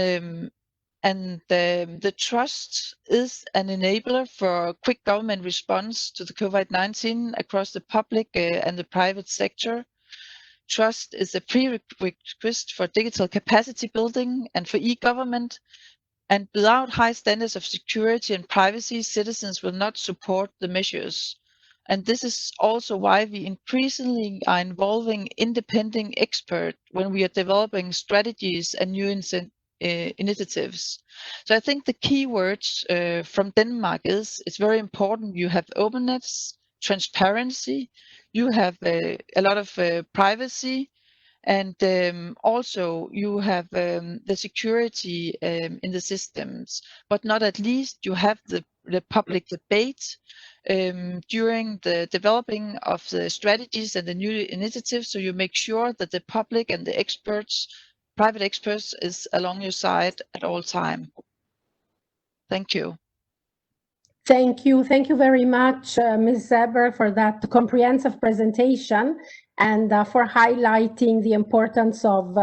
Speaker 14: the trust is an enabler for quick government response to the COVID-19 across the public and the private sector. Trust is a prerequisite for digital capacity building and for e-government. And without high standards of security and privacy, citizens will not support the measures. And this is also why we increasingly are involving independent experts when we are developing strategies and new initiatives. So I think the key words from Denmark is it's very important you have openness, transparency, you have a lot of privacy, and also you have the security in the systems, but not at least you have the public debate during the developing of the strategies and the new initiatives, so you make sure that the public and the experts, private experts, is along your side at all time. Thank you.
Speaker 12: Thank you. Thank you very much, Ms. Zeber, for that comprehensive presentation and for highlighting the importance of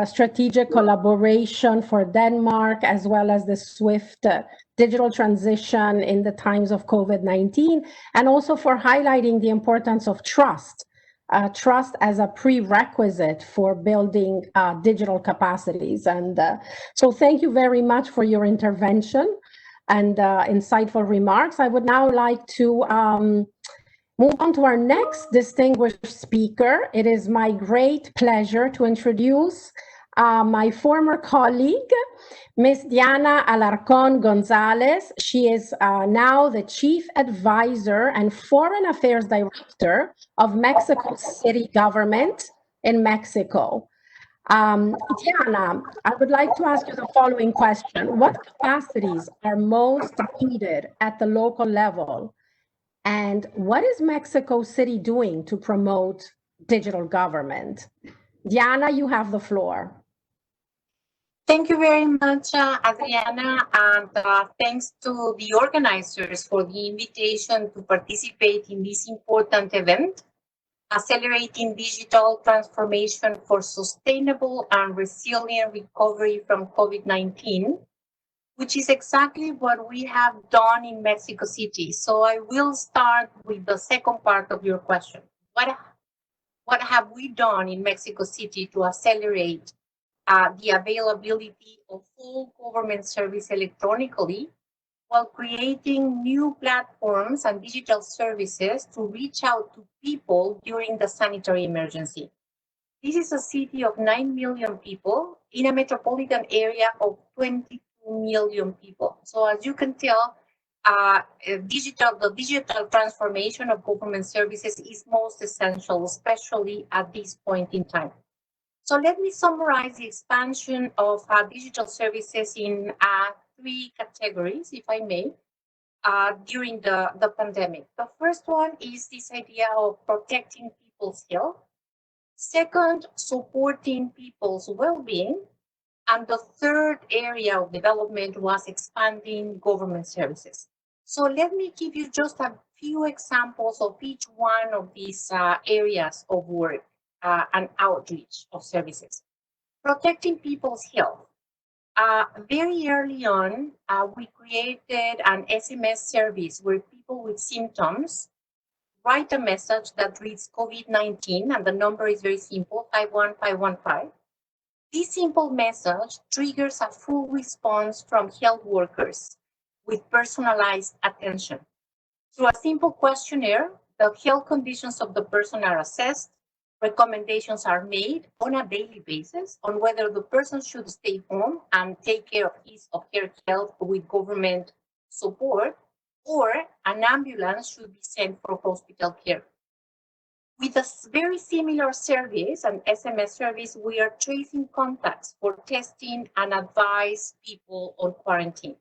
Speaker 12: strategic collaboration for Denmark, as well as the swift digital transition in the times of COVID-19, and also for highlighting the importance of trust. Trust as a prerequisite for building digital capacities. And so thank you very much for your intervention and insightful remarks. I would now like to move on to our next distinguished speaker. It is my great pleasure to introduce my former colleague, Ms. Diana Alarcón González. She is now the Chief Advisor and Foreign Affairs Director of Mexico City government in Mexico. Diana, I would like to ask you the following question. What capacities are most needed at the local level? And what is Mexico City doing to promote digital government? Diana, you have the floor.
Speaker 15: Thank you very much, Adriana, and thanks to the organizers for the invitation to participate in this important event, accelerating digital transformation for sustainable and resilient recovery from COVID-19, which is exactly what we have done in Mexico City. So I will start with the second part of your question. What have we done in Mexico City to accelerate the availability of full government service electronically, while creating new platforms and digital services to reach out to people during the sanitary emergency? This is a city of 9 million people in a metropolitan area of 22 million people. So as you can tell, the digital transformation of government services is most essential, especially at this point in time. So let me summarize the expansion of digital services in 3 categories, if I may, during the pandemic. The first one is this idea of protecting people's health. Second, supporting people's well-being. And the third area of development was expanding government services. So let me give you just a few examples of each one of these areas of work and outreach of services. Protecting people's health. Very early on, we created an SMS service where people with symptoms write a message that reads COVID-19, and the number is very simple, 51515. This simple message triggers a full response from health workers with personalized attention. Through a simple questionnaire, the health conditions of the person are assessed, recommendations are made on a daily basis on whether the person should stay home and take care of his or her health with government support, or an ambulance should be sent for hospital care. With a very similar service, an SMS service, we are tracing contacts for testing and advise people on quarantine.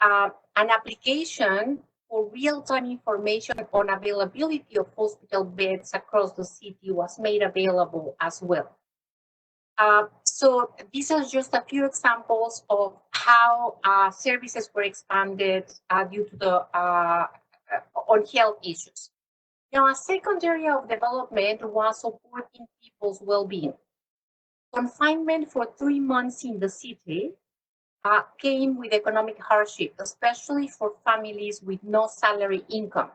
Speaker 15: An application for real-time information on availability of hospital beds across the city was made available as well. So these are just a few examples of how services were expanded due to the on health issues. Now, a second area of development was supporting people's well-being. Confinement for 3 months in the city came with economic hardship, especially for families with no salary income,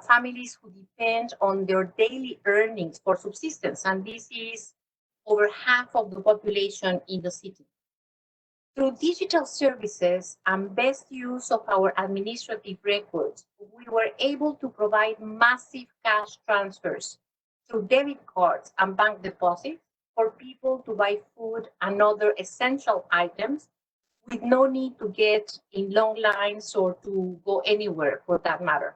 Speaker 15: families who depend on their daily earnings for subsistence, and this is over half of the population in the city. Through digital services and best use of our administrative records, we were able to provide massive cash transfers through debit cards and bank deposits for people to buy food and other essential items with no need to get in long lines or to go anywhere for that matter.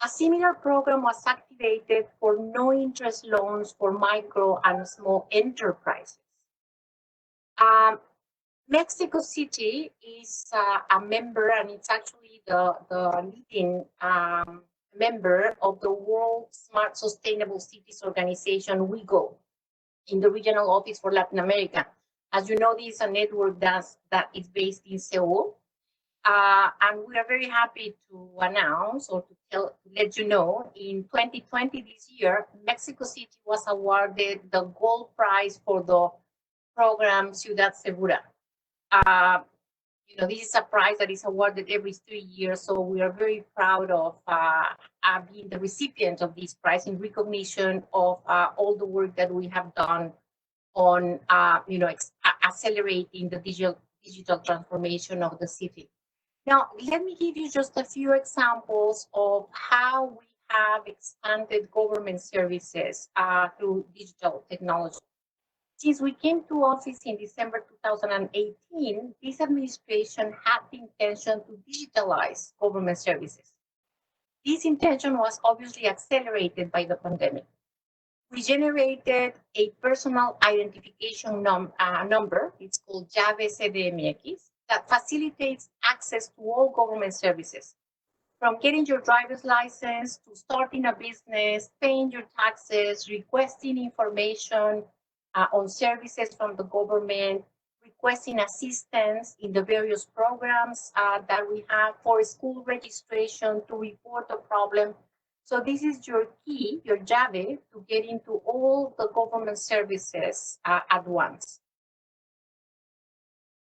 Speaker 15: A similar program was activated for no-interest loans for micro and small enterprises. Mexico City is a member, and it's actually the leading member of the World Smart Sustainable Cities Organization, WeGo, in the regional office for Latin America. As you know, this is a network that is based in Seoul. And we are very happy to announce or to let you know, in 2020, this year, Mexico City was awarded the gold prize for the program Ciudad Segura. You know, this is a prize that is awarded every 3 years, so we are very proud of being the recipient of this prize in recognition of all the work that we have done on, you know, accelerating the digital transformation of the city. Now, let me give you just a few examples of how we have expanded government services through digital technology. Since we came to office in December 2018, this administration had the intention to digitalize government services. This intention was obviously accelerated by the pandemic. We generated a personal identification number, it's called Llave CDMX, that facilitates access to all government services, from getting your driver's license to starting a business, paying your taxes, requesting information on services from the government, requesting assistance in the various programs that we have for school registration, to report a problem. So this is your key, your llave, to get into all the government services at once.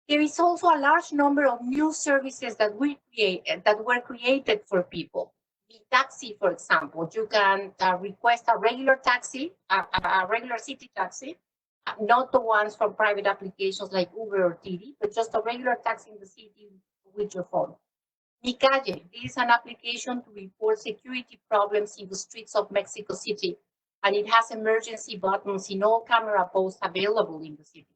Speaker 15: There is also a large number of new services that were created for people. The taxi, for example, you can request a regular taxi, a regular city taxi, not the ones from private applications like Uber or Didi, but just a regular taxi in the city with your phone. Mi Calle, this is an application to report security problems in the streets of Mexico City, and it has emergency buttons in all camera posts available in the city.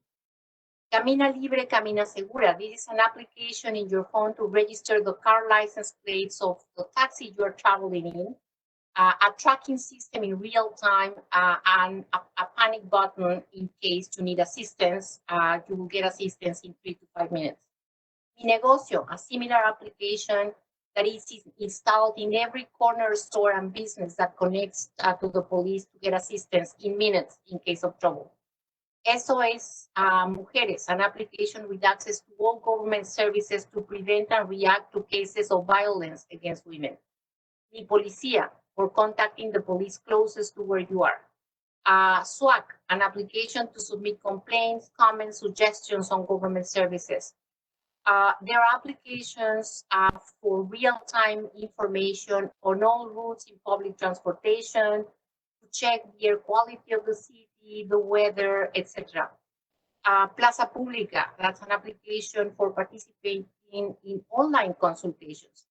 Speaker 15: Camina Libre, Camina Segura, this is an application in your phone to register the car license plates of the taxi you are traveling in, a tracking system in real time, and a panic button in case you need assistance. You will get assistance in 3 to 5 minutes. Mi Negocio, a similar application that is installed in every corner store and business that connects to the police to get assistance in minutes in case of trouble. SOS Mujeres, an application with access to all government services to prevent and react to cases of violence against women. Mi Policía, for contacting the police closest to where you are. SWAC, an application to submit complaints, comments, suggestions on government services. There are applications for real-time information on all routes in public transportation, to check the air quality of the city, the weather, etc. Plaza Pública, that's an application for participating in online consultations.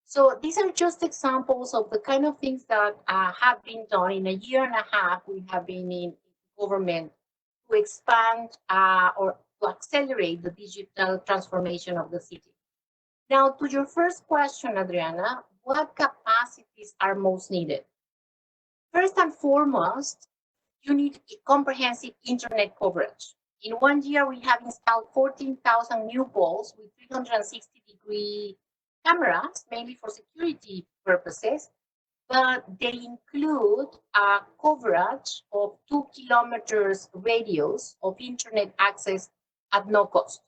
Speaker 15: So these are just examples of the kind of things that have been done in a year and a half. We have been in government to expand or to accelerate the digital transformation of the city. Now, to your first question, Adriana, what capacities are most needed? First and foremost, you need comprehensive internet coverage. In 1 year, we have installed 14,000 new poles with 360-degree cameras, mainly for security purposes, but they include coverage of 2 kilometers radius of internet access at no cost.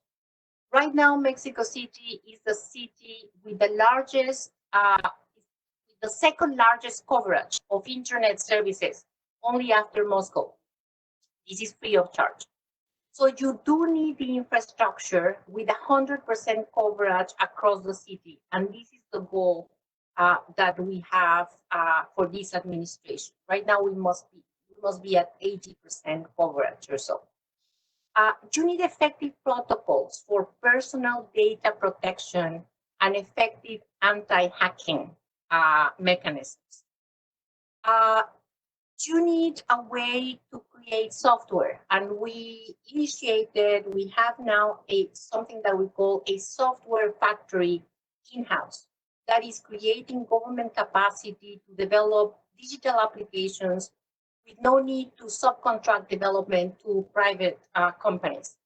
Speaker 15: Right now, Mexico City is the city with the largest, the second largest coverage of internet services, only after Moscow. This is free of charge. So you do need the infrastructure with 100% coverage across the city. And this is the goal that we have for this administration. Right now, we must be at 80% coverage or so. You need effective protocols for personal data protection and effective anti-hacking mechanisms. You need a way to create software, and we have now something that we call a software factory in-house that is creating government capacity to develop digital applications with no need to subcontract development to private companies.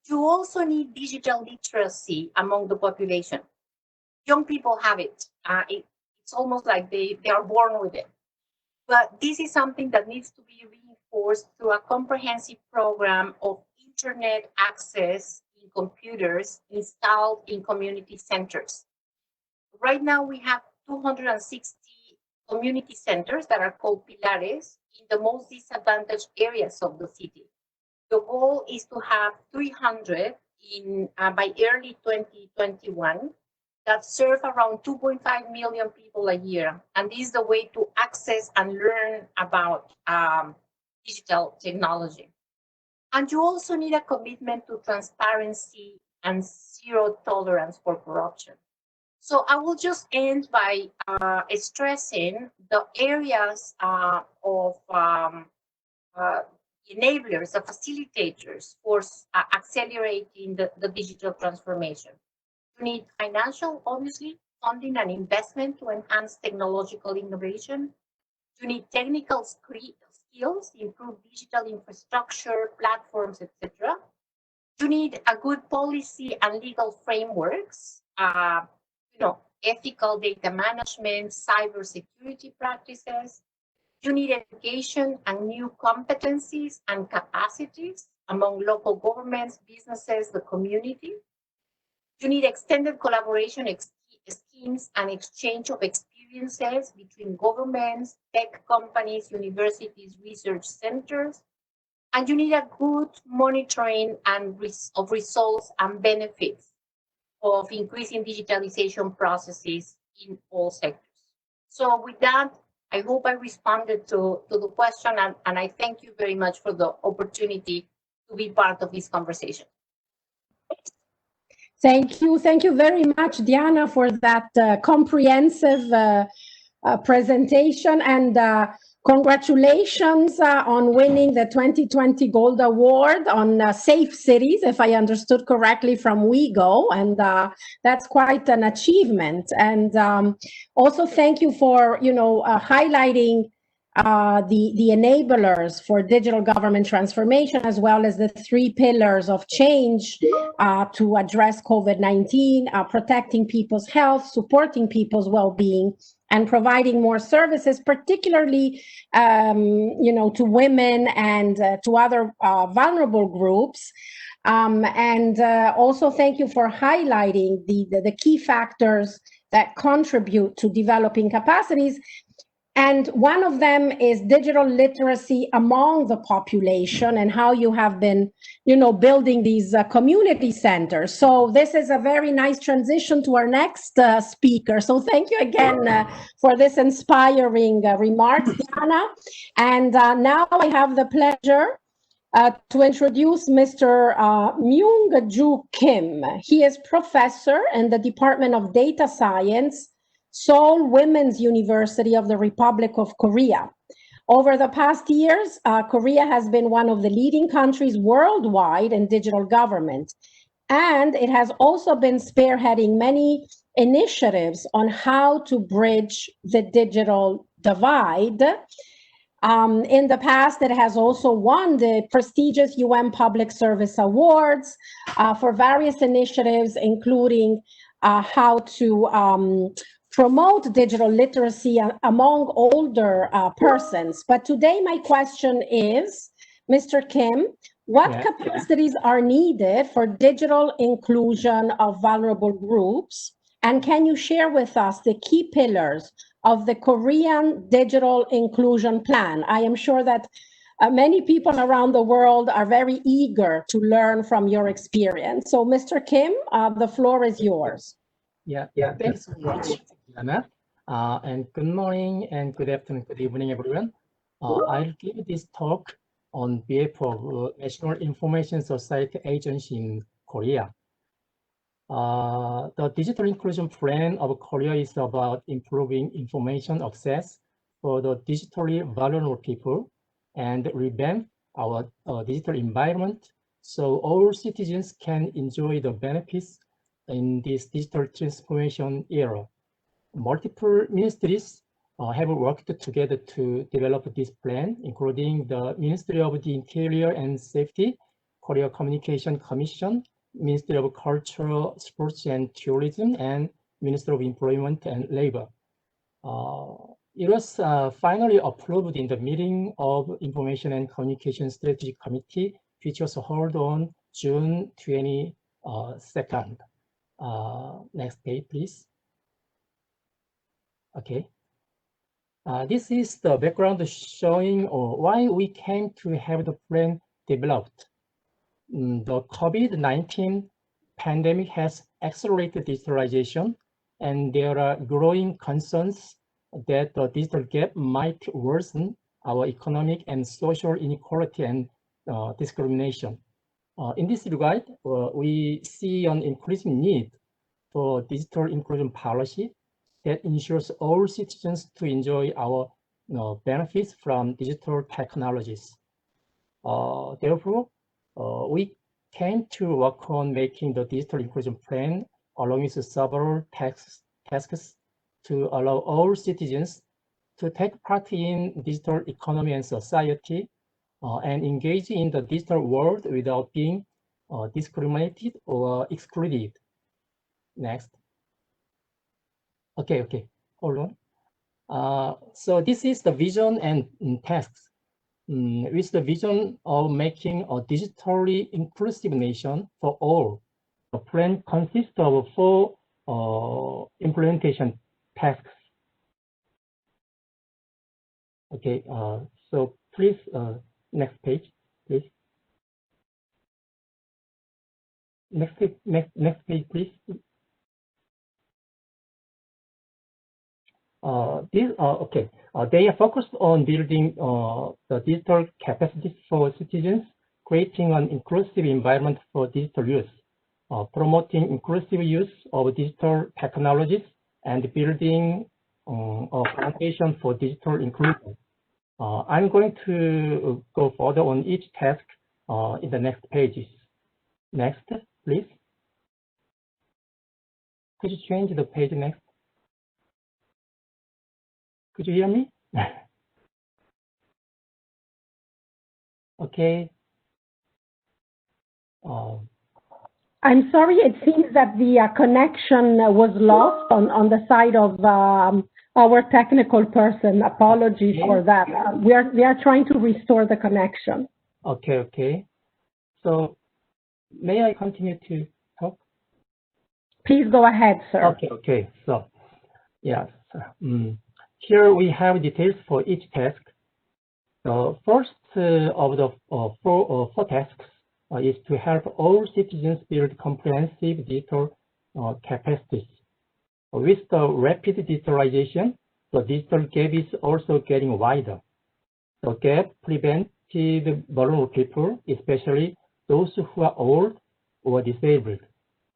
Speaker 15: You also need digital literacy among the population. Young people have it. It's almost like they are born with it. But this is something that needs to be reinforced through a comprehensive program of internet access in computers installed in community centers. Right now, we have 260 community centers that are called pilares in the most disadvantaged areas of the city. The goal is to have 300 by early 2021 that serve around 2.5 million people a year. And this is the way to access and learn about digital technology. And you also need a commitment to transparency and zero tolerance for corruption. So I will just end by stressing the areas of enablers, the facilitators for accelerating the digital transformation. You need financial, obviously, funding and investment to enhance technological innovation. You need technical skills, improve digital infrastructure, platforms, etc. You need a good policy and legal frameworks, ethical data management, cybersecurity practices. You need education and new competencies and capacities among local governments, businesses, the community. You need extended collaboration schemes and exchange of experiences between governments, tech companies, universities, research centers. And you need a good monitoring of results and benefits of increasing digitalization processes in all sectors. So with that, I hope I responded to the question, and I thank you very much for the opportunity to be part of this conversation.
Speaker 12: Thank you very much, Diana, for that comprehensive presentation, and congratulations on winning the 2020 Gold Award on Safe Cities, if I understood correctly, from WeGo, and that's quite an achievement. And also thank you for highlighting the enablers for digital government transformation, as well as the 3 pillars of change to address COVID-19, protecting people's health, supporting people's well-being, and providing more services, particularly to women and to other vulnerable groups. And also thank you for highlighting the key factors that contribute to developing capacities. And one of them is digital literacy among the population, and how you have been, building these community centers. So this is a very nice transition to our next speaker. So thank you again for this inspiring remarks, Diana. And now I have the pleasure to introduce Mr. Myung-Ju Kim. He is professor in the Department of Data Science, Seoul Women's University of the Republic of Korea. Over the past years, Korea has been one of the leading countries worldwide in digital government, and it has also been spearheading many initiatives on how to bridge the digital divide. In the past, it has also won the prestigious UN Public Service Awards for various initiatives, including how to promote digital literacy among older persons. But today my question is, Mr. Kim, what capacities are needed for digital inclusion of vulnerable groups? And can you share with us the key pillars of the Korean Digital Inclusion Plan? I am sure that many people around the world are very eager to learn from your experience. So, Mr. Kim, the floor is yours.
Speaker 16: Thanks so much, Anna. And good morning and good afternoon, good evening, everyone. I'll give this talk on behalf of National Information Society Agency in Korea. The Digital Inclusion Plan of Korea is about improving information access for the digitally vulnerable people and revamp our digital environment so all citizens can enjoy the benefits in this digital transformation era. Multiple ministries have worked together to develop this plan, including the Ministry of the Interior and Safety, Korea Communication Commission, Ministry of Culture, Sports and Tourism, and Ministry of Employment and Labor. It was finally approved in the meeting of Information and Communication Strategy Committee, which was held on June 22nd. Next page, please. Okay. This is the background showing why we came to have the plan developed. The COVID-19 pandemic has accelerated digitalization, and there are growing concerns that the digital gap might worsen our economic and social inequality and discrimination. In this regard, we see an increasing need for digital inclusion policy that ensures all citizens to enjoy our benefits from digital technologies. Therefore, we came to work on making the digital inclusion plan along with several tasks to allow all citizens to take part in digital economy and society and engage in the digital world without being discriminated or excluded. Next. Okay, hold on. So this is the vision and tasks. With the vision of making a digitally inclusive nation for all. The plan consists of 4 implementation tasks. Okay, so please, next page, please. Next page, please. They are focused on building the digital capacities for citizens, creating an inclusive environment for digital use, promoting inclusive use of digital technologies, and building a foundation for digital inclusion. I'm going to go further on each task in the next pages. Next, please. Could you change the page next? Could you hear me? Okay.
Speaker 12: I'm sorry, it seems that the connection was lost on the side of our technical person. Apologies for that. We are trying to restore the connection.
Speaker 16: Okay. So may I continue to talk?
Speaker 12: Please go ahead, sir.
Speaker 16: Okay. So, yes. Here we have details for each task. The first of the 4 tasks is to help all citizens build comprehensive digital capacities. With the rapid digitalization, the digital gap is also getting wider. The gap prevented vulnerable people, especially those who are old or disabled,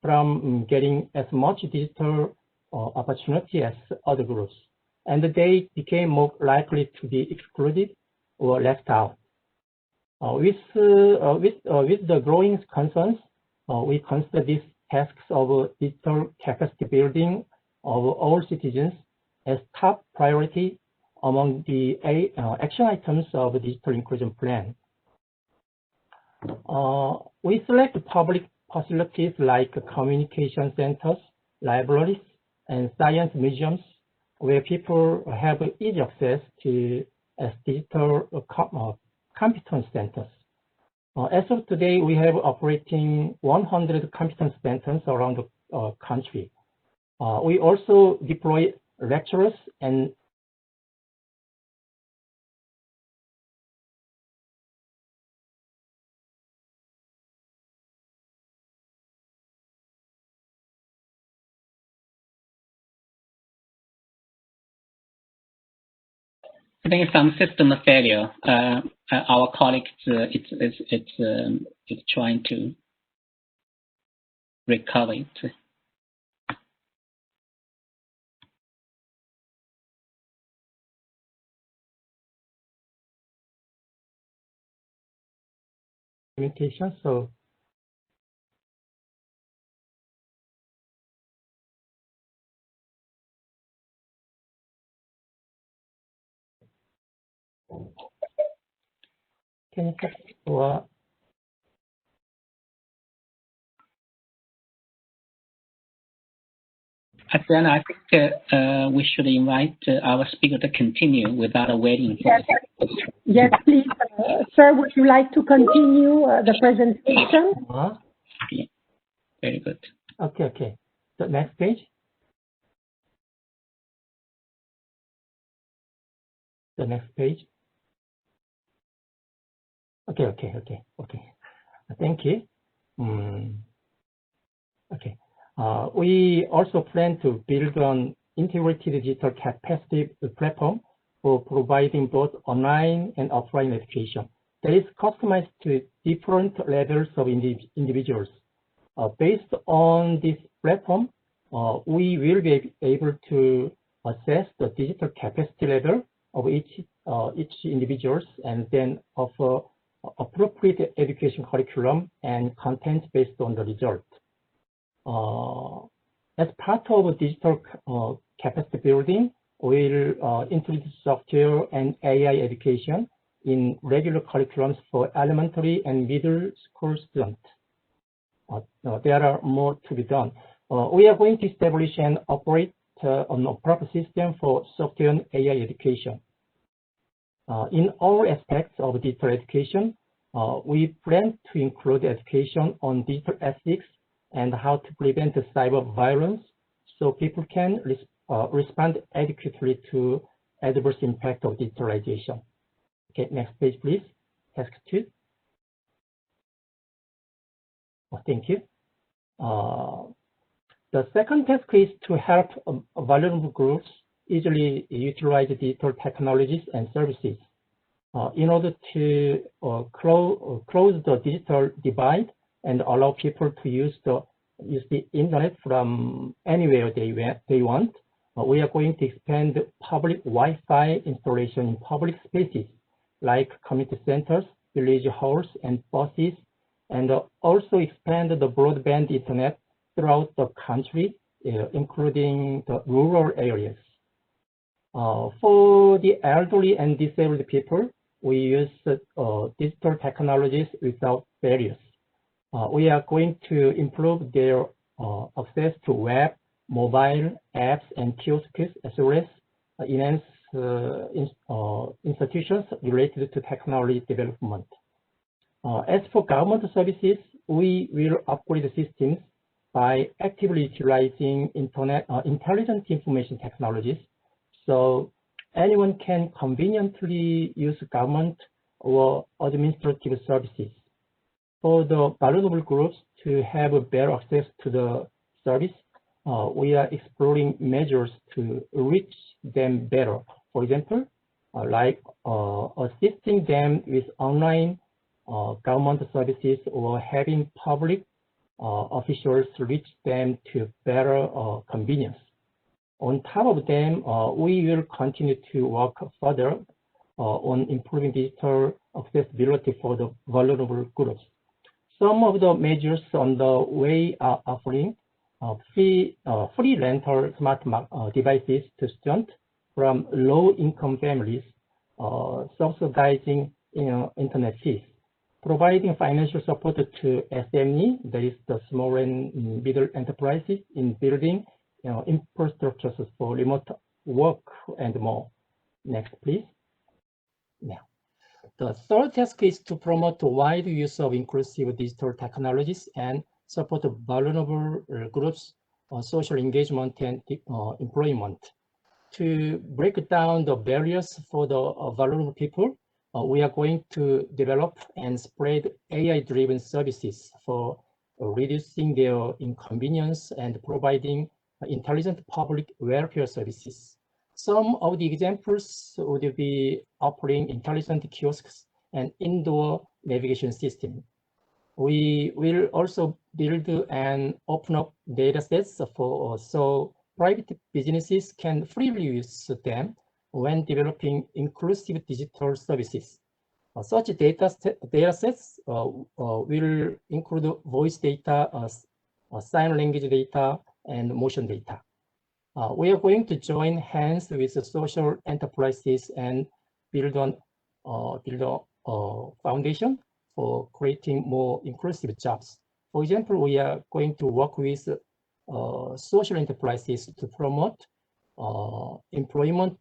Speaker 16: from getting as much digital opportunity as other groups. And they became more likely to be excluded or left out. With the growing concerns, we consider these tasks of digital capacity building of all citizens as top priority among the action items of the digital inclusion plan. We select public facilities like communication centers, libraries, and science museums where people have easy access to digital competence centers. As of today, we have operating 100 competence centers around the country. We also deploy lecturers and
Speaker 11: I think some system failure. Our colleagues, it's trying to recover it.
Speaker 16: Communication. So can you check for
Speaker 11: Then I think we should invite our speaker to continue without waiting for
Speaker 12: yes. Yes, please. Sir, would you like to continue the presentation?
Speaker 11: Yeah. Very good.
Speaker 16: Okay, okay. The next page. The next page. Okay, okay, okay, okay. Thank you. Okay. We also plan to build an integrated digital capacity platform for providing both online and offline education that is customized to different levels of individuals. Based on this platform, we will be able to assess the digital capacity level of each individuals and then offer appropriate education curriculum and content based on the result. As part of digital capacity building, we'll introduce software and AI education in regular curriculums for elementary and middle school students. There are more to be done. We are going to establish and operate a proper system for software and AI education. In all aspects of digital education, we plan to include education on digital ethics and how to prevent cyber violence so people can respond adequately to adverse impact of digitalization. Okay, next page, please. Task 2. Thank you. The second task is to help vulnerable groups easily utilize digital technologies and services in order to close the digital divide and allow people to use the internet from anywhere they want. We are going to expand public Wi-Fi installation in public spaces like community centers, village halls, and buses, and also expand the broadband internet throughout the country, including the rural areas. For the elderly and disabled people, we use digital technologies without barriers. We are going to improve their access to web, mobile apps, and kiosks, as well as enhance institutions related to technology development. As for government services, we will upgrade the systems by actively utilizing intelligent information technologies, so anyone can conveniently use government or administrative services. For the vulnerable groups to have a better access to the service, we are exploring measures to reach them better. For example, like assisting them with online government services or having public officials reach them to better convenience. On top of them, we will continue to work further on improving digital accessibility for the vulnerable groups. Some of the measures on the way are offering free rental smart devices to students from low-income families, subsidizing internet fees, providing financial support to SME, that is the small and middle enterprises, in building infrastructures for remote work and more. Next, please. Now, the third task is to promote the wide use of inclusive digital technologies and support vulnerable groups, social engagement, and employment. To break down the barriers for the vulnerable people, we are going to develop and spread AI-driven services for reducing their inconvenience and providing intelligent public welfare services. Some of the examples would be offering intelligent kiosks and indoor navigation system. We will also build and open up data sets so private businesses can freely use them when developing inclusive digital services. Such data sets will include voice data, sign language data, and motion data. We are going to join hands with the social enterprises and build a foundation for creating more inclusive jobs. For example, we are going to work with social enterprises to promote employment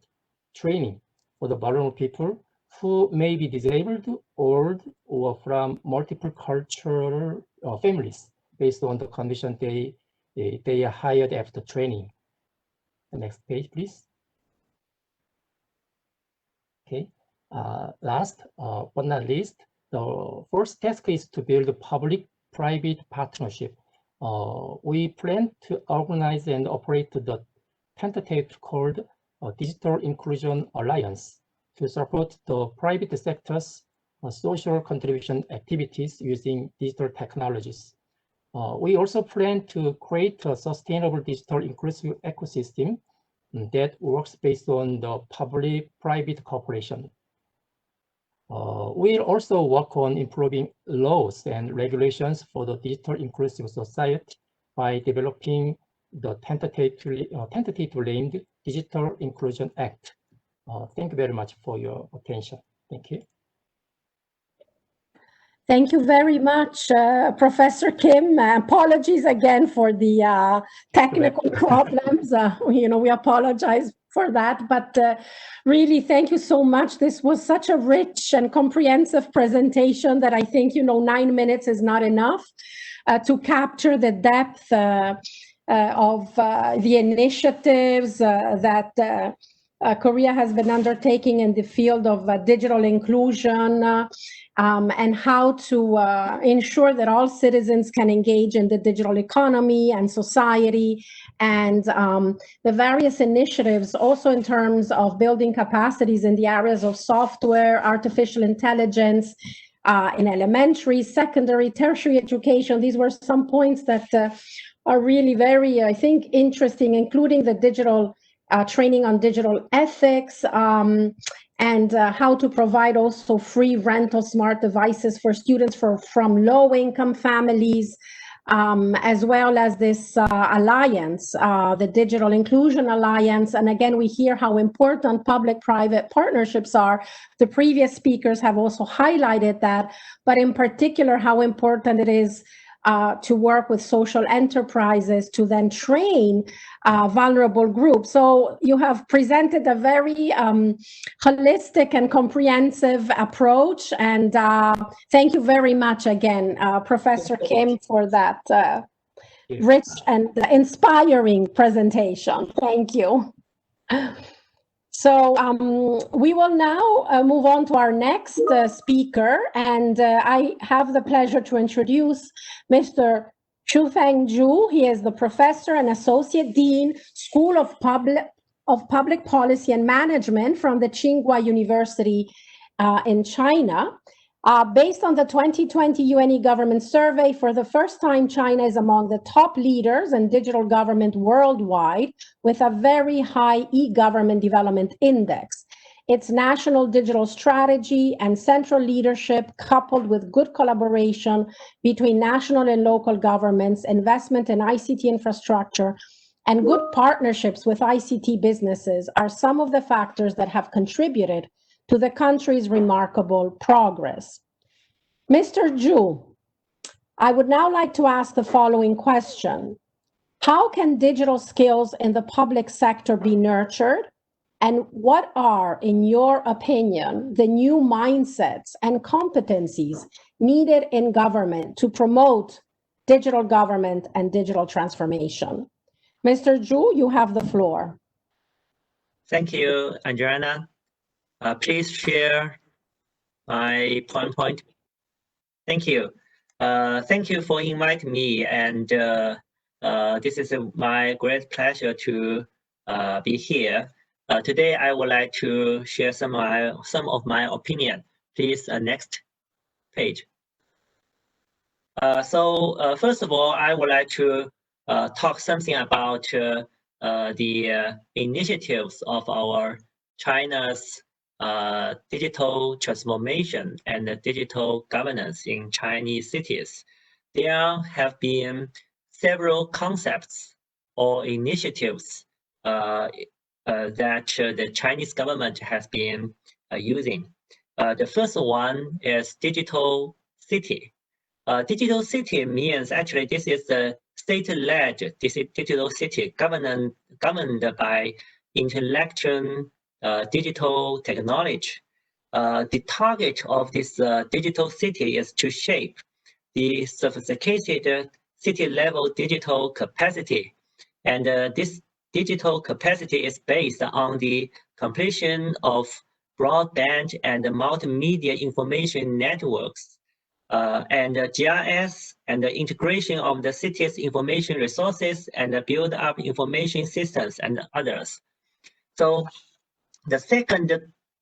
Speaker 16: training for the vulnerable people who may be disabled, old, or from multiple cultural families based on the condition they are hired after training. The next page, please. Okay. Last but not least, the first task is to build a public-private partnership. We plan to organize and operate the tentative called Digital Inclusion Alliance to support the private sector's social contribution activities using digital technologies. We also plan to create a sustainable digital inclusive ecosystem that works based on the public-private cooperation. We'll also work on improving laws and regulations for the digital inclusive society by developing the tentatively named Digital Inclusion Act. Thank you very much for your attention. Thank you.
Speaker 12: Thank you very much, Professor Kim. Apologies again for the technical problems. We apologize for that, but really, thank you so much. This was such a rich and comprehensive presentation that I think, 9 minutes is not enough to capture the depth of the initiatives that Korea has been undertaking in the field of digital inclusion and how to ensure that all citizens can engage in the digital economy and society, and the various initiatives also in terms of building capacities in the areas of software, artificial intelligence, in elementary, secondary, tertiary education. These were some points that are really very, I think, interesting, including the digital training on digital ethics, and how to provide also free rental smart devices for students from low-income families, as well as this alliance, the Digital Inclusion Alliance. And again, we hear how important public-private partnerships are. The previous speakers have also highlighted that, but in particular, how important it is to work with social enterprises to then train vulnerable groups. So you have presented a very holistic and comprehensive approach, and thank you very much again, Professor Kim, for that rich and inspiring presentation. Thank you. So we will now move on to our next speaker, and I have the pleasure to introduce Mr. Chufeng Zhu. He is the professor and associate dean, School of Public Policy and Management from the Tsinghua University in China. Based on the 2020 UN government survey, for the first time, China is among the top leaders in digital government worldwide, with a very high e-government development index. Its national digital strategy and central leadership, coupled with good collaboration between national and local governments, investment in ICT infrastructure, and good partnerships with ICT businesses are some of the factors that have contributed to the country's remarkable progress. Mr. Zhu, I would now like to ask the following question. How can digital skills in the public sector be nurtured? And what are, in your opinion, the new mindsets and competencies needed in government to promote digital government and digital transformation? Mr. Zhu, you have the floor.
Speaker 17: Thank you, Adriana. Please share my PowerPoint. Thank you. Thank you for inviting me, and this is my great pleasure to be here. Today, I would like to share some of my opinion. Please, next page. First of all, I would like to talk something about the initiatives of our China's digital transformation and digital governance in Chinese cities. There have been several concepts or initiatives that the Chinese government has been using. The first one is digital city. Digital city means actually this is a state-led digital city governed by intellectual digital technology. The target of this digital city is to shape the sophisticated city-level digital capacity. And this digital capacity is based on the completion of broadband and multimedia information networks and GIS and the integration of the city's information resources and the build up information systems and others. So the second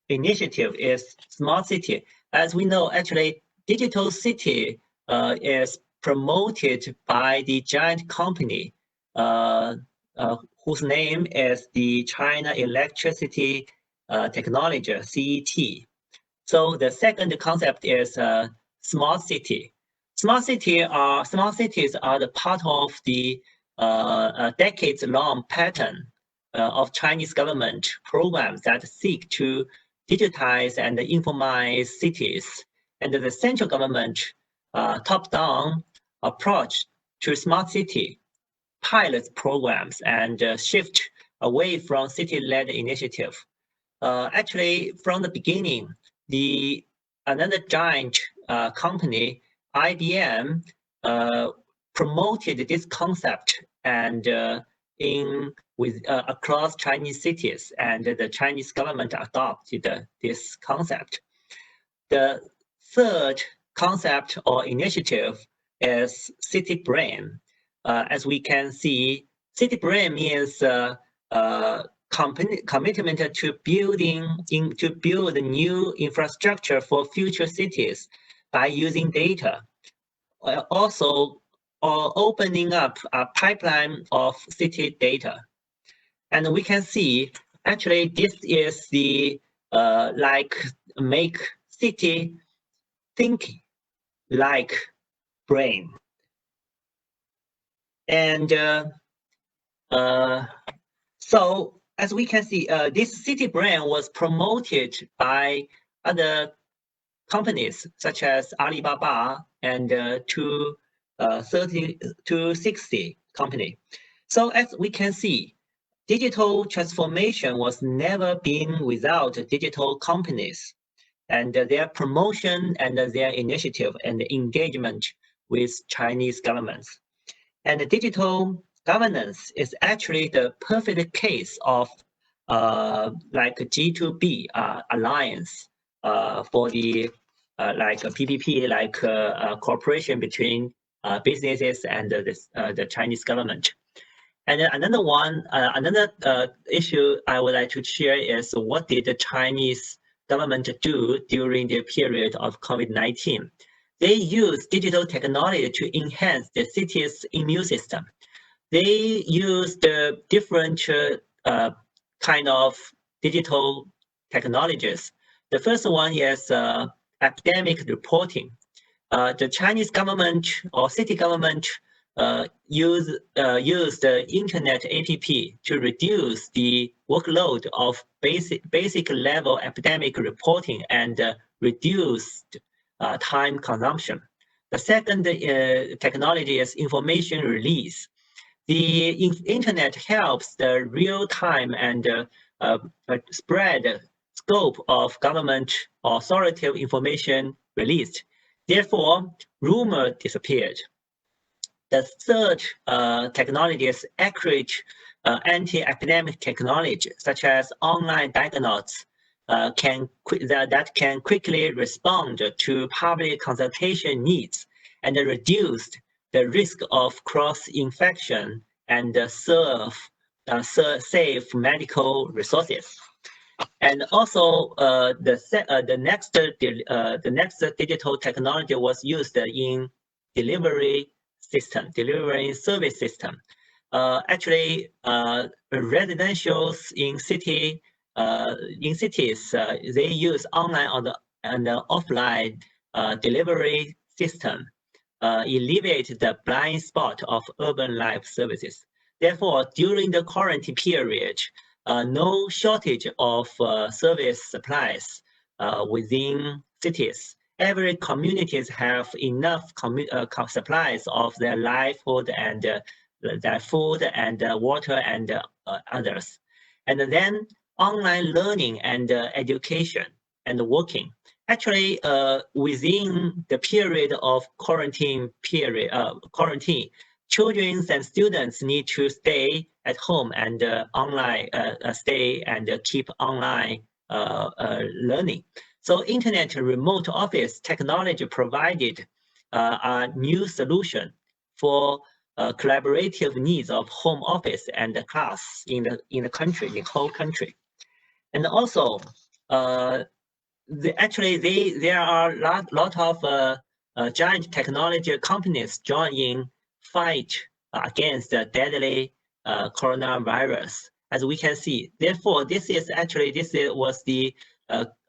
Speaker 17: initiative is smart city. As we know, actually, digital city is promoted by the giant company whose name is the China Electricity Technology, CET. So the second concept is smart city. Smart cities are the part of the decades-long pattern of Chinese government programs that seek to digitize and informatize cities. And the central government top-down approach to smart city pilots programs and shift away from city-led initiative. Actually, from the beginning, another giant company, IBM, promoted this concept and across Chinese cities, and the Chinese government adopted this concept. The third concept or initiative is city brain. As we can see, city brain means commitment to build new infrastructure for future cities by using data. Also, opening up a pipeline of city data. And we can see, actually, this is the make city thinking like brain. And so, as we can see, this city brain was promoted by other companies such as Alibaba and 260 company. So as we can see, digital transformation was never been without digital companies and their promotion and their initiative and engagement with Chinese governments. And the digital governance is actually the perfect case of like G2B alliance for the like a PPP, like cooperation between businesses and the Chinese government. And another one, another issue I would like to share is what did the Chinese government do during the period of COVID-19? They used digital technology to enhance the city's immune system. They used different kind of digital technologies. The first one is epidemic reporting. The Chinese government or city government used the internet app to reduce the workload of basic level epidemic reporting and reduced time consumption. The second technology is information release. the internet helps the real-time and spread scope of government authoritative information released. Therefore, rumor disappeared. The third technology is accurate anti-epidemic technology, such as online diagnostics, that can quickly respond to public consultation needs and reduce the risk of cross-infection and save medical resources. And also, the next digital technology was used in delivery service system. Actually, residentials in cities, they use online and offline delivery system, alleviate the blind spot of urban life services. Therefore, during the quarantine period, no shortage of service supplies within cities. Every communities have enough supplies of their livelihood and their food and water and others. And then online learning and education and working. Actually, within the period of quarantine, children and students need to stay at home and stay and keep online learning. So internet remote office technology provided a new solution for collaborative needs of home office and class in the country, the whole country. And also, there are a lot of giant technology companies joining fight against the deadly coronavirus, as we can see. Therefore, this was the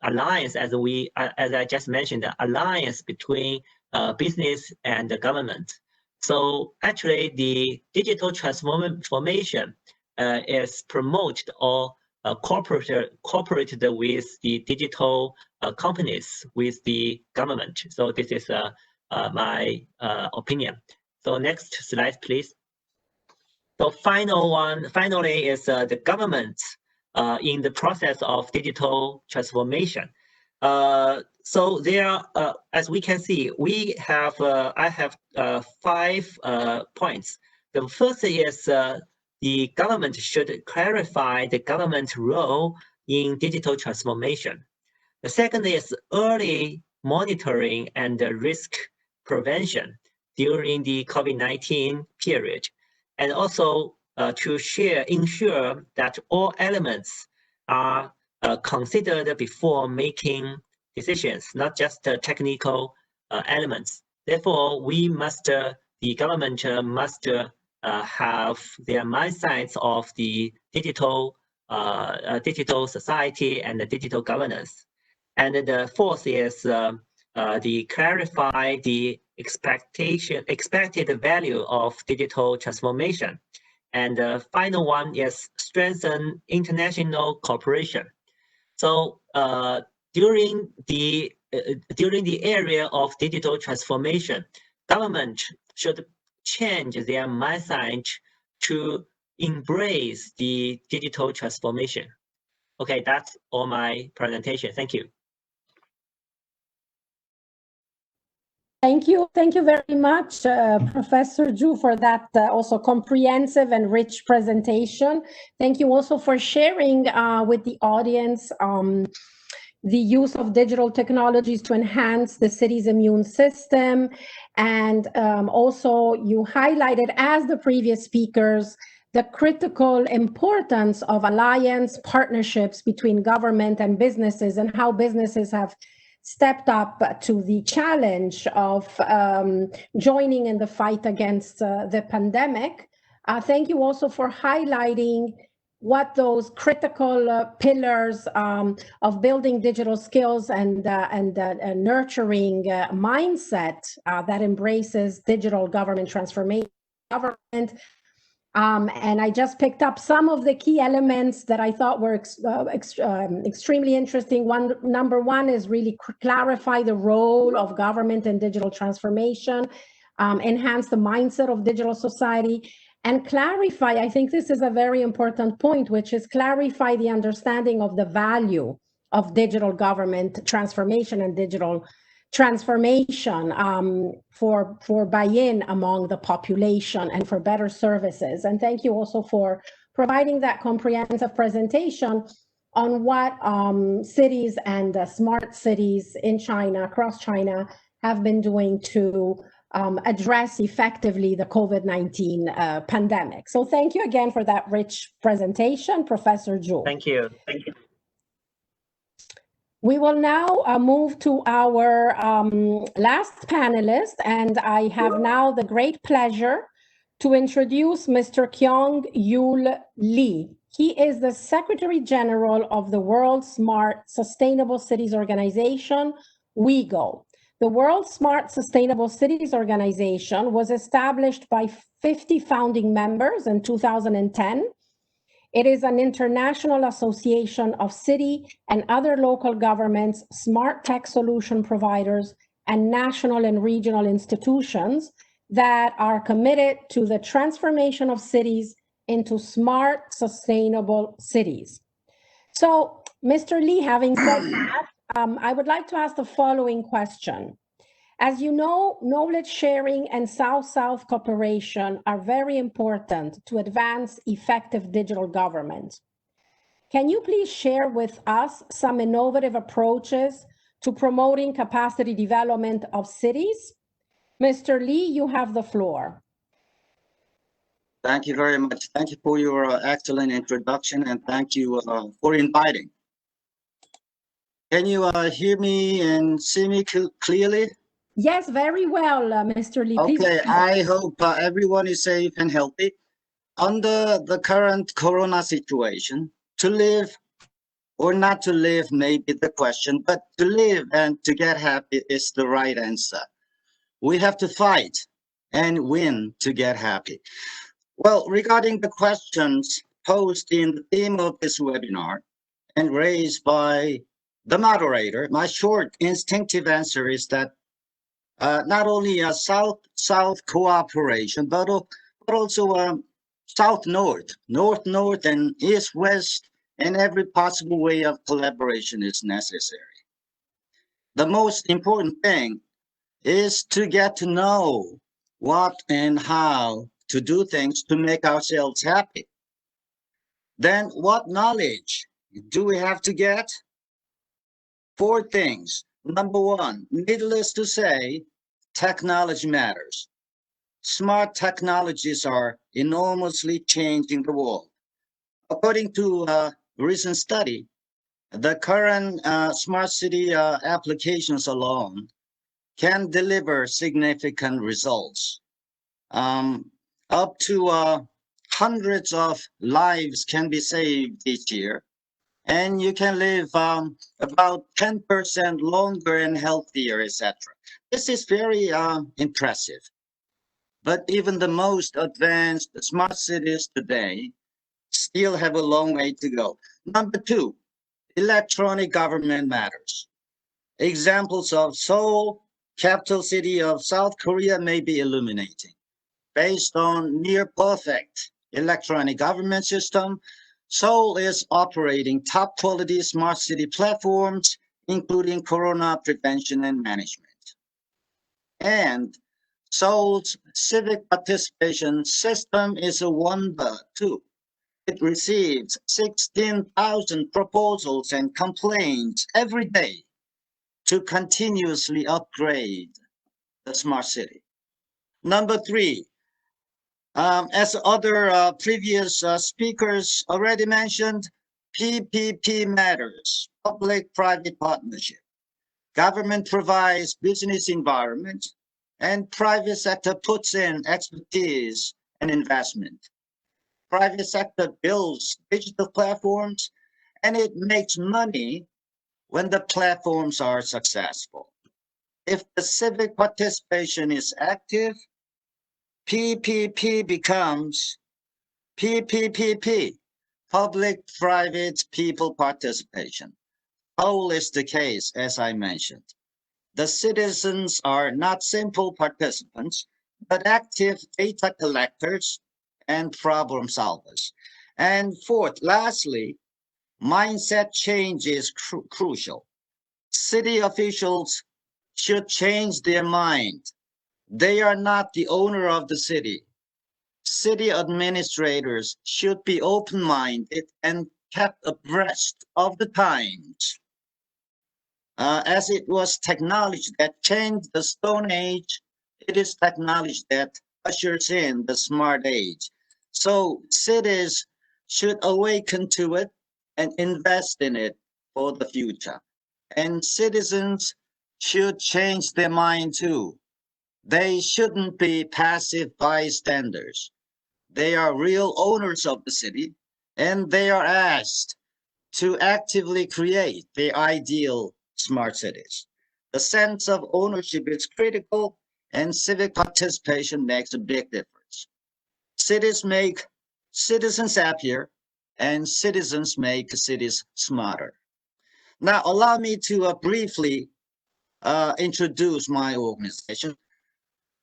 Speaker 17: alliance, as I just mentioned, the alliance between business and the government. So actually, the digital transformation is promoted or cooperated with the digital companies, with the government. So this is my opinion. So next slide, please. So finally is the government in the process of digital transformation. So there, as we can see, I have 5 points. The first is the government should clarify the government role in digital transformation. The second is early monitoring and risk prevention during the COVID-19 period, and also to ensure that all elements are considered before making decisions, not just technical elements. Therefore, the government must have their mindsets of the digital society and the digital governance. And the fourth is the clarify the expected value of digital transformation. And the final one is strengthen international cooperation. So during the area of digital transformation, government should change their mindset to embrace the digital transformation. Okay, that's all my presentation. Thank you.
Speaker 12: Thank you very much, Professor Zhu, for that also comprehensive and rich presentation. Thank you also for sharing with the audience the use of digital technologies to enhance the city's immune system. And also you highlighted, as the previous speakers, the critical importance of alliance partnerships between government and businesses, and how businesses have stepped up to the challenge of joining in the fight against the pandemic. Thank you also for highlighting what those critical pillars of building digital skills and nurturing mindset that embraces digital government transformation. And I just picked up some of the key elements that I thought were extremely interesting. Number one is really clarify the role of government in digital transformation, enhance the mindset of digital society, and clarify, I think this is a very important point, which is clarify the understanding of the value of digital government transformation and digital transformation for buy-in among the population and for better services. And thank you also for providing that comprehensive presentation on what cities and smart cities in China, across China, have been doing to address effectively the COVID-19 pandemic. So thank you again for that rich presentation, Professor Zhu.
Speaker 17: Thank you. Thank you.
Speaker 12: We will now move to our last panelist, and I have now the great pleasure to introduce Mr. Kyung-Yul Lee. He is the Secretary General of the World Smart Sustainable Cities Organization, WeGo. The World Smart Sustainable Cities Organization was established by 50 founding members in 2010. It is an international association of city and other local governments, smart tech solution providers, and national and regional institutions that are committed to the transformation of cities into smart, sustainable cities. So, Mr. Lee, having said that, I would like to ask the following question. As you know, knowledge sharing and South-South cooperation are very important to advance effective digital government. Can you please share with us some innovative approaches to promoting capacity development of cities? Mr. Lee, you have the floor.
Speaker 18: Thank you very much. Thank you for your excellent introduction, and thank you for inviting. Can you hear me and see me clearly?
Speaker 12: Yes, very well, Mr. Lee. Please.
Speaker 18: Okay, I hope everyone is safe and healthy. Under the current corona situation, to live or not to live may be the question, but to live and to get happy is the right answer. We have to fight and win to get happy. Well, regarding the questions posed in the theme of this webinar and raised by the moderator, my short instinctive answer is that not only a South-South cooperation, but also South-North, North-North, and East-West, and every possible way of collaboration is necessary. The most important thing is to get to know what and how to do things to make ourselves happy. Then what knowledge do we have to get? 4 things. Number 1, needless to say, technology matters. Smart technologies are enormously changing the world. According to a recent study, the current smart city applications alone can deliver significant results. Up to hundreds of lives can be saved each year, and you can live about 10% longer and healthier, etc. This is very impressive. But even the most advanced smart cities today still have a long way to go. Number 2, electronic government matters. Examples of Seoul, capital city of South Korea, may be illuminating. Based on near perfect electronic government system, Seoul is operating top quality smart city platforms, including corona prevention and management. And Seoul's civic participation system is a wonder too. It receives 16,000 proposals and complaints every day to continuously upgrade the smart city. Number 3, as other previous speakers already mentioned, PPP matters, public-private partnership. Government provides business environment, and private sector puts in expertise and investment. Private sector builds digital platforms, and it makes money when the platforms are successful. If the civic participation is active, PPP becomes PPPP, public-private people participation. All is the case, as I mentioned. The citizens are not simple participants, but active data collectors and problem solvers. And fourth, lastly, mindset change is crucial. City officials should change their mind. They are not the owner of the city. City administrators should be open-minded and kept abreast of the times. As it was technology that changed the Stone Age, it is technology that ushers in the smart age. So cities should awaken to it and invest in it for the future. And citizens should change their mind too. They shouldn't be passive bystanders. They are real owners of the city, and they are asked to actively create the ideal smart cities. The sense of ownership is critical, and civic participation makes a big difference. Cities make citizens happier, and citizens make cities smarter. Now, allow me to briefly introduce my organization.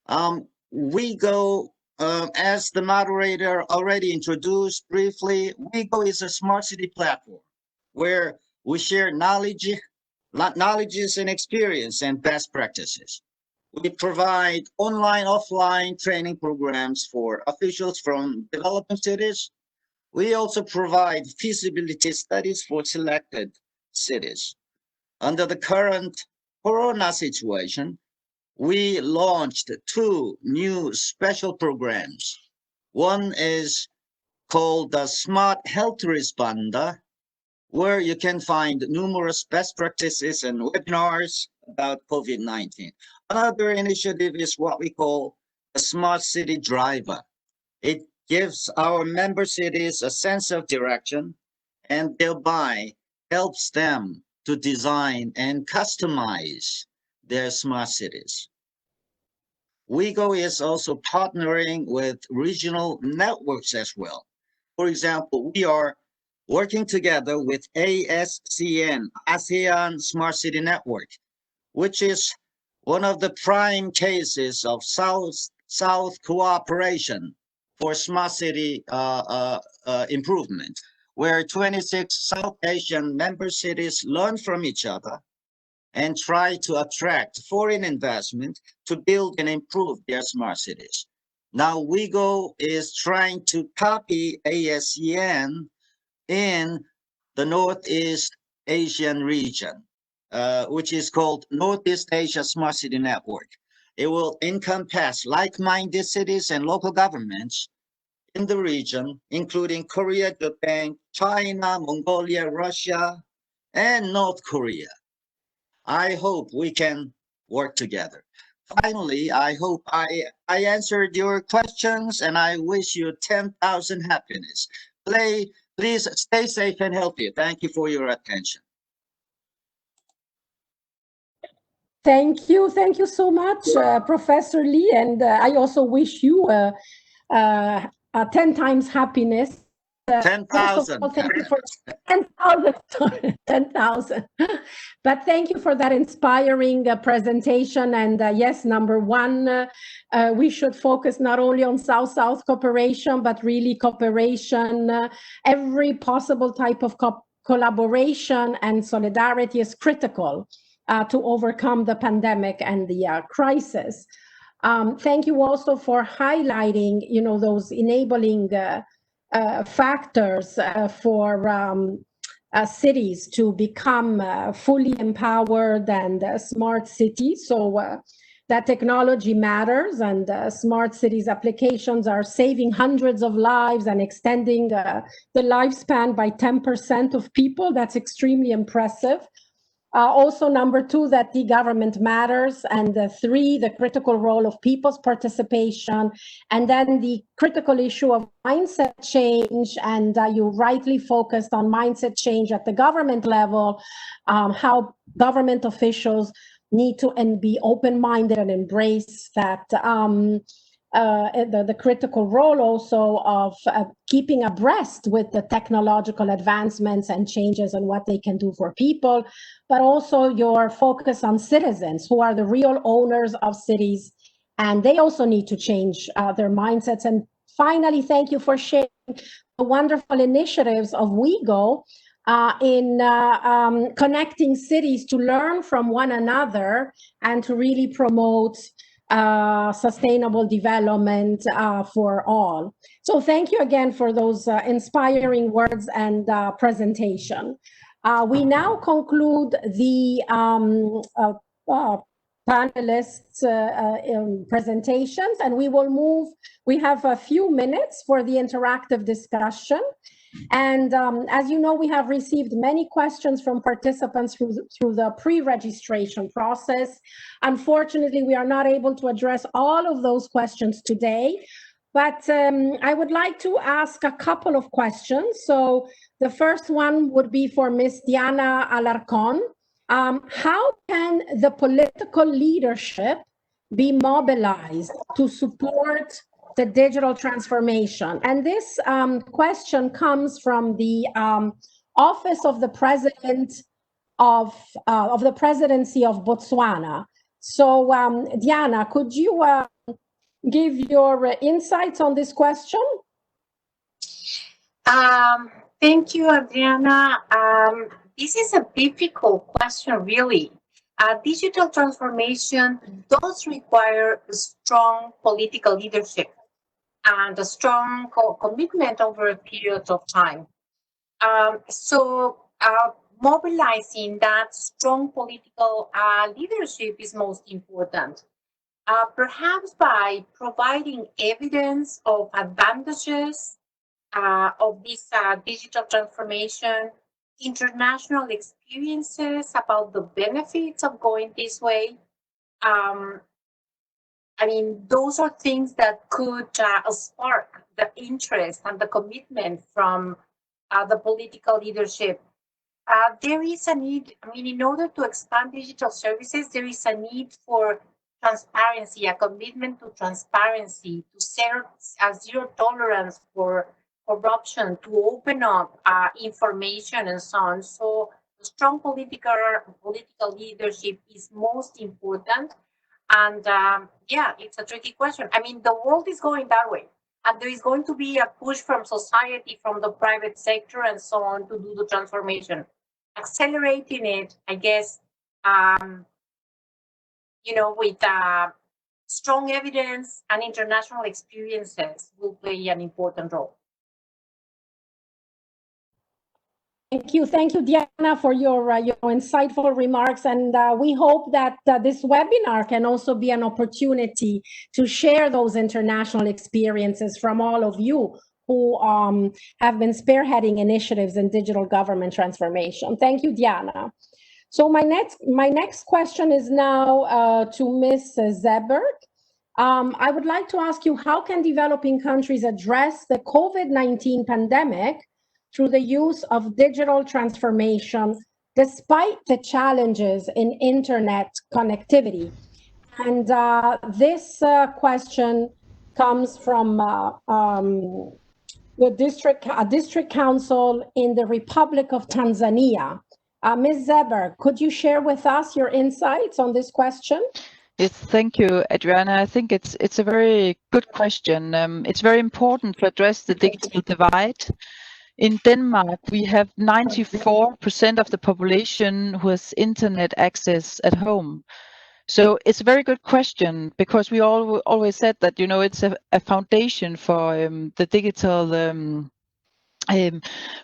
Speaker 18: WeGo, as the moderator already introduced briefly, WeGo is a smart city platform where we share knowledges and experience and best practices. We provide online, offline training programs for officials from developing cities. We also provide feasibility studies for selected cities. Under the current Corona situation, we launched 2 new special programs. One is called the Smart Health Responder, where you can find numerous best practices and webinars about COVID-19. Another initiative is what we call a Smart City Driver. It gives our member cities a sense of direction and thereby helps them to design and customize their smart cities. WeGo is also partnering with regional networks as well. For example, we are working together with ASCN, ASEAN Smart City Network, which is one of the prime cases of South cooperation for smart city improvement, where 26 South Asian member cities learn from each other and try to attract foreign investment to build and improve their smart cities. Now, WeGo is trying to copy ASEAN in the Northeast Asian region, which is called Northeast Asia Smart City Network. It will encompass like-minded cities and local governments in the region, including Korea, Japan, China, Mongolia, Russia, and North Korea. I hope we can work together. Finally, I hope I answered your questions, and I wish you 10,000 happiness. Please stay safe and healthy. Thank you for your attention.
Speaker 12: Thank you so much, Professor Lee, and I also wish you 10 times happiness.
Speaker 18: 10,000.
Speaker 12: Thank you for 10,000. 10,000. But thank you for that inspiring presentation. And yes, number one, we should focus not only on South-South cooperation, but really cooperation. Every possible type of collaboration and solidarity is critical to overcome the pandemic and the crisis. Thank you also for highlighting, those enabling factors for cities to become fully empowered and smart cities. So that technology matters, and smart cities applications are saving hundreds of lives and extending the lifespan by 10% of people. That's extremely impressive. Also, number two, that the government matters, and three, the critical role of people's participation, and then the critical issue of mindset change, and you rightly focused on mindset change at the government level, how government officials need to be open-minded and embrace that the critical role also of keeping abreast with the technological advancements and changes and what they can do for people, but also your focus on citizens who are the real owners of cities, and they also need to change their mindsets and finally, thank you for sharing the wonderful initiatives of WeGo in connecting cities to learn from one another and to really promote sustainable development for all. So thank you again for those inspiring words and presentation. We now conclude the panelists' presentations, and we have a few minutes for the interactive discussion. And as you know, we have received many questions from participants through the pre-registration process. Unfortunately, we are not able to address all of those questions today, but I would like to ask a couple of questions. So the first one would be for Ms. Diana Alarcón. How can the political leadership be mobilized to support the digital transformation? And this question comes from the Office of the President of the Presidency of Botswana. So Diana, could you give your insights on this question?
Speaker 15: Thank you, Adriana. This is a difficult question, really. Digital transformation does require strong political leadership and a strong commitment over a period of time. Mobilizing that strong political leadership is most important. Perhaps by providing evidence of advantages of this digital transformation, international experiences about the benefits of going this way. I mean, those are things that could spark the interest and the commitment from the political leadership. There is a need, I mean, in order to expand digital services, there is a need for transparency, a commitment to transparency, to set a zero tolerance for corruption, to open up information and so on. So strong political leadership is most important. And yeah, it's a tricky question. I mean, the world is going that way. And there is going to be a push from society, from the private sector and so on to do the transformation. Accelerating it, I guess, you know, with strong evidence and international experiences will play an important role.
Speaker 12: Thank you, Diana, for your insightful remarks. And we hope that this webinar can also be an opportunity to share those international experiences from all of you who have been spearheading initiatives in digital government transformation. Thank you, Diana. So my next question is now to Ms. Zeberg. I would like to ask you, how can developing countries address the COVID-19 pandemic through the use of digital transformation, despite the challenges in internet connectivity? And this question comes from the district council in the Republic of Tanzania. Ms. Zeberg, could you share with us your insights on this question?
Speaker 14: Yes, thank you, Adriana. I think it's a very good question. It's very important to address the digital divide. In Denmark, we have 94% of the population who has internet access at home. So it's a very good question, because we always said that, you know, it's a foundation for the digital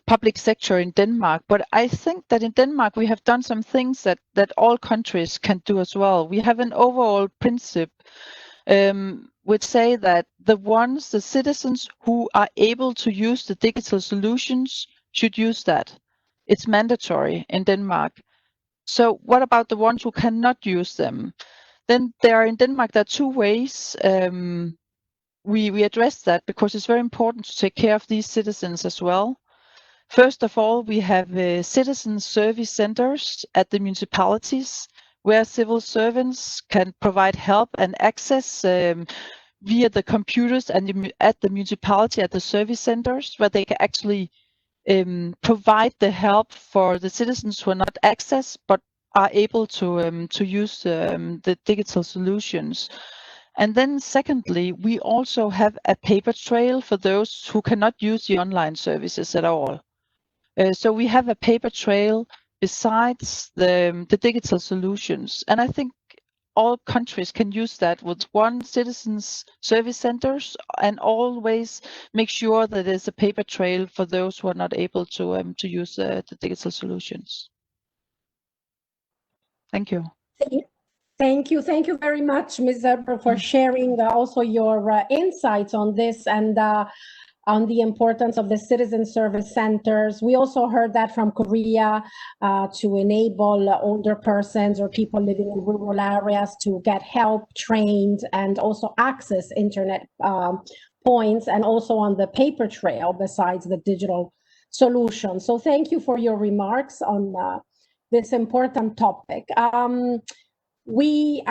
Speaker 14: public sector in Denmark. But I think that in Denmark, we have done some things that all countries can do as well. We have an overall principle which say that the citizens who are able to use the digital solutions should use that. It's mandatory in Denmark. So what about the ones who cannot use them? Then in Denmark, there are two ways we address that, because it's very important to take care of these citizens as well. First of all, we have citizen service centers at the municipalities, where civil servants can provide help and access via the computers and at the municipality, at the service centers, where they can actually provide the help for the citizens who are not access but are able to use the digital solutions. And then secondly, we also have a paper trail for those who cannot use the online services at all. So we have a paper trail besides the digital solutions. And I think all countries can use that with one citizens service centers, and always make sure that there's a paper trail for those who are not able to use the digital solutions. Thank you.
Speaker 12: Thank you. Thank you very much, Ms. Zerber, for sharing also your insights on this and on the importance of the citizen service centers. We also heard that from Korea to enable older persons or people living in rural areas to get help, trained, and also access internet points, and also on the paper trail besides the digital solution. So thank you for your remarks on this important topic. I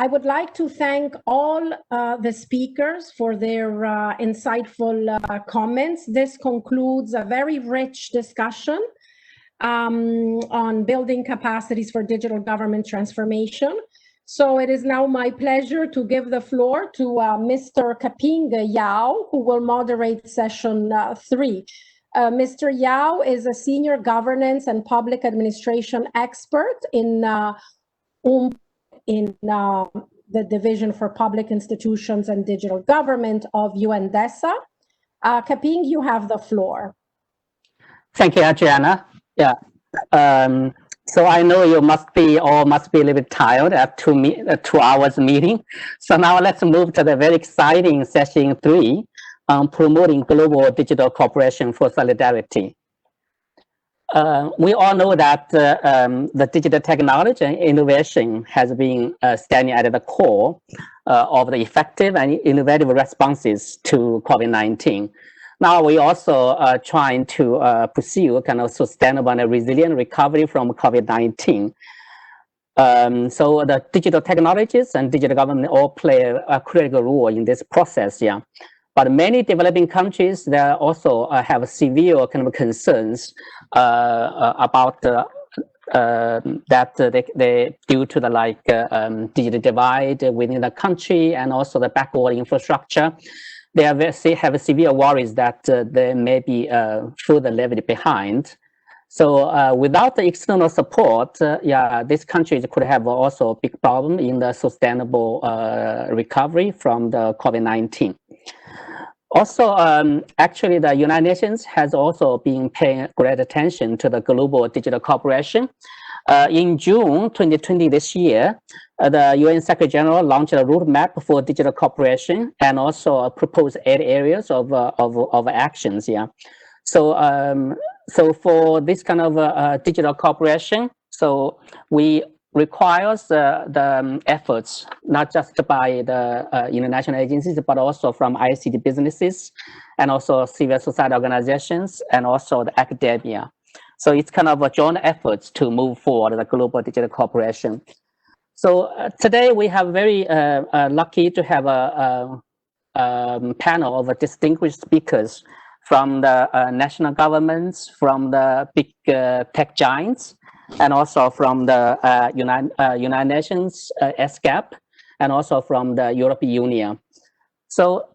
Speaker 12: would like to thank all the speakers for their insightful comments. This concludes a very rich discussion on building capacities for digital government transformation. So it is now my pleasure to give the floor to Mr. Kaping Yao, who will moderate session 3. Mr. Yao is a senior governance and public administration expert in the Division for Public Institutions and Digital Government of UNDESA. Kaping, you have the floor.
Speaker 11: Thank you, Adriana. Yeah. So I know you must be a little bit tired after 2 hours meeting. So now let's move to the very exciting session 3 on promoting global digital cooperation for solidarity. We all know that the digital technology and innovation has been standing at the core of the effective and innovative responses to COVID-19. Now we also are trying to pursue kind of sustainable and resilient recovery from COVID-19. So the digital technologies and digital government all play a critical role in this process, yeah. But many developing countries, they also have severe kind of concerns about that they due to the digital divide within the country and also the backward infrastructure. They have severe worries that they may be further left behind. So without the external support, these countries could have also a big problem in the sustainable recovery from the COVID-19. Also, actually, the United Nations has also been paying great attention to the global digital cooperation. In June 2020 this year, the UN Secretary General launched a roadmap for digital cooperation and also proposed 8 areas of actions. Yeah. So for this kind of digital cooperation, so we requires the efforts, not just by the international agencies, but also from ICT businesses and also civil society organizations and also the academia. So it's kind of a joint efforts to move forward the global digital cooperation. So today we have very lucky to have a panel of distinguished speakers from the national governments, from the big tech giants, and also from the United Nations ESCAP, and also from the European Union. So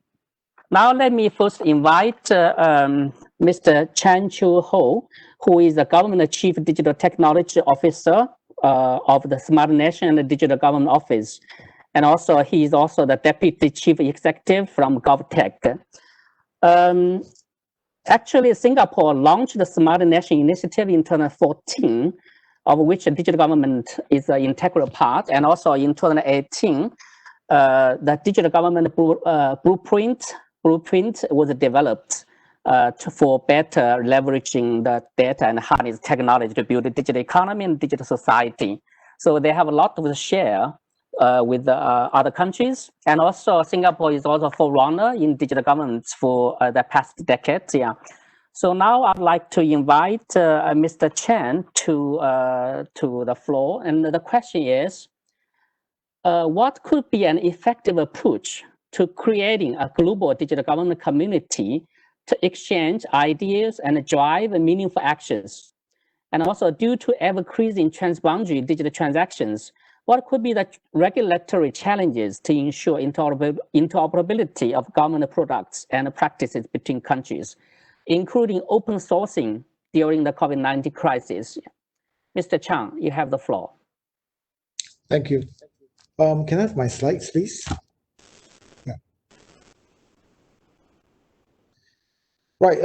Speaker 11: now let me first invite Mr. Chan Chu Ho, who is the Government Chief Digital Technology Officer of the Smart Nation and the Digital Government Office. And also he is also the Deputy Chief Executive from GovTech. Actually, Singapore launched the Smart Nation Initiative in 2014, of which the digital government is an integral part. And also in 2018, the digital government blueprint was developed for better leveraging the data and harness technology to build a digital economy and digital society. So they have a lot to share with other countries. And also Singapore is also a forerunner in digital governance for the past decades. Yeah. So now I'd like to invite Mr. Chen to the floor. And the question is, what could be an effective approach to creating a global digital government community to exchange ideas and drive meaningful actions? And also due to ever-increasing transboundary digital transactions, What could be the regulatory challenges to ensure interoperability of government products and practices between countries, including open sourcing during the COVID-19 crisis? Mr. Chang, you have the floor.
Speaker 19: Thank you. Can I have my slides, please? Yeah. Right.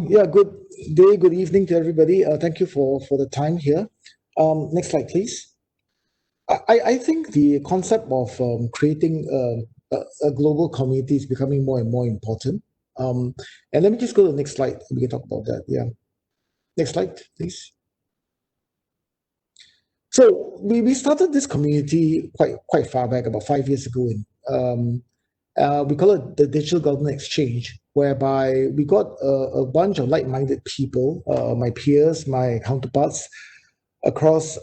Speaker 19: Yeah. Good day. Good evening to everybody. Thank you for the time here. Next slide, please. I think the concept of creating a global community is becoming more and more important. And let me just go to the next slide. We can talk about that. Yeah. Next slide, please. So we started this community quite far back, about 5 years ago. We call it the Digital Government Exchange, whereby we got a bunch of like-minded people, my peers, my counterparts across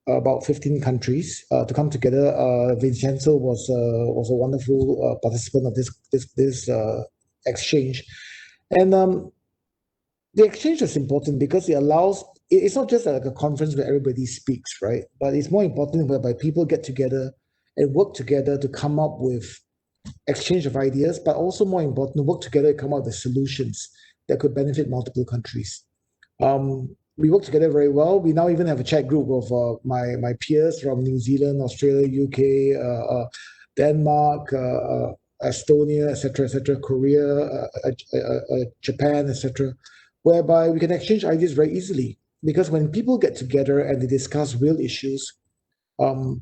Speaker 19: about 15 countries to come together. Vincenzo was a wonderful participant of this exchange, and the exchange is important because it allows. It's not just like a conference where everybody speaks, right? But it's more important whereby people get together and work together to come up with exchange of ideas, but also more important, work together to come up with solutions that could benefit multiple countries. We work together very well. We now even have a chat group of my peers from New Zealand, Australia, UK, Denmark, Estonia, etc., Korea, Japan, etc., whereby we can exchange ideas very easily. Because when people get together and they discuss real issues,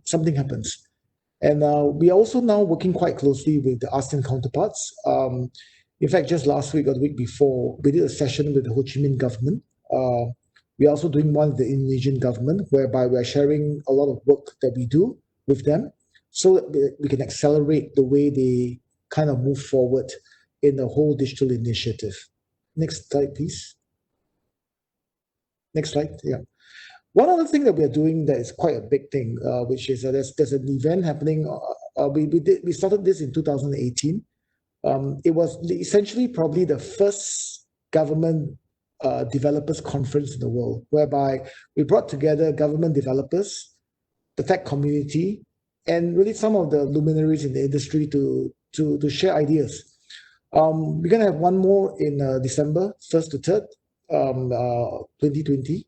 Speaker 19: something happens. And we are also now working quite closely with the ASEAN counterparts. In fact, just last week or the week before, we did a session with the Ho Chi Minh government. We are also doing one with the Indonesian government, whereby we are sharing a lot of work that we do with them so that we can accelerate the way they kind of move forward in the whole digital initiative. Next slide, please. Next slide, yeah. One other thing that we are doing that is quite a big thing, which is there's an event happening. We started this in 2018. It was essentially probably the first government developers conference in the world, whereby we brought together government developers, the tech community, and really some of the luminaries in the industry to share ideas. We're going to have one more in December 1st to 3rd, 2020,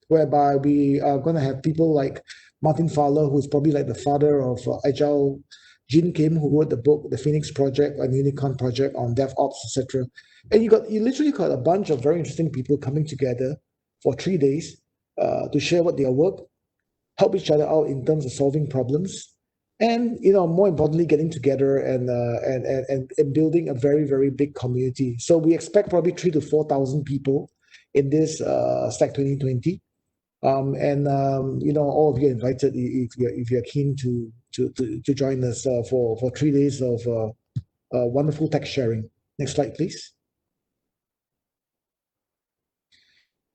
Speaker 19: whereby we are going to have people like Martin Fowler, who is probably like the father of Agile, Jin Kim, who wrote the book, The Phoenix Project, and Unicorn Project on DevOps, etc. And you literally got a bunch of very interesting people coming together for 3 days to share what their work, help each other out in terms of solving problems, and more importantly, getting together and building a very, very big community. So we expect probably 3,000 to 4,000 people in this Stack 2020. All of you are invited if you're keen to join us for 3 days of wonderful tech sharing. Next slide, please.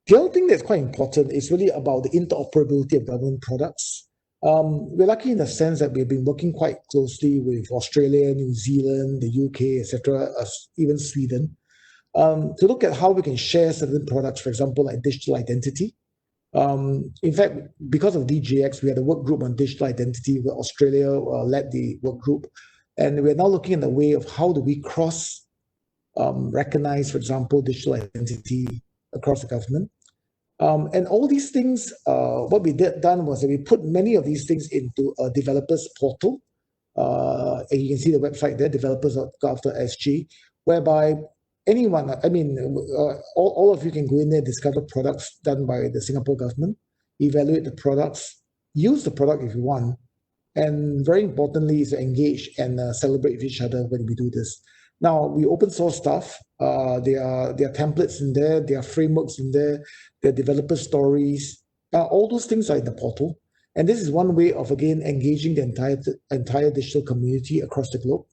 Speaker 19: The other thing that's quite important is really about the interoperability of government products. We're lucky in the sense that we've been working quite closely with Australia, New Zealand, the UK, etc., even Sweden, to look at how we can share certain products, for example, like digital identity. In fact, because of DGX, we had a work group on digital identity where Australia led the work group. And we're now looking at the way of how do we cross recognize, for example, digital identity across the government. And all these things, what we done was that we put many of these things into a developers portal. And you can see the website there, developers.gov.sg, whereby anyone, all of you can go in there, discover products done by the Singapore government, evaluate the products, use the product if you want, and very importantly is to engage and celebrate with each other when we do this. Now, we open source stuff. There are templates in there, there are frameworks in there, there are developer stories. All those things are in the portal. And this is one way of, again, engaging the entire digital community across the globe.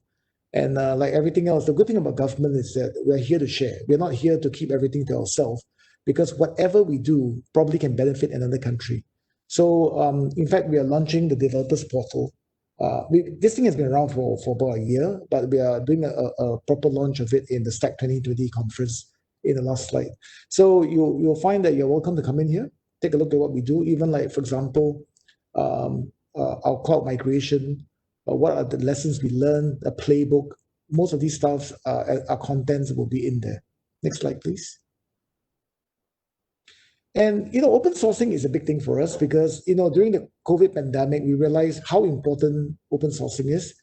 Speaker 19: And like everything else, the good thing about government is that we're here to share. We're not here to keep everything to ourselves, because whatever we do probably can benefit another country. So in fact, we are launching the developers portal. This thing has been around for about a year, but we are doing a proper launch of it in the Stack 2020 conference in the last slide. So you'll find that you're welcome to come in here, take a look at what we do. Even like, for example, our cloud migration, what are the lessons we learned, a playbook. Most of these stuff, our contents will be in there. Next slide, please. And, open sourcing is a big thing for us because, during the COVID pandemic, we realized how important open sourcing is.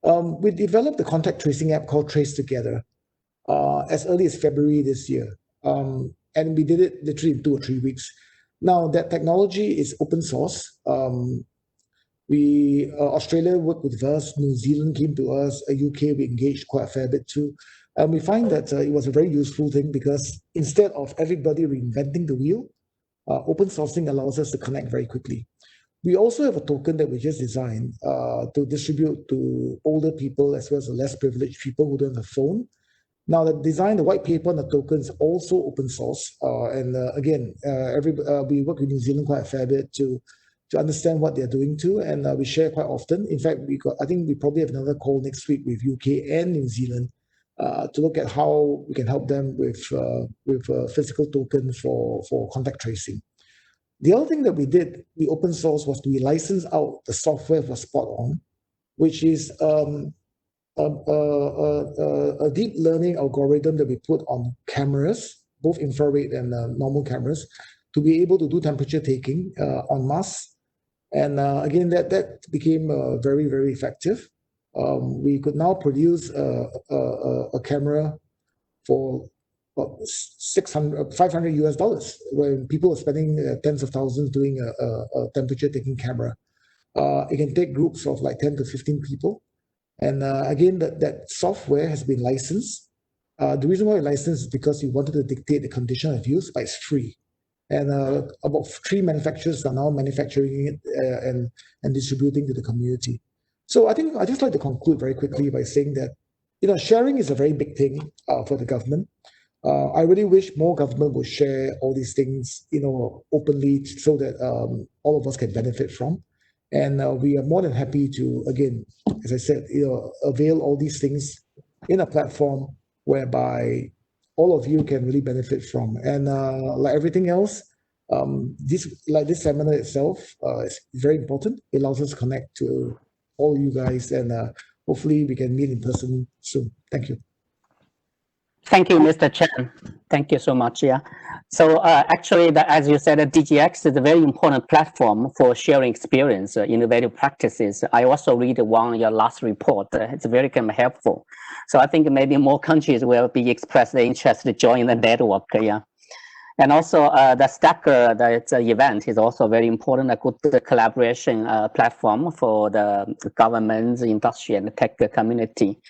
Speaker 19: We developed a contact tracing app called Trace Together as early as February this year. And we did it literally in 2 or 3 weeks. Now, that technology is open source. Australia worked with us, New Zealand came to us, UK we engaged quite a fair bit too. And we find that it was a very useful thing because instead of everybody reinventing the wheel, open sourcing allows us to connect very quickly. We also have a token that we just designed to distribute to older people as well as the less privileged people who don't have a phone. Now, the design, the white paper, and the token is also open source. Again, we work with New Zealand quite a fair bit to understand what they're doing too, and we share quite often. In fact, I think we probably have another call next week with UK and New Zealand to look at how we can help them with physical tokens for contact tracing. The other thing that we did, we open source, was we licensed out the software for Spot On, which is a deep learning algorithm that we put on cameras, both infrared and normal cameras, to be able to do temperature taking en masse. And again, that became very, very effective. We could now produce a camera for $500 US, when people are spending tens of thousands doing a temperature taking camera. It can take groups of like 10 to 15 people. And again, that software has been licensed. The reason why we licensed is because we wanted to dictate the condition of use, but it's free. And about 3 manufacturers are now manufacturing it and distributing to the community. So I think I'd just like to conclude very quickly by saying that, sharing is a very big thing for the government. I really wish more government would share all these things, openly so that all of us can benefit from. And we are more than happy to, again, as I said, avail all these things in a platform whereby all of you can really benefit from. And like everything else, this seminar itself is very important. It allows us to connect to all you guys, and hopefully we can meet in person soon. Thank you.
Speaker 11: Thank you, Mr. Chen. Thank you so much. Yeah. So actually, as you said, DGX is a very important platform for sharing experience, innovative practices. I also read your last report. It's very helpful. So I think maybe more countries will be expressed their interest to join the network. Yeah. And also the Stacker, the event is also very important, a good collaboration platform for the governments, industry, and the tech community.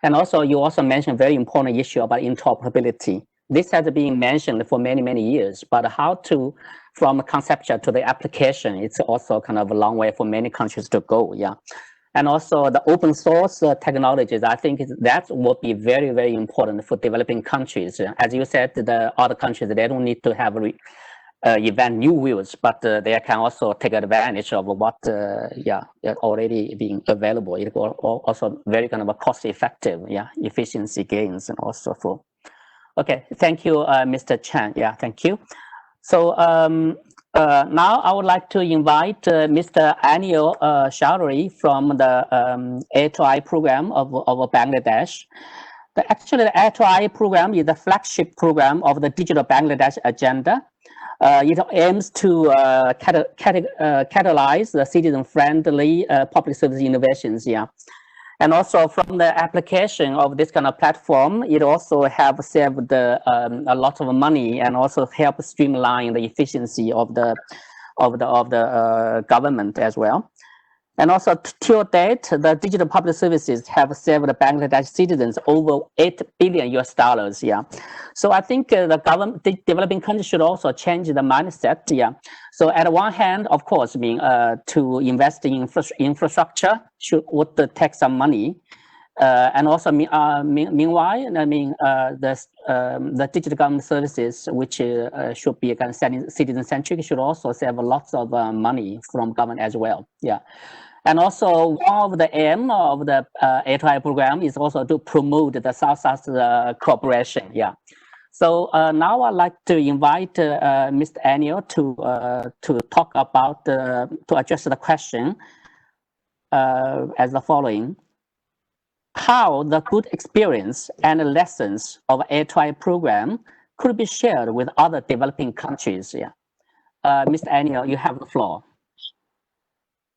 Speaker 11: And also, you also mentioned a very important issue about interoperability. This has been mentioned for many, many years, but how to, from conceptual to the application, it's also kind of a long way for many countries to go, yeah. And also the open source technologies, I think that will be very, very important for developing countries. As you said, the other countries, they don't need to have invent new wheels, but they can also take advantage of what already being available. It will also very kind of a cost effective, efficiency gains, and also for. Okay, thank you, Mr. Chan. Yeah, thank you. So now I would like to invite Mr. Anil Chowdhury from the A2I program of Bangladesh. Actually, the A2I program is the flagship program of the Digital Bangladesh Agenda. It aims to catalyze the citizen-friendly public service innovations. Yeah. And also from the application of this kind of platform, it also have saved a lot of money and also help streamline the efficiency of the government as well. And also till date, the digital public services have saved Bangladesh citizens over $8 billion. Yeah. So I think the developing countries should also change the mindset. Yeah. So at one hand, of course, to invest in infrastructure would take some money. And also, meanwhile, the digital government services, which should be kind of citizen-centric, should also save lots of money from government as well. Yeah. And also, one of the aim of the A2I program is also to promote the South-South cooperation. Yeah. So now I'd like to invite Mr. Anil to talk about, to address the question as the following: how the good experience and lessons of A2I program could be shared with other developing countries. Yeah. Mr. Anil, you have the floor.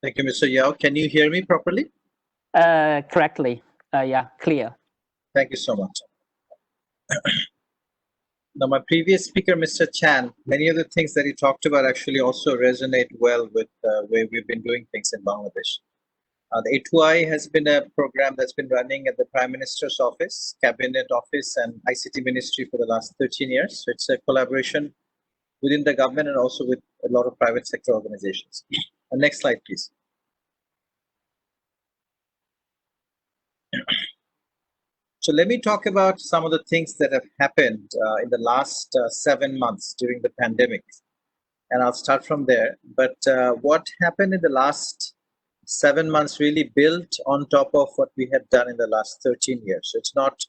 Speaker 20: Thank you, Mr. Yao. Can you hear me properly?
Speaker 11: Correctly. Yeah, clear.
Speaker 20: Thank you so much. Now, my previous speaker, Mr. Chan, many of the things that he talked about actually also resonate well with the way we've been doing things in Bangladesh. The A2I has been a program that's been running at the Prime Minister's Office, Cabinet Office, and ICT Ministry for the last 13 years. So it's a collaboration within the government and also with a lot of private sector organizations. Next slide, please. So let me talk about some of the things that have happened in the last 7 months during the pandemic. And I'll start from there. But what happened in the last 7 months really built on top of what we had done in the last 13 years. So it's not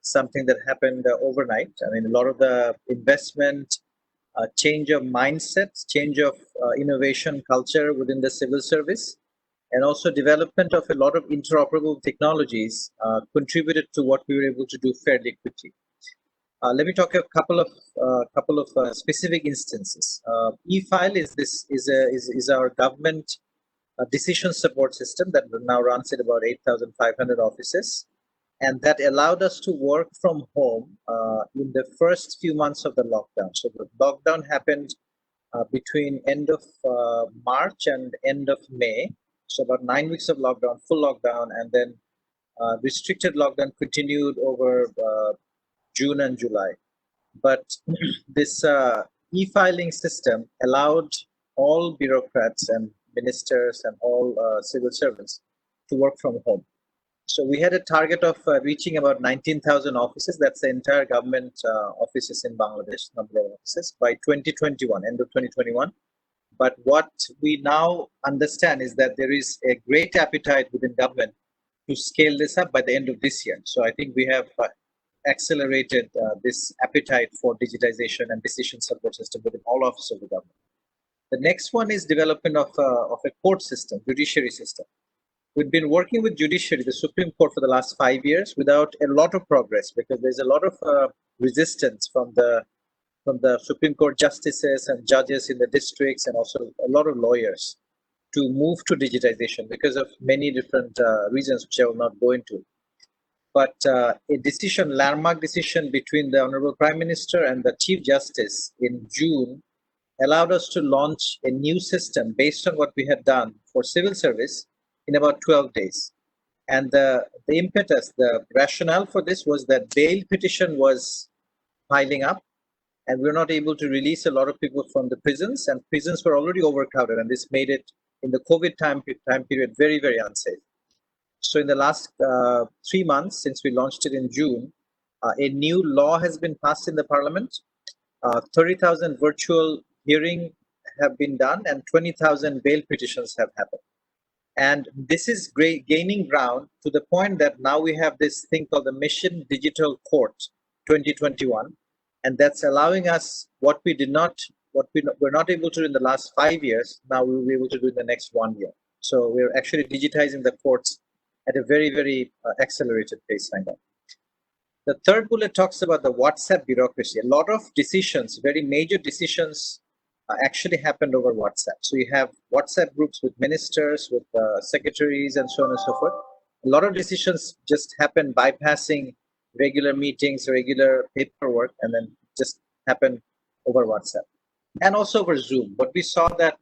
Speaker 20: something that happened overnight. I mean, a lot of the investment, change of mindsets, change of innovation culture within the civil service, and also development of a lot of interoperable technologies contributed to what we were able to do fairly quickly. Let me talk a couple of specific instances. E-File is our government decision support system that now runs at about 8,500 offices, and that allowed us to work from home in the first few months of the lockdown. So the lockdown happened between end of March and end of May. So about 9 weeks of lockdown, full lockdown, and then restricted lockdown continued over June and July. But this e-filing system allowed all bureaucrats and ministers and all civil servants to work from home. So we had a target of reaching about 19,000 offices. That's the entire government offices in Bangladesh, number of offices, by 2021, end of 2021. But what we now understand is that there is a great appetite within government to scale this up by the end of this year. So I think we have accelerated this appetite for digitization and decision support system within all offices of the government. The next one is development of a court system, judiciary system. We've been working with judiciary, the Supreme Court, for the last 5 years without a lot of progress, because there's a lot of resistance from the Supreme Court justices and judges in the districts, and also a lot of lawyers, to move to digitization because of many different reasons, which I will not go into. But a decision, landmark decision between the Honorable Prime Minister and the Chief Justice in June allowed us to launch a new system based on what we had done for civil service in about 12 days. And the impetus, the rationale for this was that bail petition was piling up, and we were not able to release a lot of people from the prisons, and prisons were already overcrowded, and this made it, in the COVID time period, very, very unsafe. So in the last 3 months, since we launched it in June, a new law has been passed in the parliament. 30,000 virtual hearings have been done, and 20,000 bail petitions have happened. And this is great, gaining ground to the point that now we have this thing called the Mission Digital Court 2021, and that's allowing us what we were not able to do in the last 5 years. Now we will be able to do in the next 1 year. So we're actually digitizing the courts at a very, very accelerated pace right now. The third bullet talks about the WhatsApp bureaucracy. A lot of decisions, very major decisions, actually happened over WhatsApp. So you have WhatsApp groups with ministers, with secretaries, and so on and so forth. A lot of decisions just happen bypassing regular meetings, regular paperwork, and then just happen over WhatsApp. And also over Zoom. But we saw that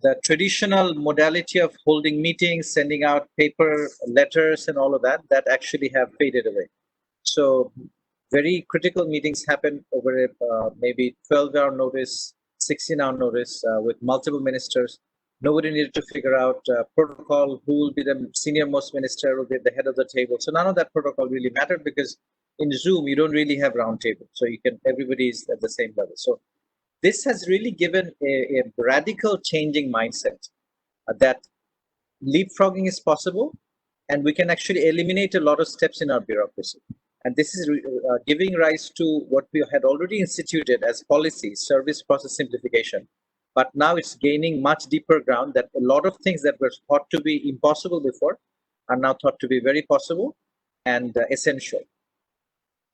Speaker 20: the traditional modality of holding meetings, sending out paper letters and all of that, that actually have faded away. So very critical meetings happen over maybe 12-hour notice, 16-hour notice with multiple ministers. Nobody needed to figure out protocol, who will be the senior most minister, who will be at the head of the table. So none of that protocol really mattered, because in Zoom, you don't really have round table. So everybody is at the same level. So this has really given a radical changing mindset that leapfrogging is possible, and we can actually eliminate a lot of steps in our bureaucracy. And this is giving rise to what we had already instituted as policy, service process simplification, But now it's gaining much deeper ground that a lot of things that were thought to be impossible before are now thought to be very possible and essential.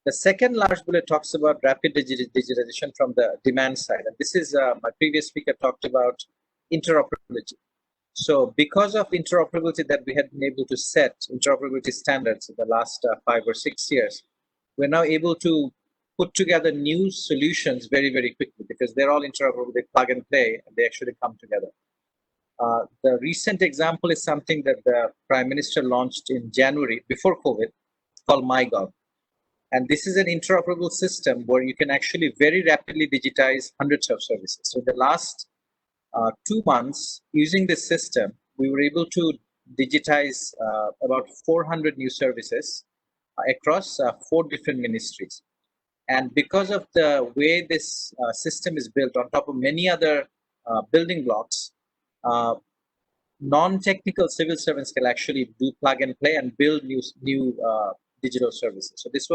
Speaker 20: The second large bullet talks about rapid digitization from the demand side. And this is my previous speaker talked about interoperability. So because of interoperability that we had been able to set, interoperability standards in the last 5 or 6 years, we're now able to put together new solutions very, very quickly because they're all interoperable, they plug and play, and they actually come together. The recent example is something that the Prime Minister launched in January before COVID called MyGov. And this is an interoperable system where you can actually very rapidly digitize hundreds of services. So in the last 2 months, using this system, we were able to digitize about 400 new services across 4 different ministries. And because of the way this system is built on top of many other building blocks, non-technical civil servants can actually do plug and play and build new digital services. So this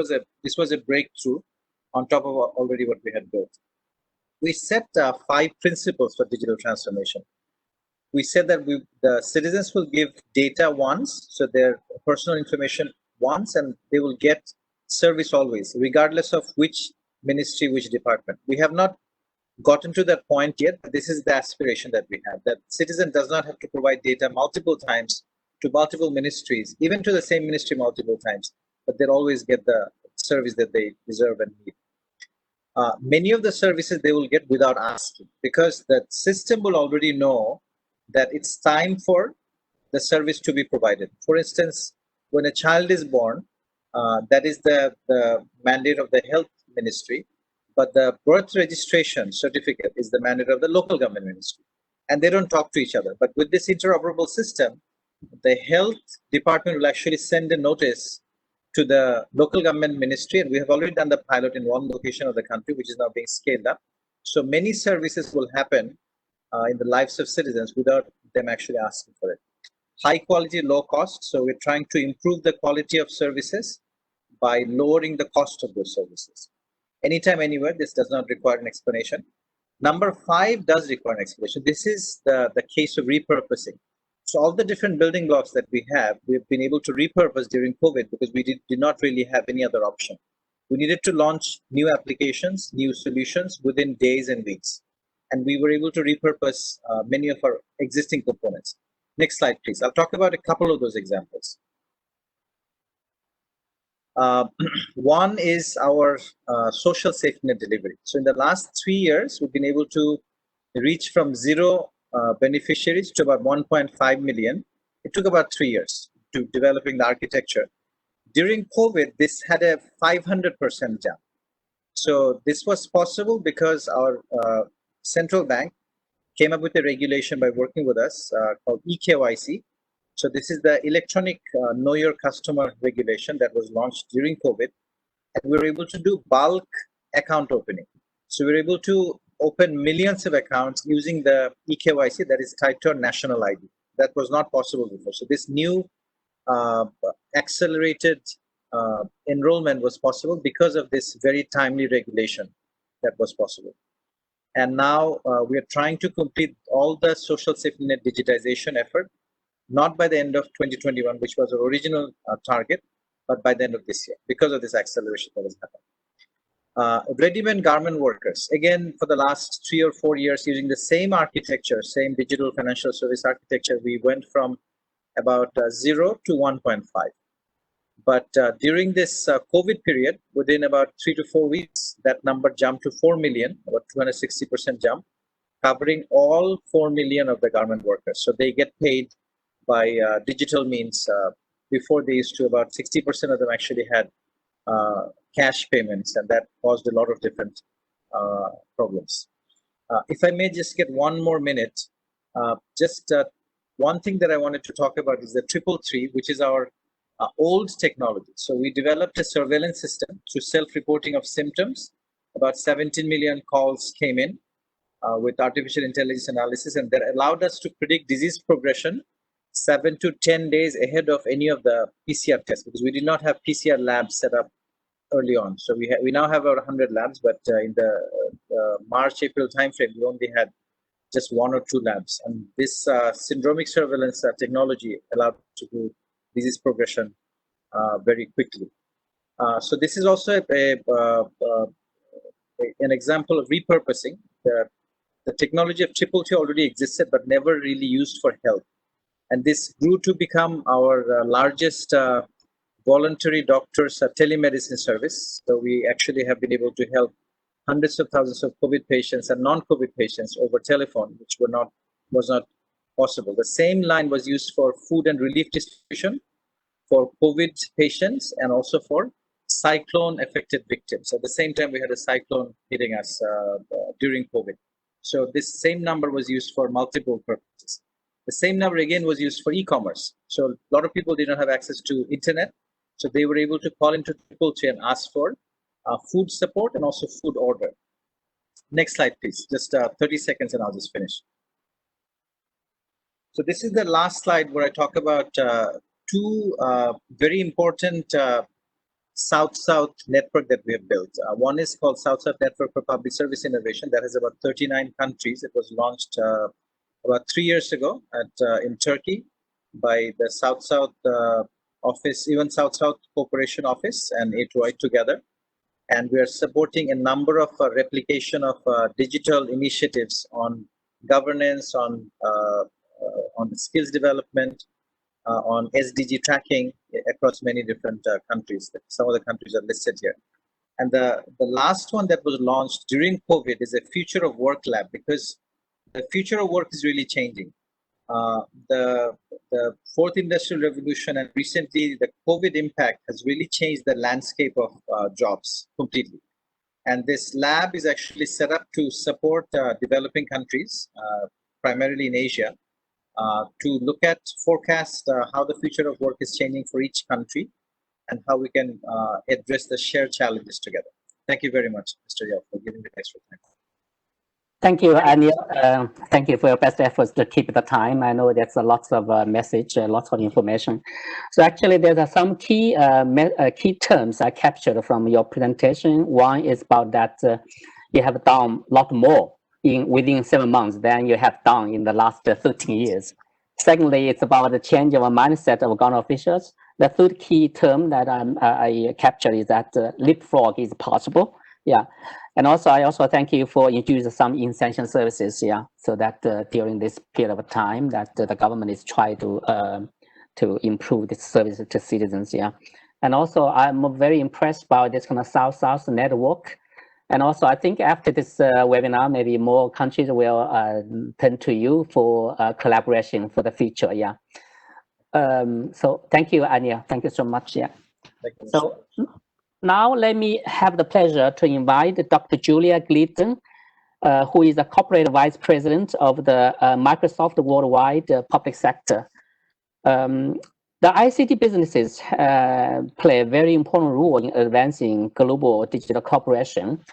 Speaker 20: was a breakthrough on top of already what we had built. We set 5 principles for digital transformation. We said that the citizens will give data once, so their personal information once, and they will get service always, regardless of which ministry, which department. We have not gotten to that point yet, but this is the aspiration that we have, that citizen does not have to provide data multiple times to multiple ministries, even to the same ministry multiple times, but they'll always get the service that they deserve and need. Many of the services they will get without asking, because the system will already know that it's time for the service to be provided. For instance, when a child is born, that is the mandate of the health ministry, but the birth registration certificate is the mandate of the local government ministry. And they don't talk to each other. But with this interoperable system, the health department will actually send a notice to the local government ministry, and we have already done the pilot in 1 location of the country, which is now being scaled up. So many services will happen in the lives of citizens without them actually asking for it. High quality, low cost. So we're trying to improve the quality of services by lowering the cost of those services. Anytime, anywhere, this does not require an explanation. Number 5 does require an explanation. This is the case of repurposing. So all the different building blocks that we have, we've been able to repurpose during COVID because we did not really have any other option. We needed to launch new applications, new solutions within days and weeks. And we were able to repurpose many of our existing components. Next slide, please. I'll talk about a couple of those examples. One is our social safety net delivery. So in the last 3 years, we've been able to reach from 0 beneficiaries to about 1.5 million. It took about 3 years to developing the architecture. During COVID, this had a 500% jump. So this was possible because our central bank came up with a regulation by working with us called eKYC. So this is the electronic know your customer regulation that was launched during COVID. And we were able to do bulk account opening. So we were able to open millions of accounts using the eKYC that is tied to our national ID. That was not possible before. So this new accelerated enrollment was possible because of this very timely regulation that was possible. And now we are trying to complete all the social safety net digitization effort, not by the end of 2021, which was our original target, but by the end of this year, because of this acceleration that has happened. Ready-made garment workers, again, for the last 3 or 4 years, using the same architecture, same digital financial service architecture, we went from about 0 to 1.5. But during this COVID period, within about 3 to 4 weeks, that number jumped to 4 million, about 260% jump, covering all 4 million of the garment workers. So they get paid by digital means. Before they used to, about 60% of them actually had cash payments, and that caused a lot of different problems. If I may just get 1 more minute, one thing that I wanted to talk about is the 333, which is our old technology. So we developed a surveillance system through self-reporting of symptoms. About 17 million calls came in with artificial intelligence analysis, and that allowed us to predict disease progression 7 to 10 days ahead of any of the PCR tests, because we did not have PCR labs set up early on. So we now have over 100 labs, but in the March-April timeframe, we only had just 1 or 2 labs. And this syndromic surveillance technology allowed to do disease progression very quickly. So this is also an example of repurposing. The technology of Triple T already existed, but never really used for health. And this grew to become our largest voluntary doctors telemedicine service. So we actually have been able to help hundreds of thousands of COVID patients and non-COVID patients over telephone, which was not possible. The same line was used for food and relief distribution for COVID patients and also for cyclone affected victims. At the same time, we had a cyclone hitting us during COVID. So this same number was used for multiple purposes. The same number again was used for e-commerce. So a lot of people did not have access to internet. So they were able to call into Triple T and ask for food support and also food order. Next slide, please. Just 30 seconds and I'll just finish. So this is the last slide where I talk about two very important South-South network that we have built. One is called South-South Network for Public Service Innovation that has about 39 countries. It was launched about 3 years ago in Turkey by the South-South office, even South-South Cooperation Office and A2I together. And we are supporting a number of replication of digital initiatives on governance, on skills development, on SDG tracking across many different countries. Some of the countries are listed here. And the last one that was launched during COVID is a Future of Work Lab, because the future of work is really changing. The fourth industrial revolution and recently the COVID impact has really changed the landscape of jobs completely. And this lab is actually set up to support developing countries, primarily in Asia, to look at, forecast how the future of work is changing for each country and how we can address the shared challenges together. Thank you very much, Mr. Yao, for giving me extra time.
Speaker 11: Thank you, Anya. Thank you for your best efforts to keep the time. I know there's lots of message, lots of information. So actually, there are some key terms I captured from your presentation. One is about that you have done a lot more within 7 months than you have done in the last 13 years. Secondly, it's about the change of a mindset of government officials. The third key term that I captured is that leapfrog is possible. Yeah. And also, I also thank you for introducing some essential services, yeah, so that during this period of time that the government is trying to improve this service to citizens, yeah. And also, I'm very impressed by this kind of South-South network. And also, I think after this webinar, maybe more countries will turn to you for collaboration for the future, yeah. So thank you, Anya. Thank you so much, yeah.
Speaker 20: Thank you.
Speaker 11: So, now, let me have the pleasure to invite Dr. Julia Glidden, who is the Corporate Vice President of the Microsoft Worldwide Public Sector. The ICT businesses play a very important role in advancing global digital cooperation.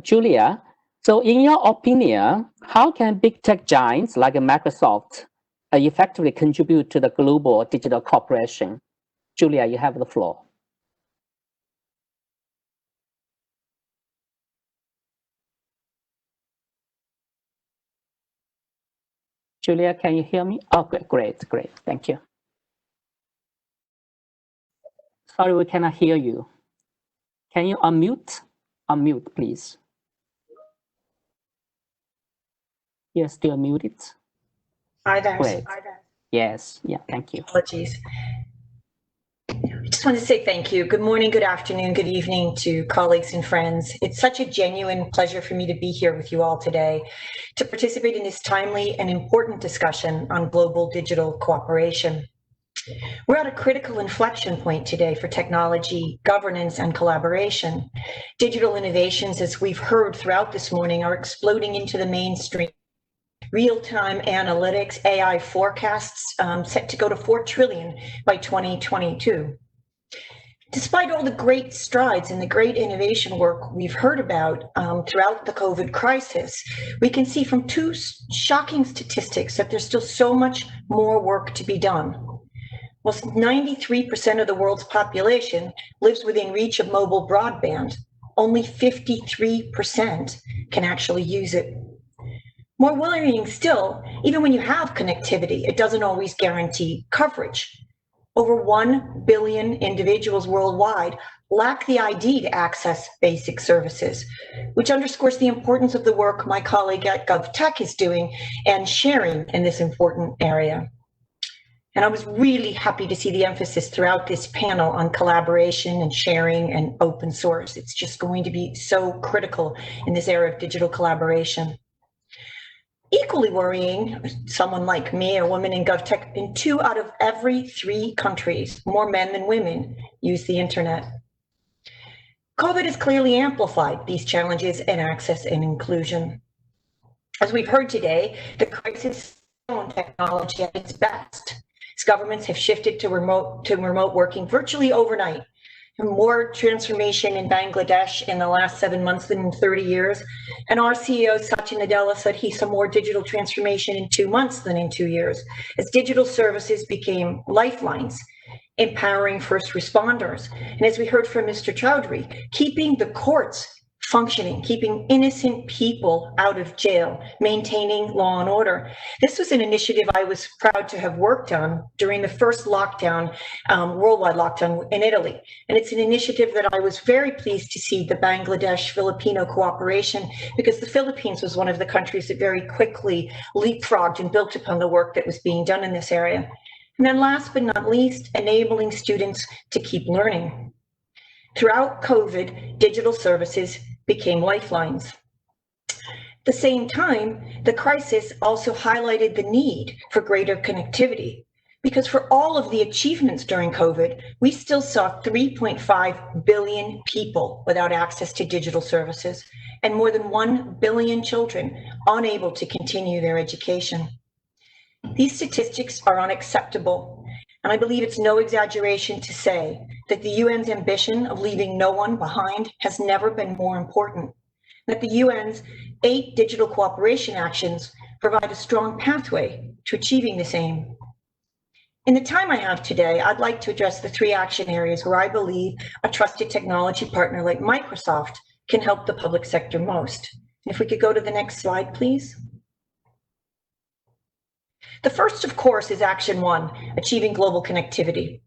Speaker 11: Julia, so in your opinion, how can big tech giants like Microsoft effectively contribute to the global digital cooperation? Julia, you have the floor. Julia, can you hear me? Oh, great. Thank you. Sorry, we cannot hear you. Can you unmute? Unmute, please. You're still muted.
Speaker 21: Hi there.
Speaker 11: Great. Yes, yeah, thank you.
Speaker 21: Apologies. I just want to say thank you. Good morning, good afternoon, good evening to colleagues and friends. It's such a genuine pleasure for me to be here with you all today to participate in this timely and important discussion on global digital cooperation. We're at a critical inflection point today for technology, governance, and collaboration. Digital innovations, as we've heard throughout this morning, are exploding into the mainstream. Real-time analytics, AI forecasts set to go to 4 trillion by 2022. Despite all the great strides and the great innovation work we've heard about throughout the COVID crisis, we can see from 2 shocking statistics that there's still so much more work to be done. While 93% of the world's population lives within reach of mobile broadband, only 53% can actually use it. More worrying still, even when you have connectivity, it doesn't always guarantee coverage. Over 1 billion individuals worldwide lack the ID to access basic services, which underscores the importance of the work my colleague at GovTech is doing and sharing in this important area. And I was really happy to see the emphasis throughout this panel on collaboration and sharing and open source. It's just going to be so critical in this era of digital collaboration. Equally worrying, someone like me, a woman in GovTech, in 2 out of every 3 countries, more men than women use the internet. COVID has clearly amplified these challenges in access and inclusion. As we've heard today, the crisis has shown technology at its best. As governments have shifted to remote working virtually overnight. More transformation in Bangladesh in the last 7 months than in 30 years. And our CEO, Satya Nadella, said he saw more digital transformation in 2 months than in 2 years, as digital services became lifelines, empowering first responders. And as we heard from Mr. Chowdhury, keeping the courts functioning, keeping innocent people out of jail, maintaining law and order. This was an initiative I was proud to have worked on during the first lockdown, worldwide lockdown in Italy. And it's an initiative that I was very pleased to see the Bangladesh-Filipino cooperation, because the Philippines was one of the countries that very quickly leapfrogged and built upon the work that was being done in this area. And then last but not least, enabling students to keep learning. Throughout COVID, digital services became lifelines. At the same time, the crisis also highlighted the need for greater connectivity, because for all of the achievements during COVID, we still saw 3.5 billion people without access to digital services and more than 1 billion children unable to continue their education. These statistics are unacceptable, and I believe it's no exaggeration to say that the UN's ambition of leaving no one behind has never been more important, that the UN's 8 digital cooperation actions provide a strong pathway to achieving this aim. In the time I have today, I'd like to address the 3 action areas where I believe a trusted technology partner like Microsoft can help the public sector most. If we could go to the next slide, please. The first, of course, is Action 1, achieving global connectivity.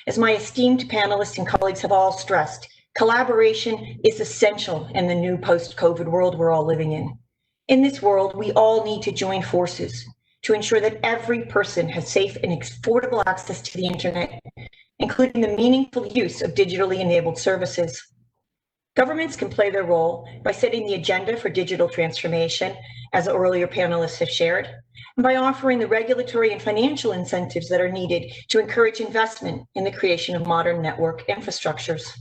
Speaker 21: As my esteemed panelists and colleagues have all stressed, collaboration is essential in the new post-COVID world we're all living in. In this world, we all need to join forces to ensure that every person has safe and affordable access to the internet, including the meaningful use of digitally enabled services. Governments can play their role by setting the agenda for digital transformation, as earlier panelists have shared, and by offering the regulatory and financial incentives that are needed to encourage investment in the creation of modern network infrastructures.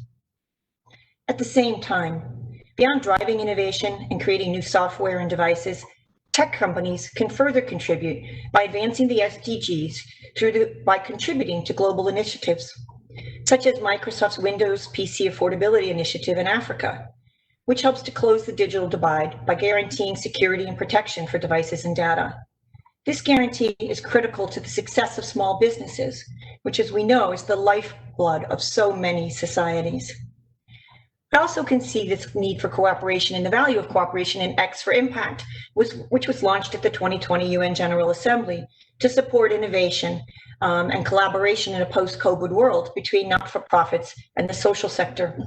Speaker 21: At the same time, beyond driving innovation and creating new software and devices, tech companies can further contribute by advancing the SDGs by contributing to global initiatives, such as Microsoft's Windows PC Affordability Initiative in Africa, which helps to close the digital divide by guaranteeing security and protection for devices and data. This guarantee is critical to the success of small businesses, which, as we know, is the lifeblood of so many societies. I also can see this need for cooperation and the value of cooperation in X for Impact, which was launched at the 2020 UN General Assembly to support innovation and collaboration in a post-COVID world between not-for-profits and the social sector.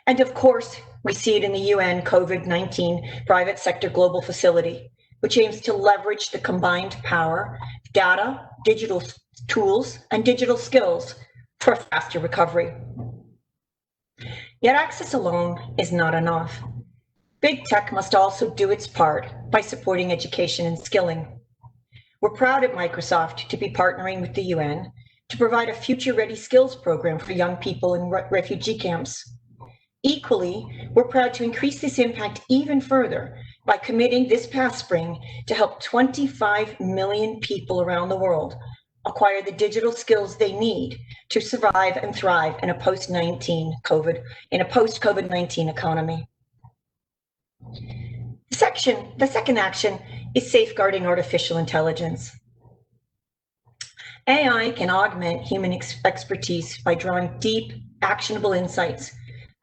Speaker 21: And of course, we see it in the UN COVID-19 Private Sector Global Facility, which aims to leverage the combined power of data, digital tools, and digital skills for a faster recovery. Yet access alone is not enough. Big tech must also do its part by supporting education and skilling. We're proud at Microsoft to be partnering with the UN to provide a future-ready skills program for young people in refugee camps. Equally, we're proud to increase this impact even further by committing this past spring to help 25 million people around the world acquire the digital skills they need to survive and thrive in a post-COVID-19 economy. The second action is safeguarding artificial intelligence. AI can augment human expertise by drawing deep, actionable insights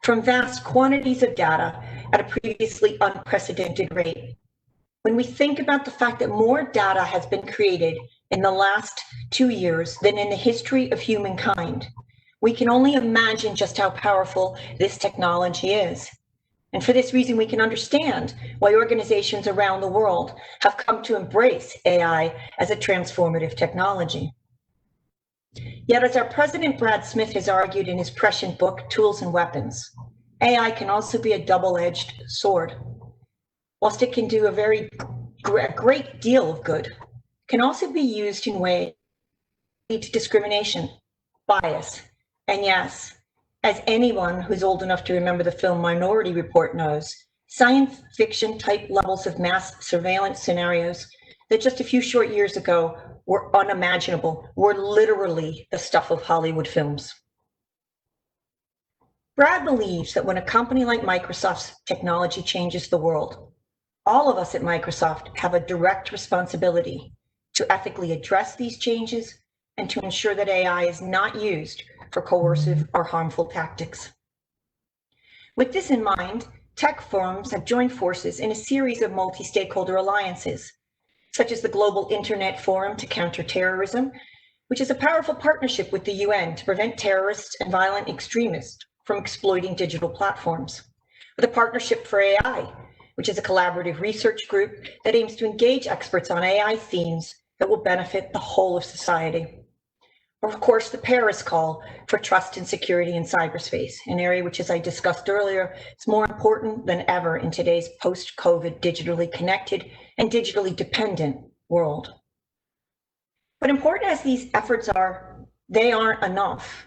Speaker 21: from vast quantities of data at a previously unprecedented rate. When we think about the fact that more data has been created in the last 2 years than in the history of humankind, we can only imagine just how powerful this technology is. And for this reason, we can understand why organizations around the world have come to embrace AI as a transformative technology. Yet, as our president, Brad Smith, has argued in his prescient book, Tools and Weapons, AI can also be a double-edged sword. Whilst it can do a great deal of good, it can also be used in ways that lead to discrimination, bias, and yes, as anyone who's old enough to remember the film Minority Report knows, science fiction type levels of mass surveillance scenarios that just a few short years ago were unimaginable, were literally the stuff of Hollywood films. Brad believes that when a company like Microsoft's technology changes the world, all of us at Microsoft have a direct responsibility to ethically address these changes and to ensure that AI is not used for coercive or harmful tactics. With this in mind, tech firms have joined forces in a series of multi-stakeholder alliances, such as the Global Internet Forum to Counter Terrorism, which is a powerful partnership with the UN to prevent terrorists and violent extremists from exploiting digital platforms. Or the Partnership for AI, which is a collaborative research group that aims to engage experts on AI themes that will benefit the whole of society. Or of course, the Paris Call for trust and security in cyberspace, an area which, as I discussed earlier, is more important than ever in today's post-COVID digitally connected and digitally dependent world. But important as these efforts are, they aren't enough.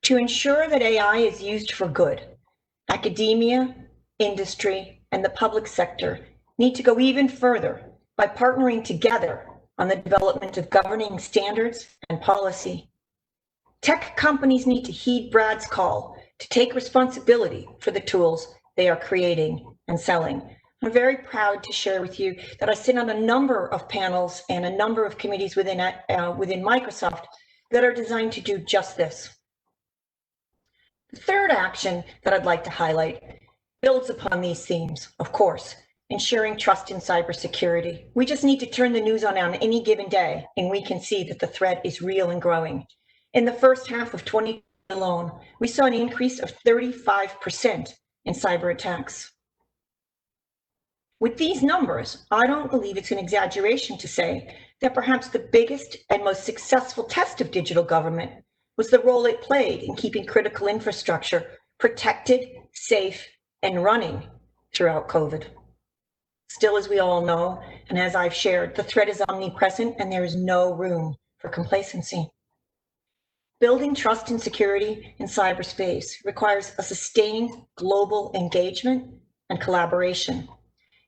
Speaker 21: To ensure that AI is used for good, academia, industry, and the public sector need to go even further by partnering together on the development of governing standards and policy. Tech companies need to heed Brad's call to take responsibility for the tools they are creating and selling. I'm very proud to share with you that I sit on a number of panels and a number of committees within Microsoft that are designed to do just this. The third action that I'd like to highlight builds upon these themes, of course, ensuring trust in cybersecurity. We just need to turn the news on any given day, and we can see that the threat is real and growing. In the first half of 2020 alone, we saw an increase of 35% in cyber attacks. With these numbers, I don't believe it's an exaggeration to say that perhaps the biggest and most successful test of digital government was the role it played in keeping critical infrastructure protected, safe, and running throughout COVID. Still, as we all know, and as I've shared, the threat is omnipresent and there is no room for complacency. Building trust and security in cyberspace requires a sustained global engagement and collaboration.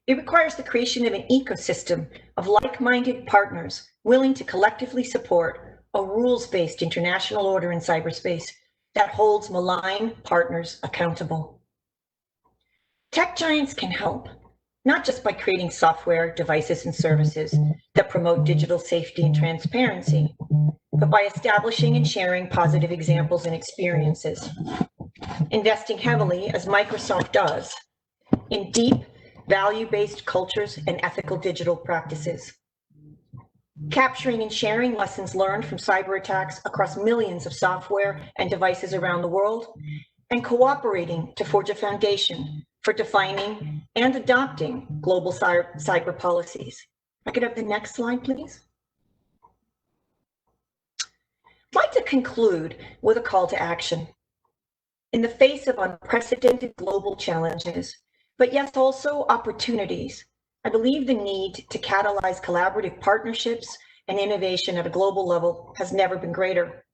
Speaker 21: It requires the creation of an ecosystem of like-minded partners willing to collectively support a rules-based international order in cyberspace that holds malign partners accountable. Tech giants can help, not just by creating software, devices, and services that promote digital safety and transparency, but by establishing and sharing positive examples and experiences. Investing heavily, as Microsoft does, in deep, value-based cultures and ethical digital practices. Capturing and sharing lessons learned from cyber attacks across millions of software and devices around the world, and cooperating to forge a foundation for defining and adopting global cyber policies. I could have the next slide, please. I'd like to conclude with a call to action. In the face of unprecedented global challenges, but yes, also opportunities, I believe the need to catalyze collaborative partnerships and innovation at a global level has never been greater.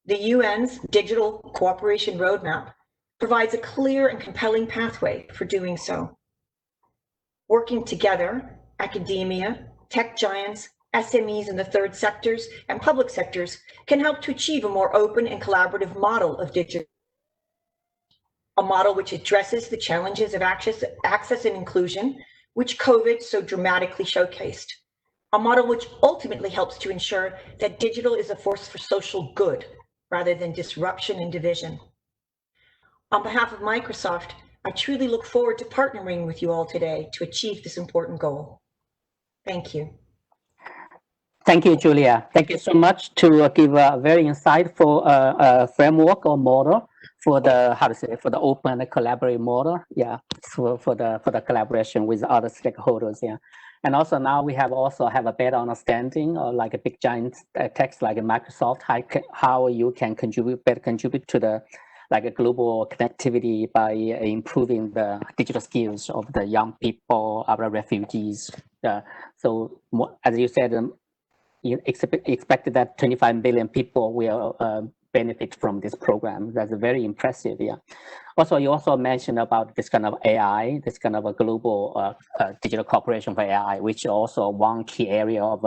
Speaker 21: The UN's Digital Cooperation Roadmap provides a clear and compelling pathway for doing so. Working together, academia, tech giants, SMEs in the third sectors, and public sectors can help to achieve a more open and collaborative model of digital. A model which addresses the challenges of access and inclusion, which COVID so dramatically showcased. A model which ultimately helps to ensure that digital is a force for social good rather than disruption and division. On behalf of Microsoft, I truly look forward to partnering with you all today to achieve this important goal. Thank you.
Speaker 11: Thank you, Julia. Thank you so much to give a very insightful framework or model for the for the open and collaborative model. Yeah, for the collaboration with other stakeholders. Yeah, and also now we have a better understanding of like a big giant techs like Microsoft, how you can better contribute to the like a global connectivity by improving the digital skills of the young people, other refugees. So as you said, you expected that 25 billion people will benefit from this program. That's very impressive. Yeah. Also, you also mentioned about this kind of AI, this kind of a global digital cooperation for AI, which also one key area of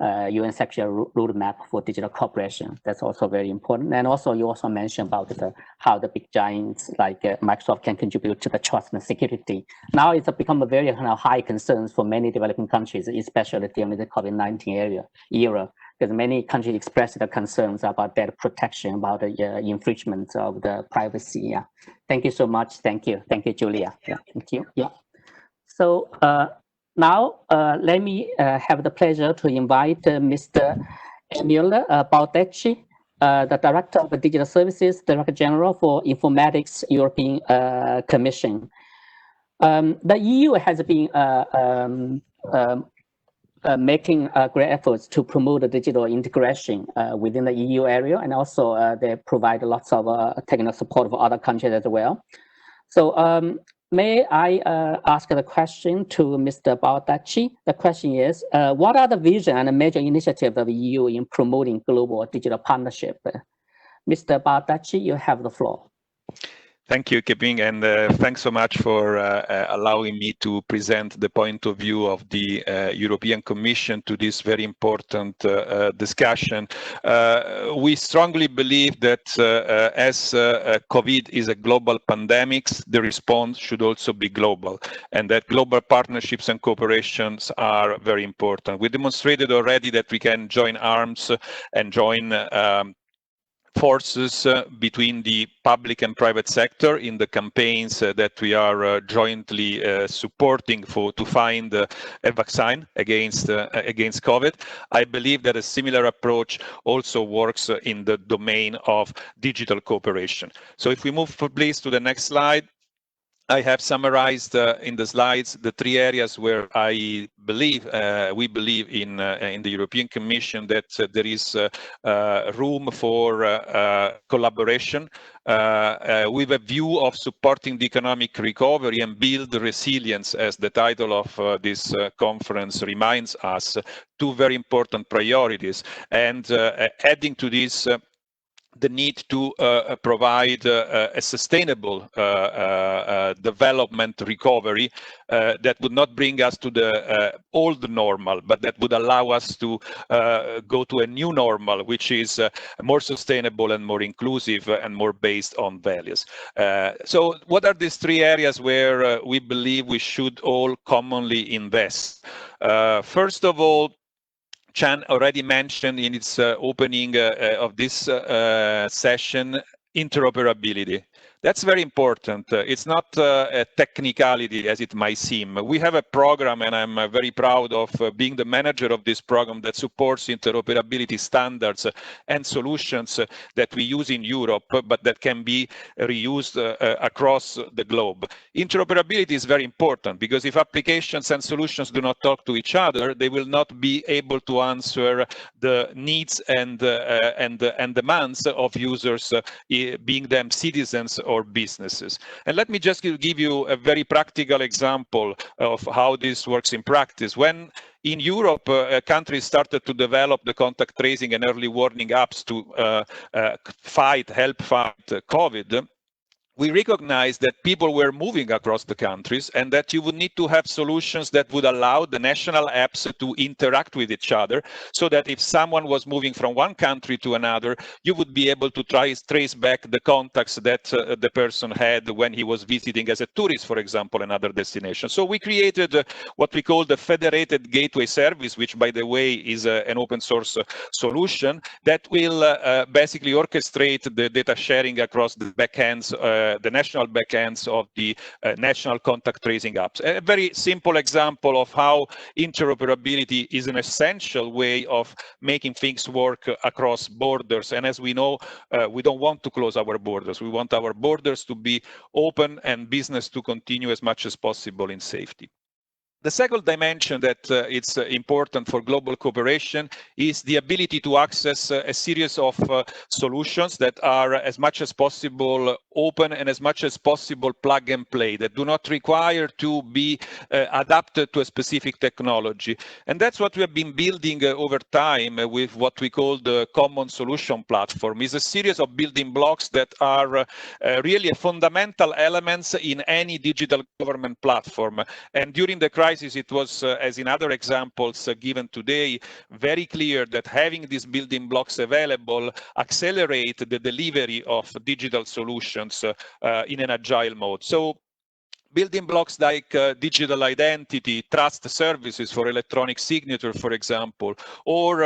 Speaker 11: UN sector roadmap for digital cooperation. That's also very important. And also, you also mentioned about how the big giants like Microsoft can contribute to the trust and security. Now it's become a very kind of high concerns for many developing countries, especially during the COVID-19 era, because many countries expressed their concerns about data protection, about the infringement of the privacy. Yeah. Thank you so much. Thank you, Julia. Yeah. Thank you. Yeah. So. Now, let me have the pleasure to invite Mr. Emil Baldacci, the Director of Digital Services, Director General for Informatics, European Commission. The EU has been making great efforts to promote the digital integration within the EU area, and also they provide lots of technical support for other countries as well. So may I ask the question to Mr. Baldacci? The question is, what are the vision and the major initiatives of the EU in promoting global digital partnership? Mr. Baldacci, you have the floor.
Speaker 2: Thank you, Keping, and thanks so much for allowing me to present the point of view of the European Commission to this very important discussion. We strongly believe that as COVID is a global pandemic, the response should also be global, and that global partnerships and cooperations are very important. We demonstrated already that we can join arms and join forces between the public and private sector in the campaigns that we are jointly supporting to find a vaccine against COVID. I believe that a similar approach also works in the domain of digital cooperation. So if we move please to the next slide. I have summarized in the slides the three areas where we believe in the European Commission that there is room for collaboration with a view of supporting the economic recovery and build resilience, as the title of this conference reminds us, two very important priorities. And adding to this, the need to provide a sustainable development recovery that would not bring us to the old normal, but that would allow us to go to a new normal, which is more sustainable and more inclusive and more based on values. So what are these three areas where we believe we should all commonly invest? First of all, Chan already mentioned in its opening of this session, interoperability. That's very important. It's not a technicality as it might seem. We have a program, and I'm very proud of being the manager of this program that supports interoperability standards and solutions that we use in Europe, but that can be reused across the globe. Interoperability is very important because if applications and solutions do not talk to each other, they will not be able to answer the needs and demands of users, being them citizens or businesses. And let me just give you a very practical example of how this works in practice. When in Europe, countries started to develop the contact tracing and early warning apps to help fight COVID, we recognized that people were moving across the countries and that you would need to have solutions that would allow the national apps to interact with each other, so that if someone was moving from one country to another, you would be able to trace back the contacts that the person had when he was visiting as a tourist, for example, another destination. So we created what we call the Federated Gateway Service, which, by the way, is an open source solution that will basically orchestrate the data sharing across the backends the national backends of the national contact tracing apps. A very simple example of how interoperability is an essential way of making things work across borders. And as we know, we don't want to close our borders. We want our borders to be open and business to continue as much as possible in safety. The second dimension that it's important for global cooperation is the ability to access a series of solutions that are as much as possible open and as much as possible plug and play, that do not require to be adapted to a specific technology. And that's what we have been building over time with what we call the Common Solution Platform. It's a series of building blocks that are really fundamental elements in any digital government platform. And during the crisis, it was, as in other examples given today, very clear that having these building blocks available accelerate the delivery of digital solutions in an agile mode. So building blocks like digital identity, trust services for electronic signature, for example, or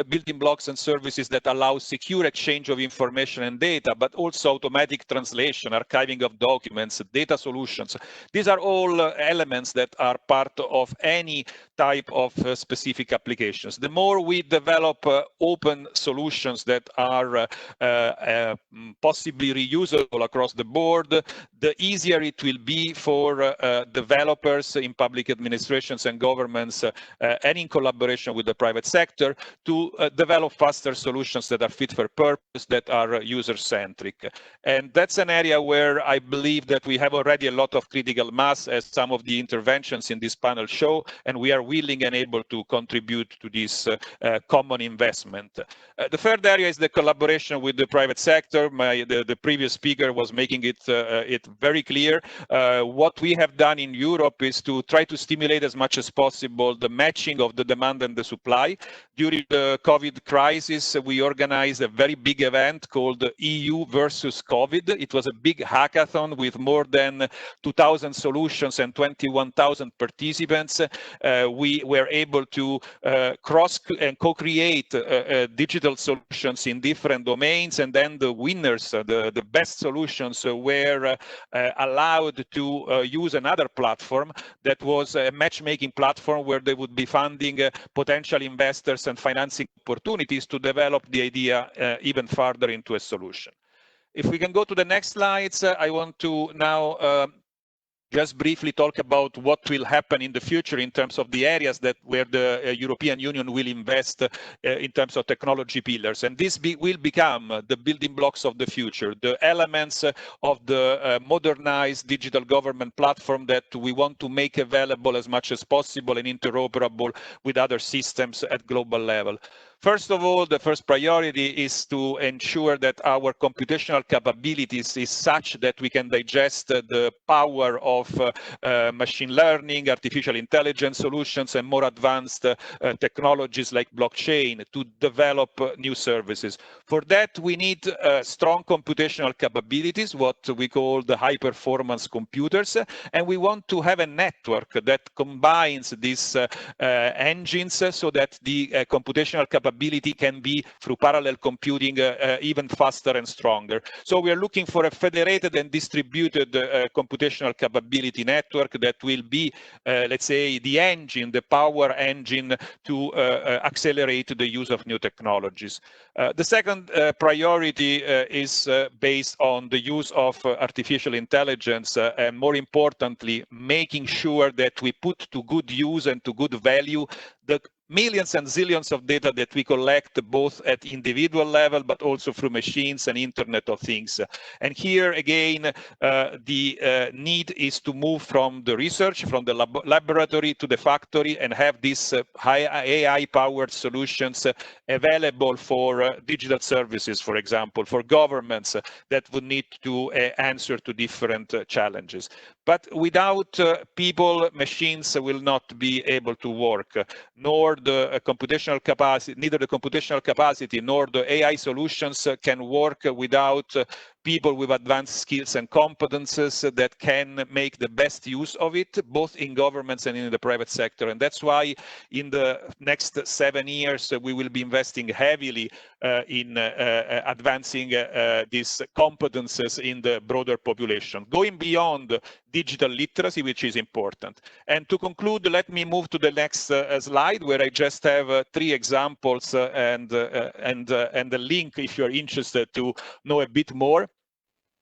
Speaker 2: building blocks and services that allow secure exchange of information and data, but also automatic translation, archiving of documents, data solutions. These are all elements that are part of any type of specific applications. The more we develop open solutions that are possibly reusable across the board, the easier it will be for developers in public administrations and governments and in collaboration with the private sector to develop faster solutions that are fit for purpose, that are user-centric. And that's an area where I believe that we have already a lot of critical mass, as some of the interventions in this panel show, and we are willing and able to contribute to this common investment. The third area is the collaboration with the private sector. The previous speaker was making it very clear. What we have done in Europe is to try to stimulate as much as possible the matching of the demand and the supply. During the COVID crisis, we organized a very big event called EU versus COVID. It was a big hackathon with more than 2,000 solutions and 21,000 participants. We were able to cross and co-create digital solutions in different domains, and then the winners, the best solutions were allowed to use another platform that was a matchmaking platform where they would be funding potential investors and financing opportunities to develop the idea even further into a solution. If we can go to the next slides, I want to now just briefly talk about what will happen in the future in terms of the areas where the European Union will invest in terms of technology pillars. And this will become the building blocks of the future, the elements of the modernized digital government platform that we want to make available as much as possible and interoperable with other systems at global level. First of all, the first priority is to ensure that our computational capabilities is such that we can digest the power of machine learning, artificial intelligence solutions, and more advanced technologies like blockchain to develop new services. For that, we need strong computational capabilities, what we call the high-performance computers, and we want to have a network that combines these engines so that the computational capability can be, through parallel computing, even faster and stronger. So we are looking for a federated and distributed computational capability network that will be, let's say, the engine, the power engine to accelerate the use of new technologies. The second priority is based on the use of artificial intelligence, and more importantly, making sure that we put to good use and to good value the millions and zillions of data that we collect, both at individual level, but also through machines and Internet of Things. And here again, the need is to move from the research, from the laboratory to the factory, and have these high AI-powered solutions available for digital services, for example, for governments that would need to answer to different challenges. But without people, machines will not be able to work, nor the computational capacity, neither the computational capacity nor the AI solutions can work without people with advanced skills and competences that can make the best use of it, both in governments and in the private sector. And that's why in the next 7 years, we will be investing heavily in advancing these competences in the broader population, going beyond digital literacy, which is important. And to conclude, let me move to the next slide, where I just have 3 examples and a link if you're interested to know a bit more.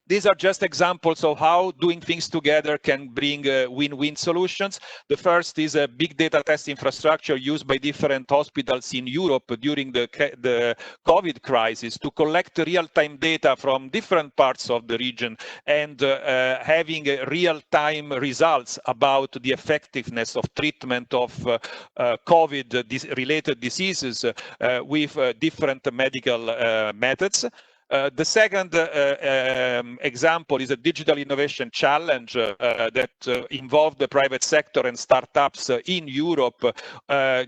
Speaker 2: These are just examples of how doing things together can bring win-win solutions. The first is a big data test infrastructure used by different hospitals in Europe during the COVID crisis to collect real-time data from different parts of the region and having real-time results about the effectiveness of treatment of COVID-related diseases with different medical methods. The second example is a digital innovation challenge that involved the private sector and startups in Europe,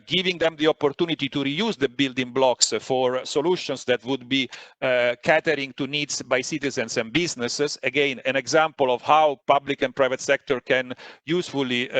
Speaker 2: giving them the opportunity to reuse the building blocks for solutions that would be catering to needs by citizens and businesses. Again, an example of how public and private sector can usefully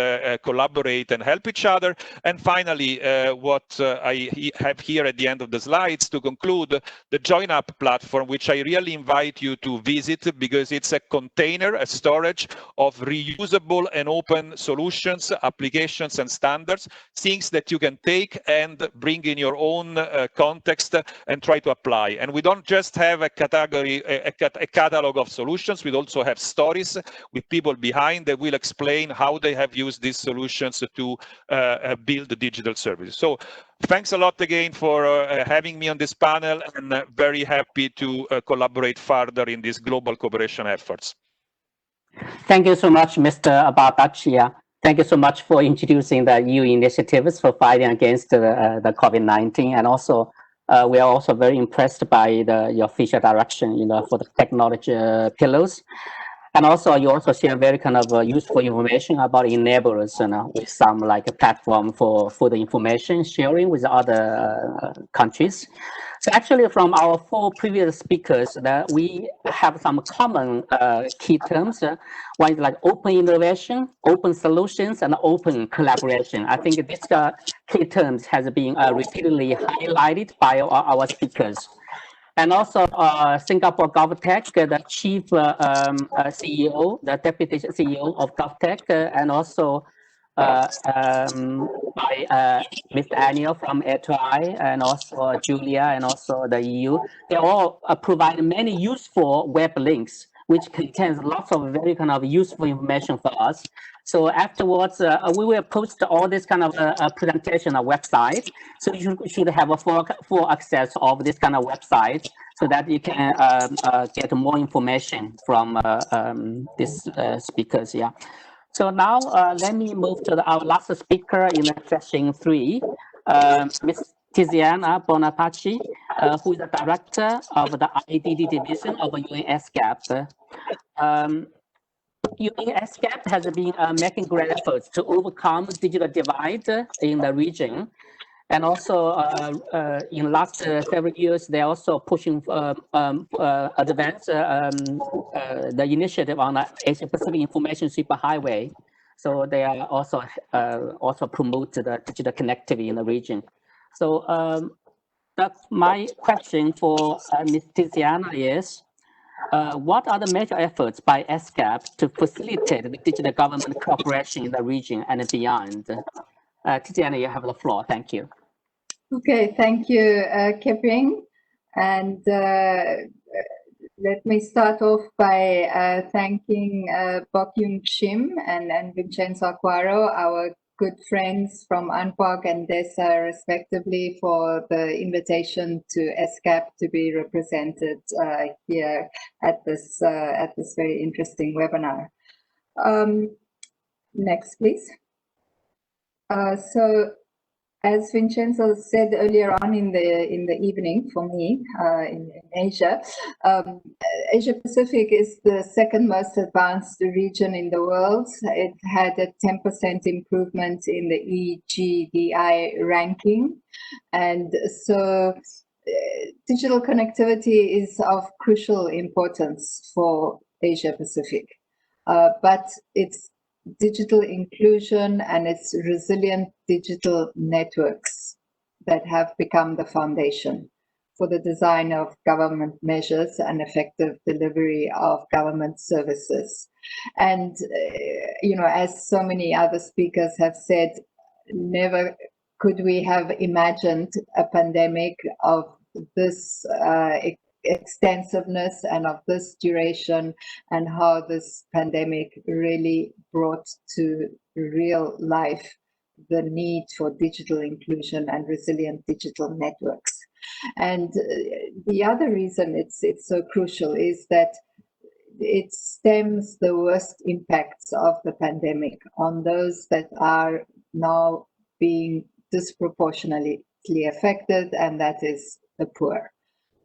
Speaker 2: collaborate and help each other. And finally, what I have here at the end of the slides to conclude, the JoinUp platform, which I really invite you to visit because it's a container, a storage of reusable and open solutions, applications and standards, things that you can take and bring in your own context and try to apply. And we don't just have a category, a catalog of solutions, we also have stories with people behind that will explain how they have used these solutions to build the digital services. So thanks a lot again for having me on this panel, and very happy to collaborate further in these global cooperation efforts.
Speaker 11: Thank you so much, Mr. Abarbacia. Thank you so much for introducing the EU initiatives for fighting against the COVID-19. And also, we are also very impressed by your future direction, for the technology pillars. And also, you also share very kind of useful information about enablers, with some like a platform for the information sharing with other countries. So actually, from our 4 previous speakers, that we have some common key terms. One is like open innovation, open solutions, and open collaboration. I think these key terms has been repeatedly highlighted by our speakers. And also Singapore GovTech, the chief CEO, the deputy CEO of GovTech, and also by Mr. Anil from A2I, and also Julia, and also the EU. They all provide many useful web links, which contains lots of very kind of useful information for us. So afterwards, we will post all this kind of presentation on website. So you should have a full access of this kind of website so that you can get more information from these speakers. Yeah. So now let me move to our last speaker in session 3, Ms. Tiziana Bonaparte, who is the director of the IDD division of UN ESCAP. UN ESCAP has been making great efforts to overcome digital divide in the region. And also in last several years, they're also pushing advance the initiative on the Asia Pacific Information Superhighway. So they are also promote the digital connectivity in the region. So that's my question for Ms. Tiziana is, what are the major efforts by ESCAP to facilitate the digital government cooperation in the region and beyond? Tiziana, you have the floor. Thank you.
Speaker 3: Okay, thank you, Keping. And let me start off by thanking Bok-Yoon Chim and Vincenzo Acquaro, our good friends from UNPOC and DESA respectively, for the invitation to ESCAP to be represented here at this very interesting webinar. Next, please. So, as Vincenzo said earlier on in the evening, for me in Asia, Asia Pacific is the second most advanced region in the world. It had a 10% improvement in the EGDI ranking, and so digital connectivity is of crucial importance for Asia Pacific, but its digital inclusion and its resilient digital networks that have become the foundation for the design of government measures and effective delivery of government services. And, as so many other speakers have said, never could we have imagined a pandemic of this extensiveness and of this duration, and how this pandemic really brought to real life the need for digital inclusion and resilient digital networks. And the other reason it's so crucial is that it stems the worst impacts of the pandemic on those that are now being disproportionately affected, and that is the poor.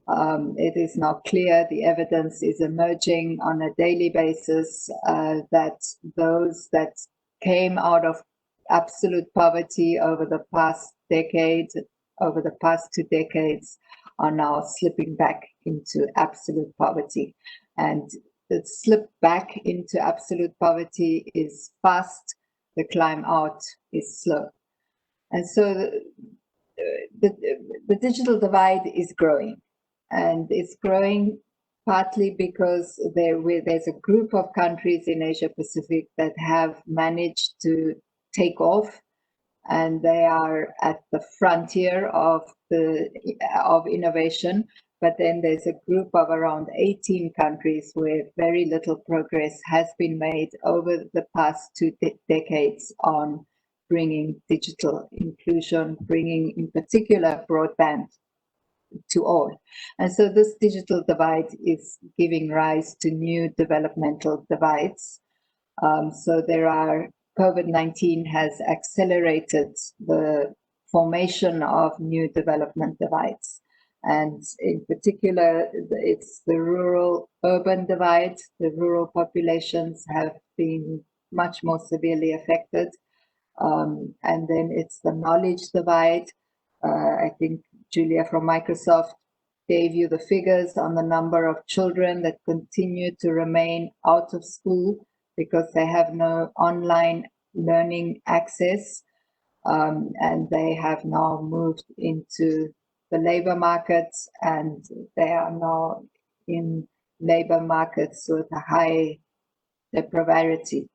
Speaker 3: It is now clear, the evidence is emerging on a daily basis, that those that came out of absolute poverty over the past decade, over the past 2 decades, are now slipping back into absolute poverty. And the slip back into absolute poverty is fast, the climb out is slow. And so the digital divide is growing, and it's growing partly because there's a group of countries in Asia Pacific that have managed to take off, and they are at the frontier of innovation. But then there's a group of around 18 countries where very little progress has been made over the past 2 decades on bringing digital inclusion, bringing in particular broadband to all. And so this digital divide is giving rise to new developmental divides. So COVID-19 has accelerated the formation of new development divides. And in particular, it's the rural-urban divide. The rural populations have been much more severely affected. And then it's the knowledge divide. I think Julia from Microsoft gave you the figures on the number of children that continue to remain out of school because they have no online learning access. And they have now moved into the labor markets, and they are now in labor markets with a high depravity.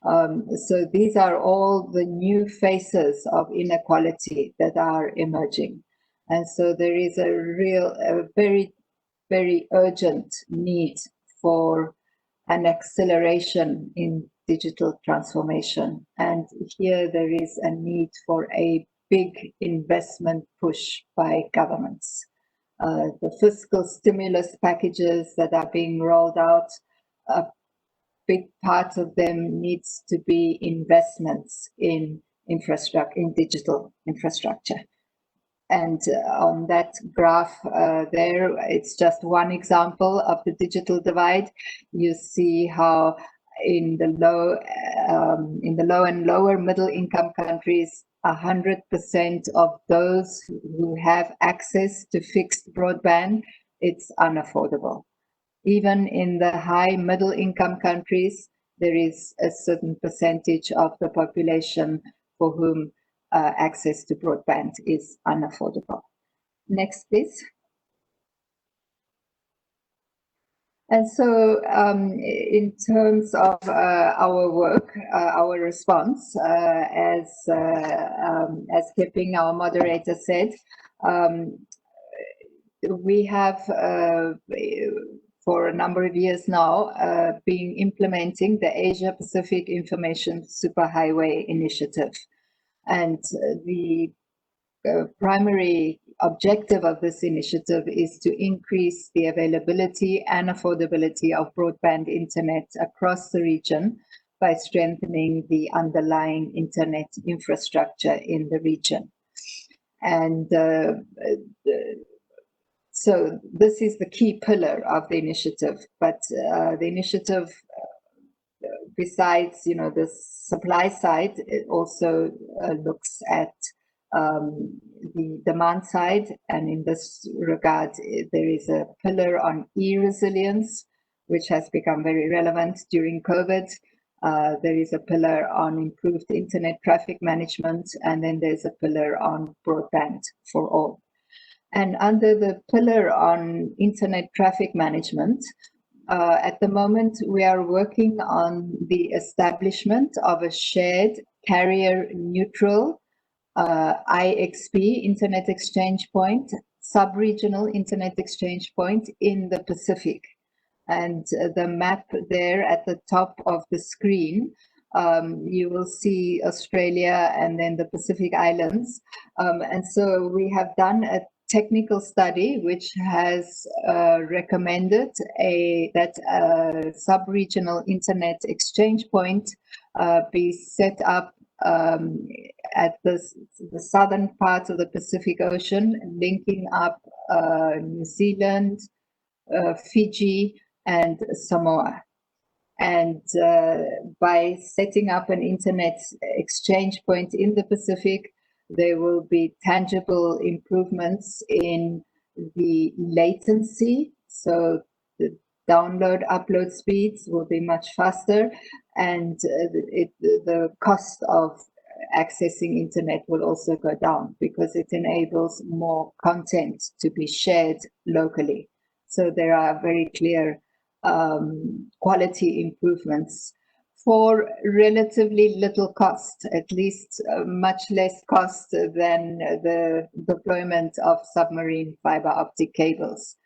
Speaker 3: So these are all the new faces of inequality that are emerging. And so there is a very, very urgent need for an acceleration in digital transformation. And here there is a need for a big investment push by governments. The fiscal stimulus packages that are being rolled out, a big part of them needs to be investments in infrastructure, in digital infrastructure. And on that graph there, it's just one example of the digital divide. You see how in the low and lower middle income countries, 100% of those who have access to fixed broadband, it's unaffordable. Even in the high middle income countries, there is a certain percentage of the population for whom access to broadband is unaffordable. Next, please. And so in terms of our work, our response, as Keping, our moderator, said, we have for a number of years now been implementing the Asia Pacific Information Superhighway Initiative. And the primary objective of this initiative is to increase the availability and affordability of broadband internet across the region by strengthening the underlying internet infrastructure in the region. And so this is the key pillar of the initiative. But the initiative, besides the supply side, it also looks at the demand side, and in this regard, there is a pillar on e-resilience, which has become very relevant during COVID. There is a pillar on improved internet traffic management, and then there's a pillar on broadband for all. And under the pillar on internet traffic management, at the moment, we are working on the establishment of a shared carrier-neutral IXP, Internet Exchange Point, sub-regional Internet Exchange Point in the Pacific. And the map there at the top of the screen, you will see Australia and then the Pacific Islands. And so we have done a technical study which has recommended that a sub-regional internet exchange point be set up at the southern part of the Pacific Ocean, linking up New Zealand, Fiji, and Samoa. And by setting up an internet exchange point in the Pacific, there will be tangible improvements in the latency. So the download upload speeds will be much faster, and the cost of accessing internet will also go down because it enables more content to be shared locally. So there are very clear quality improvements for relatively little cost, at least much less cost than the deployment of submarine fiber optic cables.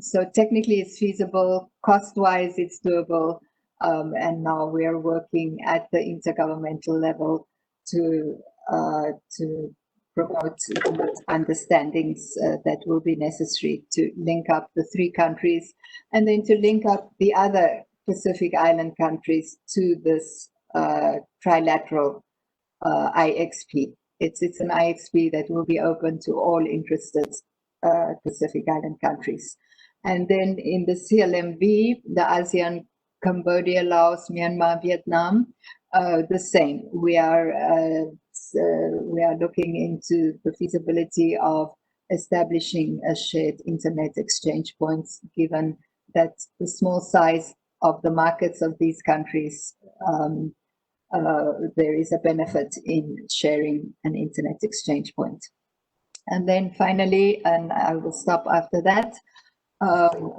Speaker 3: So technically it's feasible, cost-wise it's doable, and now we are working at the intergovernmental level to promote understandings that will be necessary to link up the three countries and then to link up the other Pacific Island countries to this trilateral IXP. It's an IXP that will be open to all interested Pacific Island countries. And then in the CLMV, the ASEAN, Cambodia, Laos, Myanmar, Vietnam, the same. We are looking into the feasibility of establishing a shared internet exchange points, given that the small size of the markets of these countries, there is a benefit in sharing an internet exchange point. And then finally, and I will stop after that,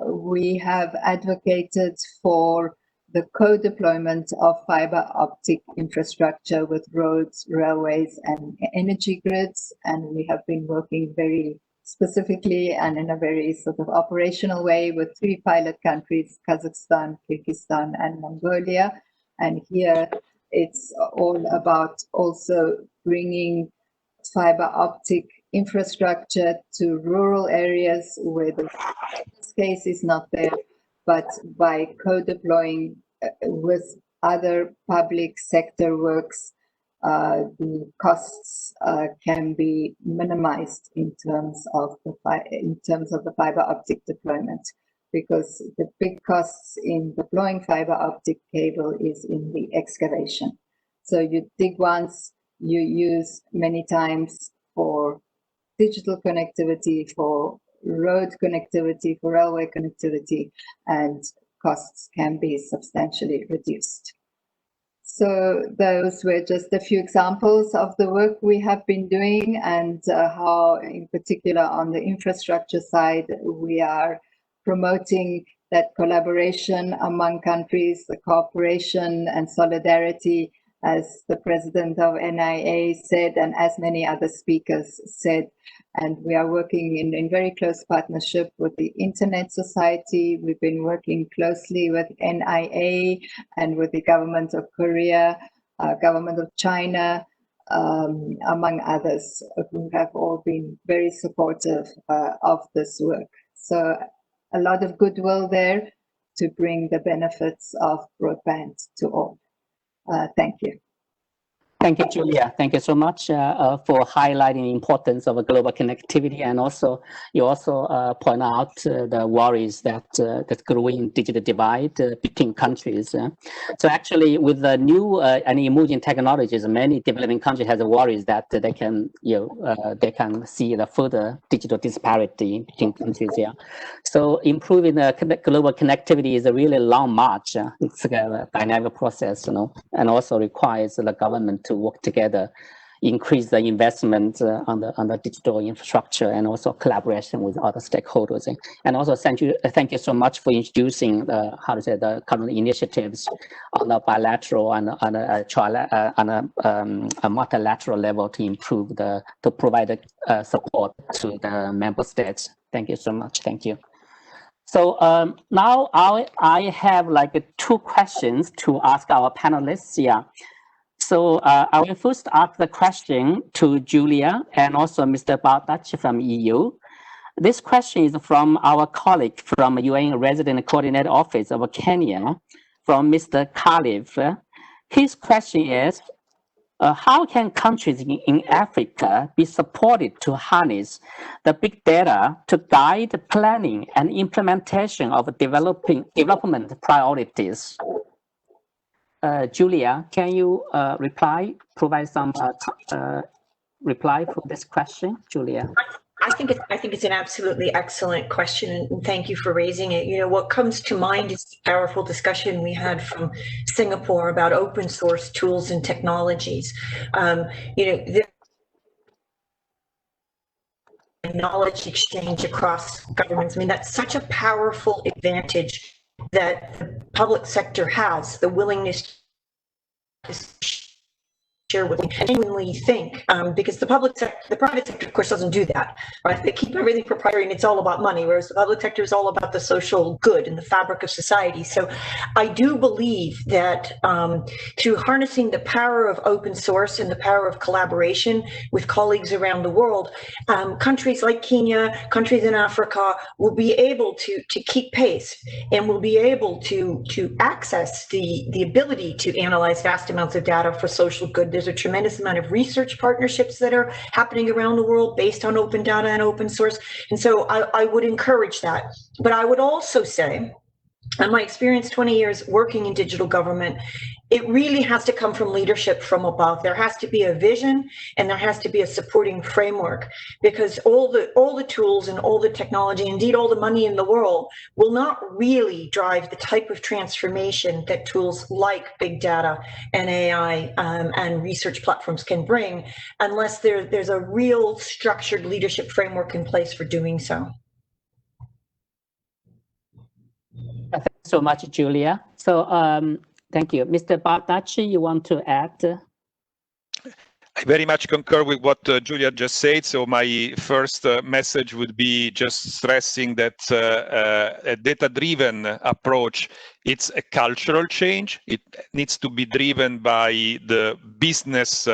Speaker 3: we have advocated for the co-deployment of fiber optic infrastructure with roads, railways, and energy grids. And we have been working very specifically and in a very sort of operational way with 3 pilot countries, Kazakhstan, Kyrgyzstan, and Mongolia. And here it's all about also bringing fiber optic infrastructure to rural areas where the business case is not there, but by co-deploying with other public sector works, the costs can be minimized in terms of the fiber optic deployment, because the big costs in deploying fiber optic cable is in the excavation. So you dig once, you use many times for digital connectivity, for road connectivity, for railway connectivity, and costs can be substantially reduced. So those were just a few examples of the work we have been doing, and how, in particular on the infrastructure side, we are promoting that collaboration among countries, the cooperation and solidarity, as the president of NIA said, and as many other speakers said. And we are working in very close partnership with the Internet Society. We've been working closely with NIA and with the government of Korea, government of China, among others, who have all been very supportive of this work. So a lot of goodwill there to bring the benefits of broadband to all. Thank you.
Speaker 11: Thank you, Julia. Thank you so much for highlighting the importance of global connectivity, and also you also point out the worries that that growing digital divide between countries. So actually, with the new and emerging technologies, many developing countries have worries that they can they can see the further digital disparity between countries. Yeah. So improving the global connectivity is a really long march. It's a dynamic process, and also requires the government to work together, increase the investment on the digital infrastructure, and also collaboration with other stakeholders. And also thank you so much for introducing the current initiatives on the bilateral and on a multilateral level to improve to provide support to the member states. Thank you so much. Thank you. So now I have like 2 questions to ask our panelists. Yeah. So I will first ask the question to Julia and also Mr. Baldacci from EU. This question is from our colleague from UN Resident Coordinator Office of Kenya, from Mr. Khalif. His question is, how can countries in Africa be supported to harness the big data to guide the planning and implementation of development priorities? Julia, can you provide some reply for this question, Julia?
Speaker 21: I think it's an absolutely excellent question, and thank you for raising it. What comes to mind is the powerful discussion we had from Singapore about open source tools and technologies. The knowledge exchange across governments. I mean, that's such a powerful advantage that the public sector has, the willingness to share with me and genuinely think, because the private sector, of course, doesn't do that, right? They keep everything proprietary and it's all about money, whereas the public sector is all about the social good and the fabric of society. So I do believe that through harnessing the power of open source and the power of collaboration with colleagues around the world, countries like Kenya, countries in Africa will be able to keep pace and will be able to access the ability to analyze vast amounts of data for social good. There's a tremendous amount of research partnerships that are happening around the world based on open data and open source. And so I would encourage that. But I would also say, and my experience 20 years working in digital government, it really has to come from leadership from above. There has to be a vision and there has to be a supporting framework, because all the tools and all the technology, indeed all the money in the world, will not really drive the type of transformation that tools like big data and AI and research platforms can bring, unless there's a real structured leadership framework in place for doing so.
Speaker 11: Thank you so much, Julia. So thank you. Mr. Baldacci, you want to add?
Speaker 2: I very much concur with what Julia just said. So my first message would be just stressing that a data-driven approach, it's a cultural change. It needs to be driven by the business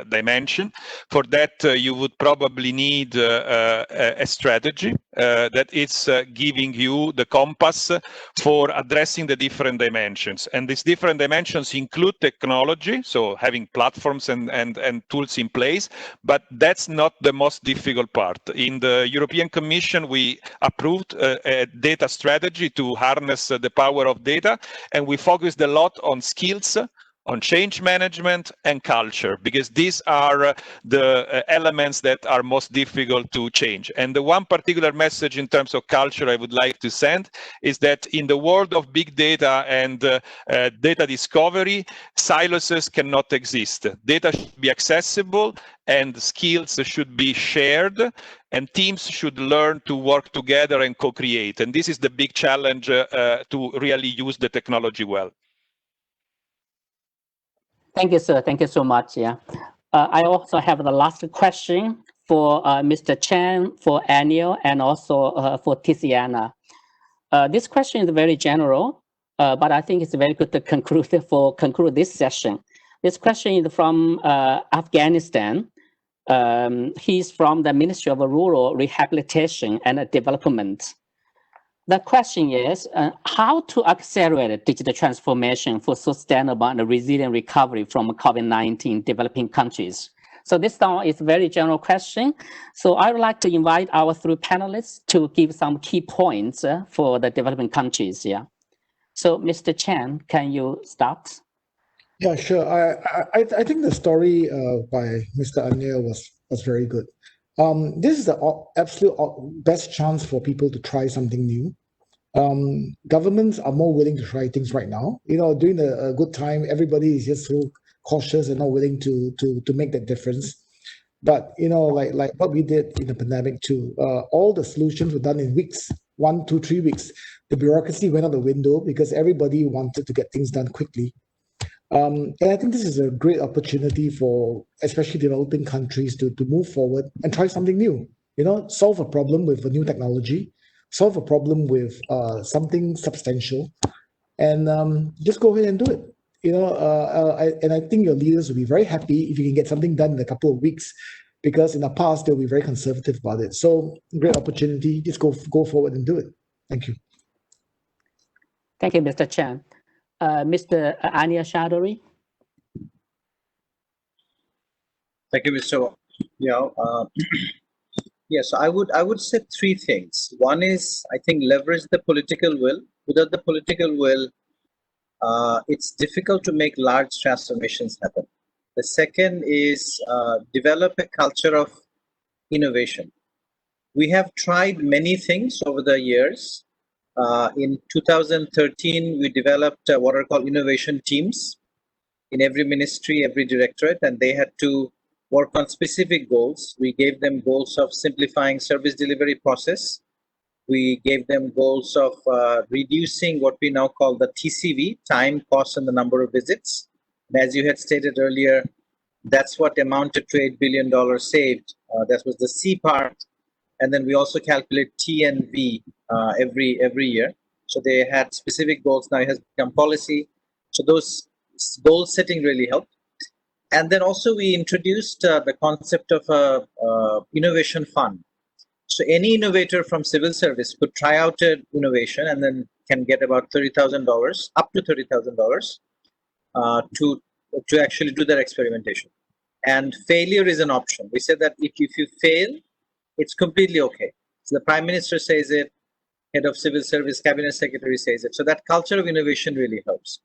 Speaker 2: dimension. For that, you would probably need a strategy that is giving you the compass for addressing the different dimensions. And these different dimensions include technology, so having platforms and tools in place, but that's not the most difficult part. In the European Commission, we approved a data strategy to harness the power of data, and we focused a lot on skills, on change management and culture, because these are the elements that are most difficult to change. And the one particular message in terms of culture I would like to send is that in the world of big data and data discovery, silos cannot exist. Data should be accessible and skills should be shared, and teams should learn to work together and co-create. And this is the big challenge to really use the technology well.
Speaker 11: Thank you, sir. Thank you so much. Yeah, I also have the last question for Mr. Chen, for Anil, and also for Tiziana. This question is very general, but I think it's very good to conclude this session. This question is from Afghanistan. He's from the Ministry of Rural Rehabilitation and Development. the question is how to accelerate digital transformation for sustainable and resilient recovery from COVID-19 developing countries. So this now is a very general question. So I would like to invite our three panelists to give some key points for the developing countries. Yeah. So Mr. Chen, can you start?
Speaker 19: Yeah, sure. I think the story by Mr. Anil was very good. This is the absolute best chance for people to try something new. Governments are more willing to try things right now. You know, during a good time, everybody is just so cautious and not willing to make that difference. But you know, like what we did in the pandemic too, all the solutions were done in weeks, 1, 2, 3 weeks. The bureaucracy went out the window because everybody wanted to get things done quickly. And I think this is a great opportunity for especially developing countries to move forward and try something new. You know, solve a problem with a new technology, solve a problem with something substantial, and just go ahead and do it. You know, I think your leaders will be very happy if you can get something done in a couple of weeks, because in the past they'll be very conservative about it. So great opportunity. Just go forward and do it. Thank you.
Speaker 11: Thank you, Mr. Chen. Mr. Ania Chowdhury.
Speaker 20: Thank you, Mr. Yes, I would say three things. One is, I think, leverage the political will. Without the political will, it's difficult to make large transformations happen. The second is develop a culture of innovation. We have tried many things over the years. In 2013, we developed what are called innovation teams in every ministry, every directorate, and they had to work on specific goals. We gave them goals of simplifying service delivery process. We gave them goals of reducing what we now call the TCV, time, cost, and the number of visits. And as you had stated earlier, that's what amounted to $8 billion saved. That was the C part. And then we also calculate T and V every year. So they had specific goals. Now it has become policy. So those goal setting really helped. And then also we introduced the concept of a innovation fund. So any innovator from civil service could try out an innovation and then can get about $30,000, up to $30,000 to actually do their experimentation. And failure is an option. We said that if you fail, it's completely okay. So the Prime Minister says it, Head of Civil Service, Cabinet Secretary says it. So that culture of innovation really helps.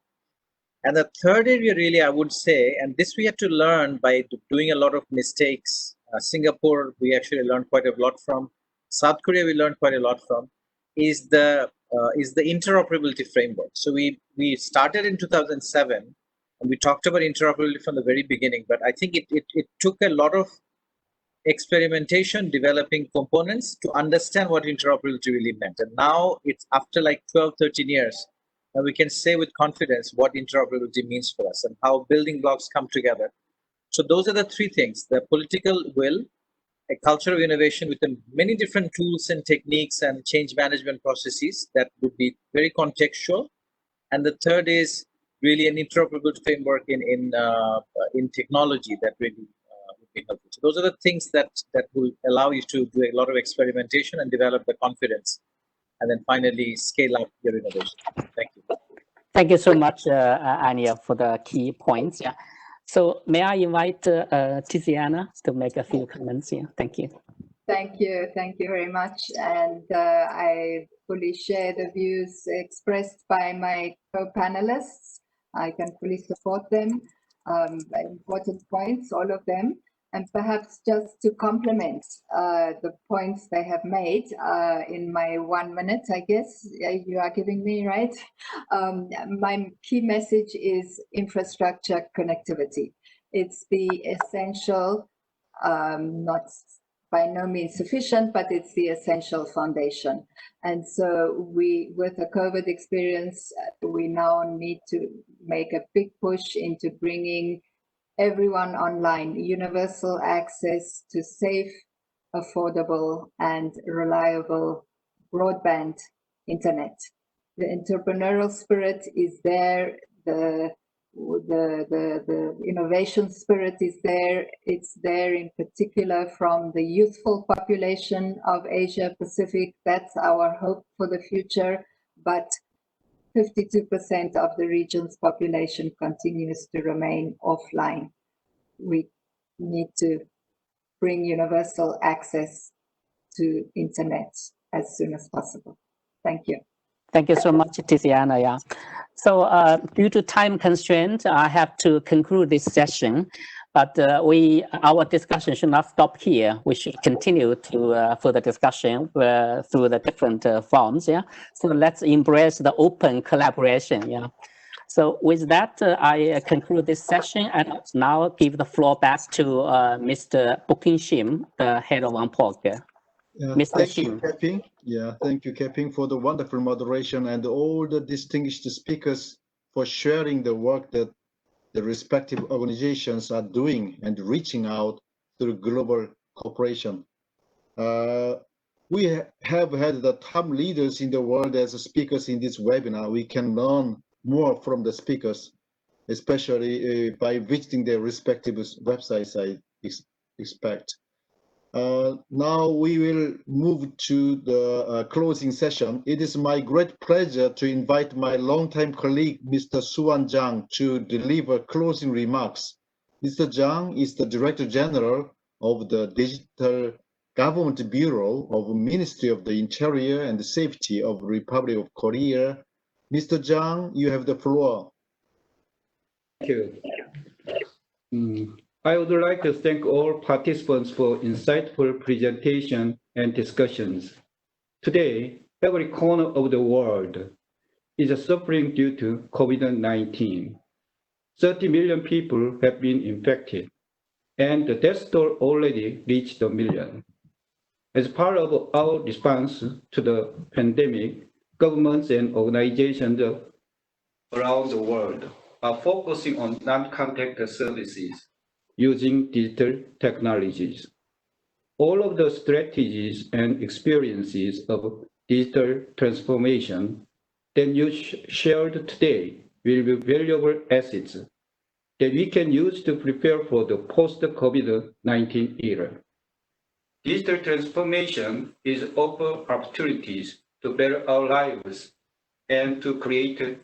Speaker 20: And the third area really, I would say, and this we had to learn by doing a lot of mistakes. Singapore, we actually learned quite a lot from. South Korea, we learned quite a lot from, is the interoperability framework. So we started in 2007, and we talked about interoperability from the very beginning, but I think it took a lot of experimentation, developing components to understand what interoperability really meant. And now it's after like 12, 13 years, and we can say with confidence what interoperability means for us and how building blocks come together. So those are the three things: the political will, a culture of innovation with many different tools and techniques and change management processes that would be very contextual. And the third is really an interoperability framework in technology that really would be helpful. So those are the things that will allow you to do a lot of experimentation and develop the confidence, and then finally scale up your innovation. Thank you.
Speaker 11: Thank you so much, Ania, for the key points. Yeah. So may I invite Tiziana to make a few comments here? Thank you.
Speaker 3: Thank you very much. And I fully share the views expressed by my co-panelists. I can fully support them. Important points, all of them. And perhaps just to complement the points they have made in my 1 minute, I guess you are giving me, right? My key message is infrastructure connectivity. It's the essential, not by no means sufficient, but it's the essential foundation. And so with the COVID experience, we now need to make a big push into bringing everyone online, universal access to safe, affordable, and reliable broadband internet. The entrepreneurial spirit is there. The the innovation spirit is there. It's there in particular from the youthful population of Asia Pacific. That's our hope for the future. But 52% of the region's population continues to remain offline. We need to bring universal access to internet as soon as possible. Thank you.
Speaker 11: Thank you so much, Tiziana. Yeah. So due to time constraint, I have to conclude this session. But our discussion should not stop here. We should continue to further discussion through the different forms. Yeah. So let's embrace the open collaboration. Yeah. So with that, I conclude this session and now give the floor back to Mr. Bok-Kyung Shim, the head of UNPOC. Mr.
Speaker 1: Thank you,
Speaker 11: Shim.
Speaker 1: Keping. Yeah, thank you, Keping, for the wonderful moderation and all the distinguished speakers for sharing the work that the respective organizations are doing and reaching out through global cooperation. We have had the top leaders in the world as speakers in this webinar. We can learn more from the speakers, especially by visiting their respective websites, I expect. Now we will move to the closing session. It is my great pleasure to invite my longtime colleague, Mr. Suan Zhang, to deliver closing remarks. Mr. Zhang is the Director General of the Digital Government Bureau of Ministry of the Interior and Safety of Republic of Korea. Mr. Zhang, you have the floor.
Speaker 4: Thank you. I would like to thank all participants for insightful presentation and discussions. Today, every corner of the world is suffering due to COVID-19. 30 million people have been infected, and the death toll already reached 1 million. As part of our response to the pandemic, governments and organizations around the world are focusing on non-contact services using digital technologies. All of the strategies and experiences of digital transformation that you shared today will be valuable assets that we can use to prepare for the post-COVID-19 era. Digital transformation is offer opportunities to better our lives and to create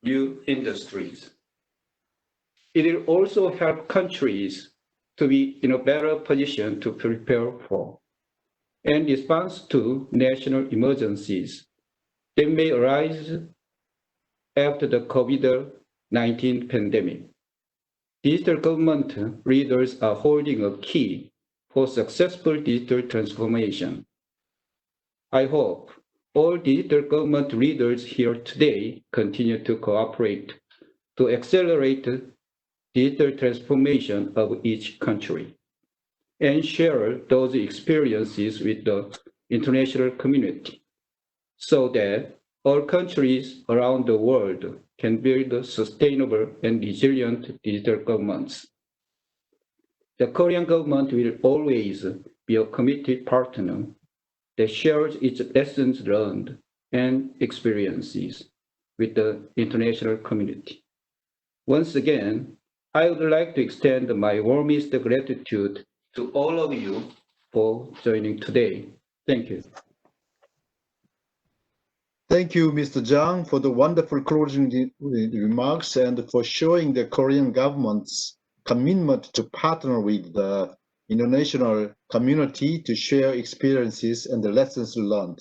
Speaker 4: new industries. It will also help countries to be in a better position to prepare for and respond to national emergencies that may arise after the COVID-19 pandemic. Digital government leaders are holding a key for successful digital transformation. I hope all digital government leaders here today continue to cooperate to accelerate digital transformation of each country and share those experiences with the international community so that all countries around the world can build sustainable and resilient digital governments. The Korean government will always be a committed partner that shares its lessons learned and experiences with the international community. Once again, I would like to extend my warmest gratitude to all of you for joining today. Thank you.
Speaker 1: Thank you, Mr. Zhang, for the wonderful closing remarks and for showing the Korean government's commitment to partner with the international community to share experiences and the lessons learned.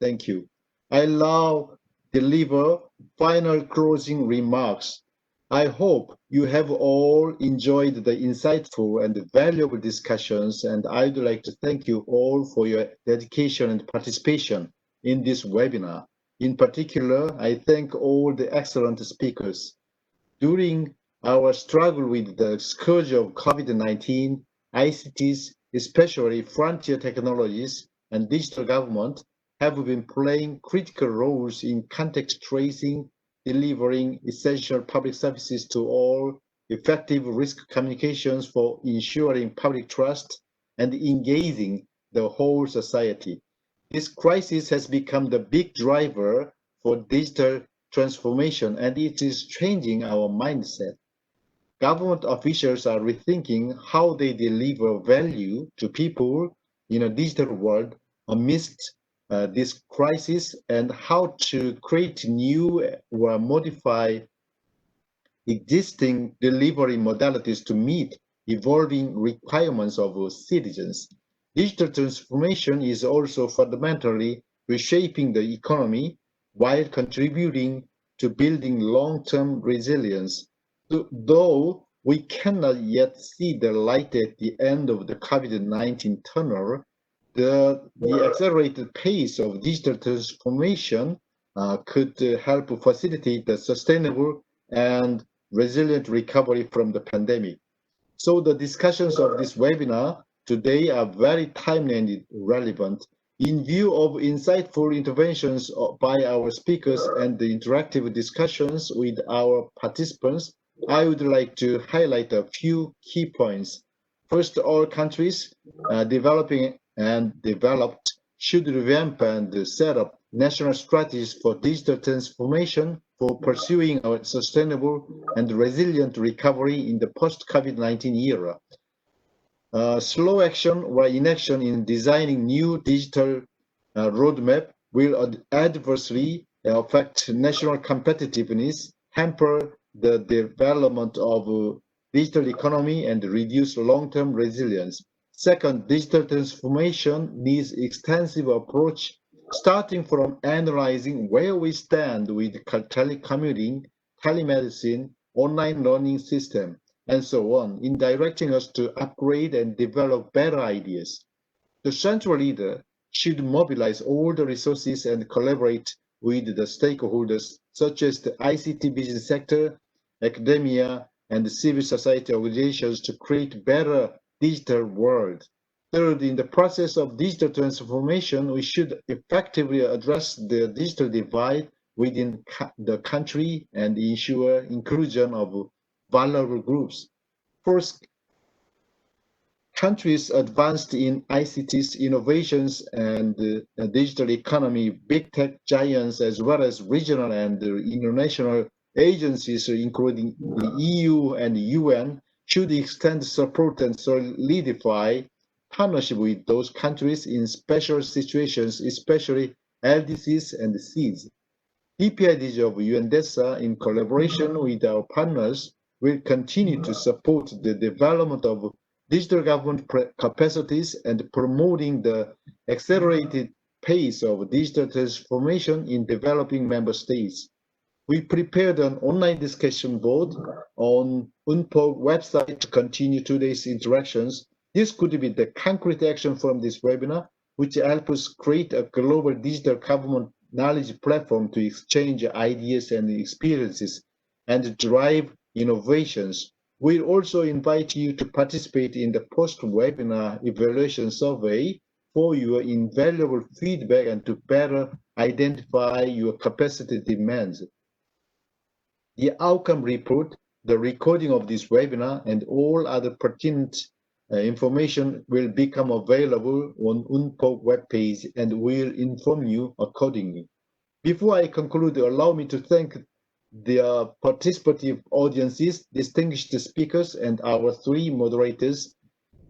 Speaker 1: Thank you. I now deliver final closing remarks. I hope you have all enjoyed the insightful and valuable discussions, and I'd like to thank you all for your dedication and participation in this webinar. In particular, I thank all the excellent speakers. During our struggle with the scourge of COVID-19, ICTs, especially frontier technologies and digital government, have been playing critical roles in contact tracing, delivering essential public services to all, effective risk communications for ensuring public trust, and engaging the whole society. This crisis has become the big driver for digital transformation, and it is changing our mindset. Government officials are rethinking how they deliver value to people in a digital world amidst this crisis, and how to create new or modify existing delivery modalities to meet evolving requirements of citizens. Digital transformation is also fundamentally reshaping the economy while contributing to building long-term resilience. Though we cannot yet see the light at the end of the COVID-19 tunnel, the accelerated pace of digital transformation could help facilitate the sustainable and resilient recovery from the pandemic. So the discussions of this webinar today are very timely and relevant. In view of insightful interventions by our speakers and the interactive discussions with our participants, I would like to highlight a few key points. First, all countries developing and developed should revamp and set up national strategies for digital transformation for pursuing our sustainable and resilient recovery in the post-COVID-19 era. Slow action or inaction in designing new digital roadmap will adversely affect national competitiveness, hamper the development of digital economy, and reduce long-term resilience. Second, digital transformation needs extensive approach, starting from analyzing where we stand with telecommuting, telemedicine, online learning system, and so on, in directing us to upgrade and develop better ideas. The central leader should mobilize all the resources and collaborate with the stakeholders, such as the ICT business sector, academia, and civil society organizations to create better digital world. Third, in the process of digital transformation, we should effectively address the digital divide within the country and ensure inclusion of vulnerable groups. First, countries advanced in ICT's innovations and digital economy, big tech giants, as well as regional and international agencies, including the EU and the UN, should extend support and solidify partnership with those countries in special situations, especially LDCs and Cs. DPIDG of UNDESA, in collaboration with our partners, will continue to support the development of digital government capacities and promoting the accelerated pace of digital transformation in developing member states. We prepared an online discussion board on UNPO website to continue today's interactions. This could be the concrete action from this webinar, which helps us create a global digital government knowledge platform to exchange ideas and experiences and drive innovations. We'll also invite you to participate in the post-webinar evaluation survey for your invaluable feedback and to better identify your capacity demands. The outcome report, the recording of this webinar, and all other pertinent information will become available on UNPO webpage and will inform you accordingly. Before I conclude, allow me to thank the participative audiences, distinguished speakers, and our three moderators.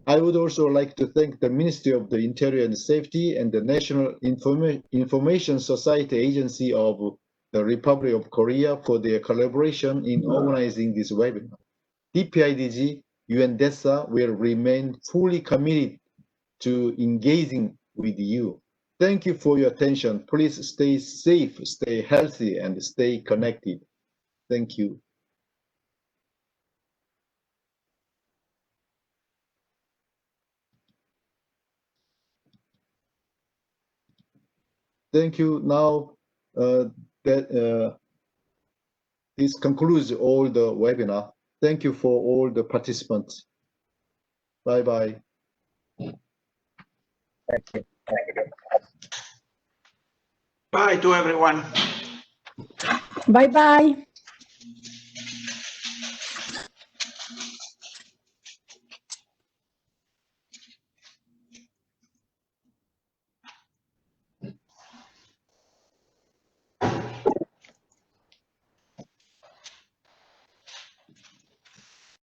Speaker 1: I would also like to thank the Ministry of the Interior and Safety and the National Information Society Agency of the Republic of Korea for their collaboration in organizing this webinar. DPIDG UNDESA will remain fully committed to engaging with you. Thank you for your attention. Please stay safe, stay healthy, and stay connected. Thank you. Thank you. Now, this concludes all the webinar. Thank you for all the participants. Bye-bye.
Speaker 5: Thank you. Bye to everyone.
Speaker 12: Bye-bye.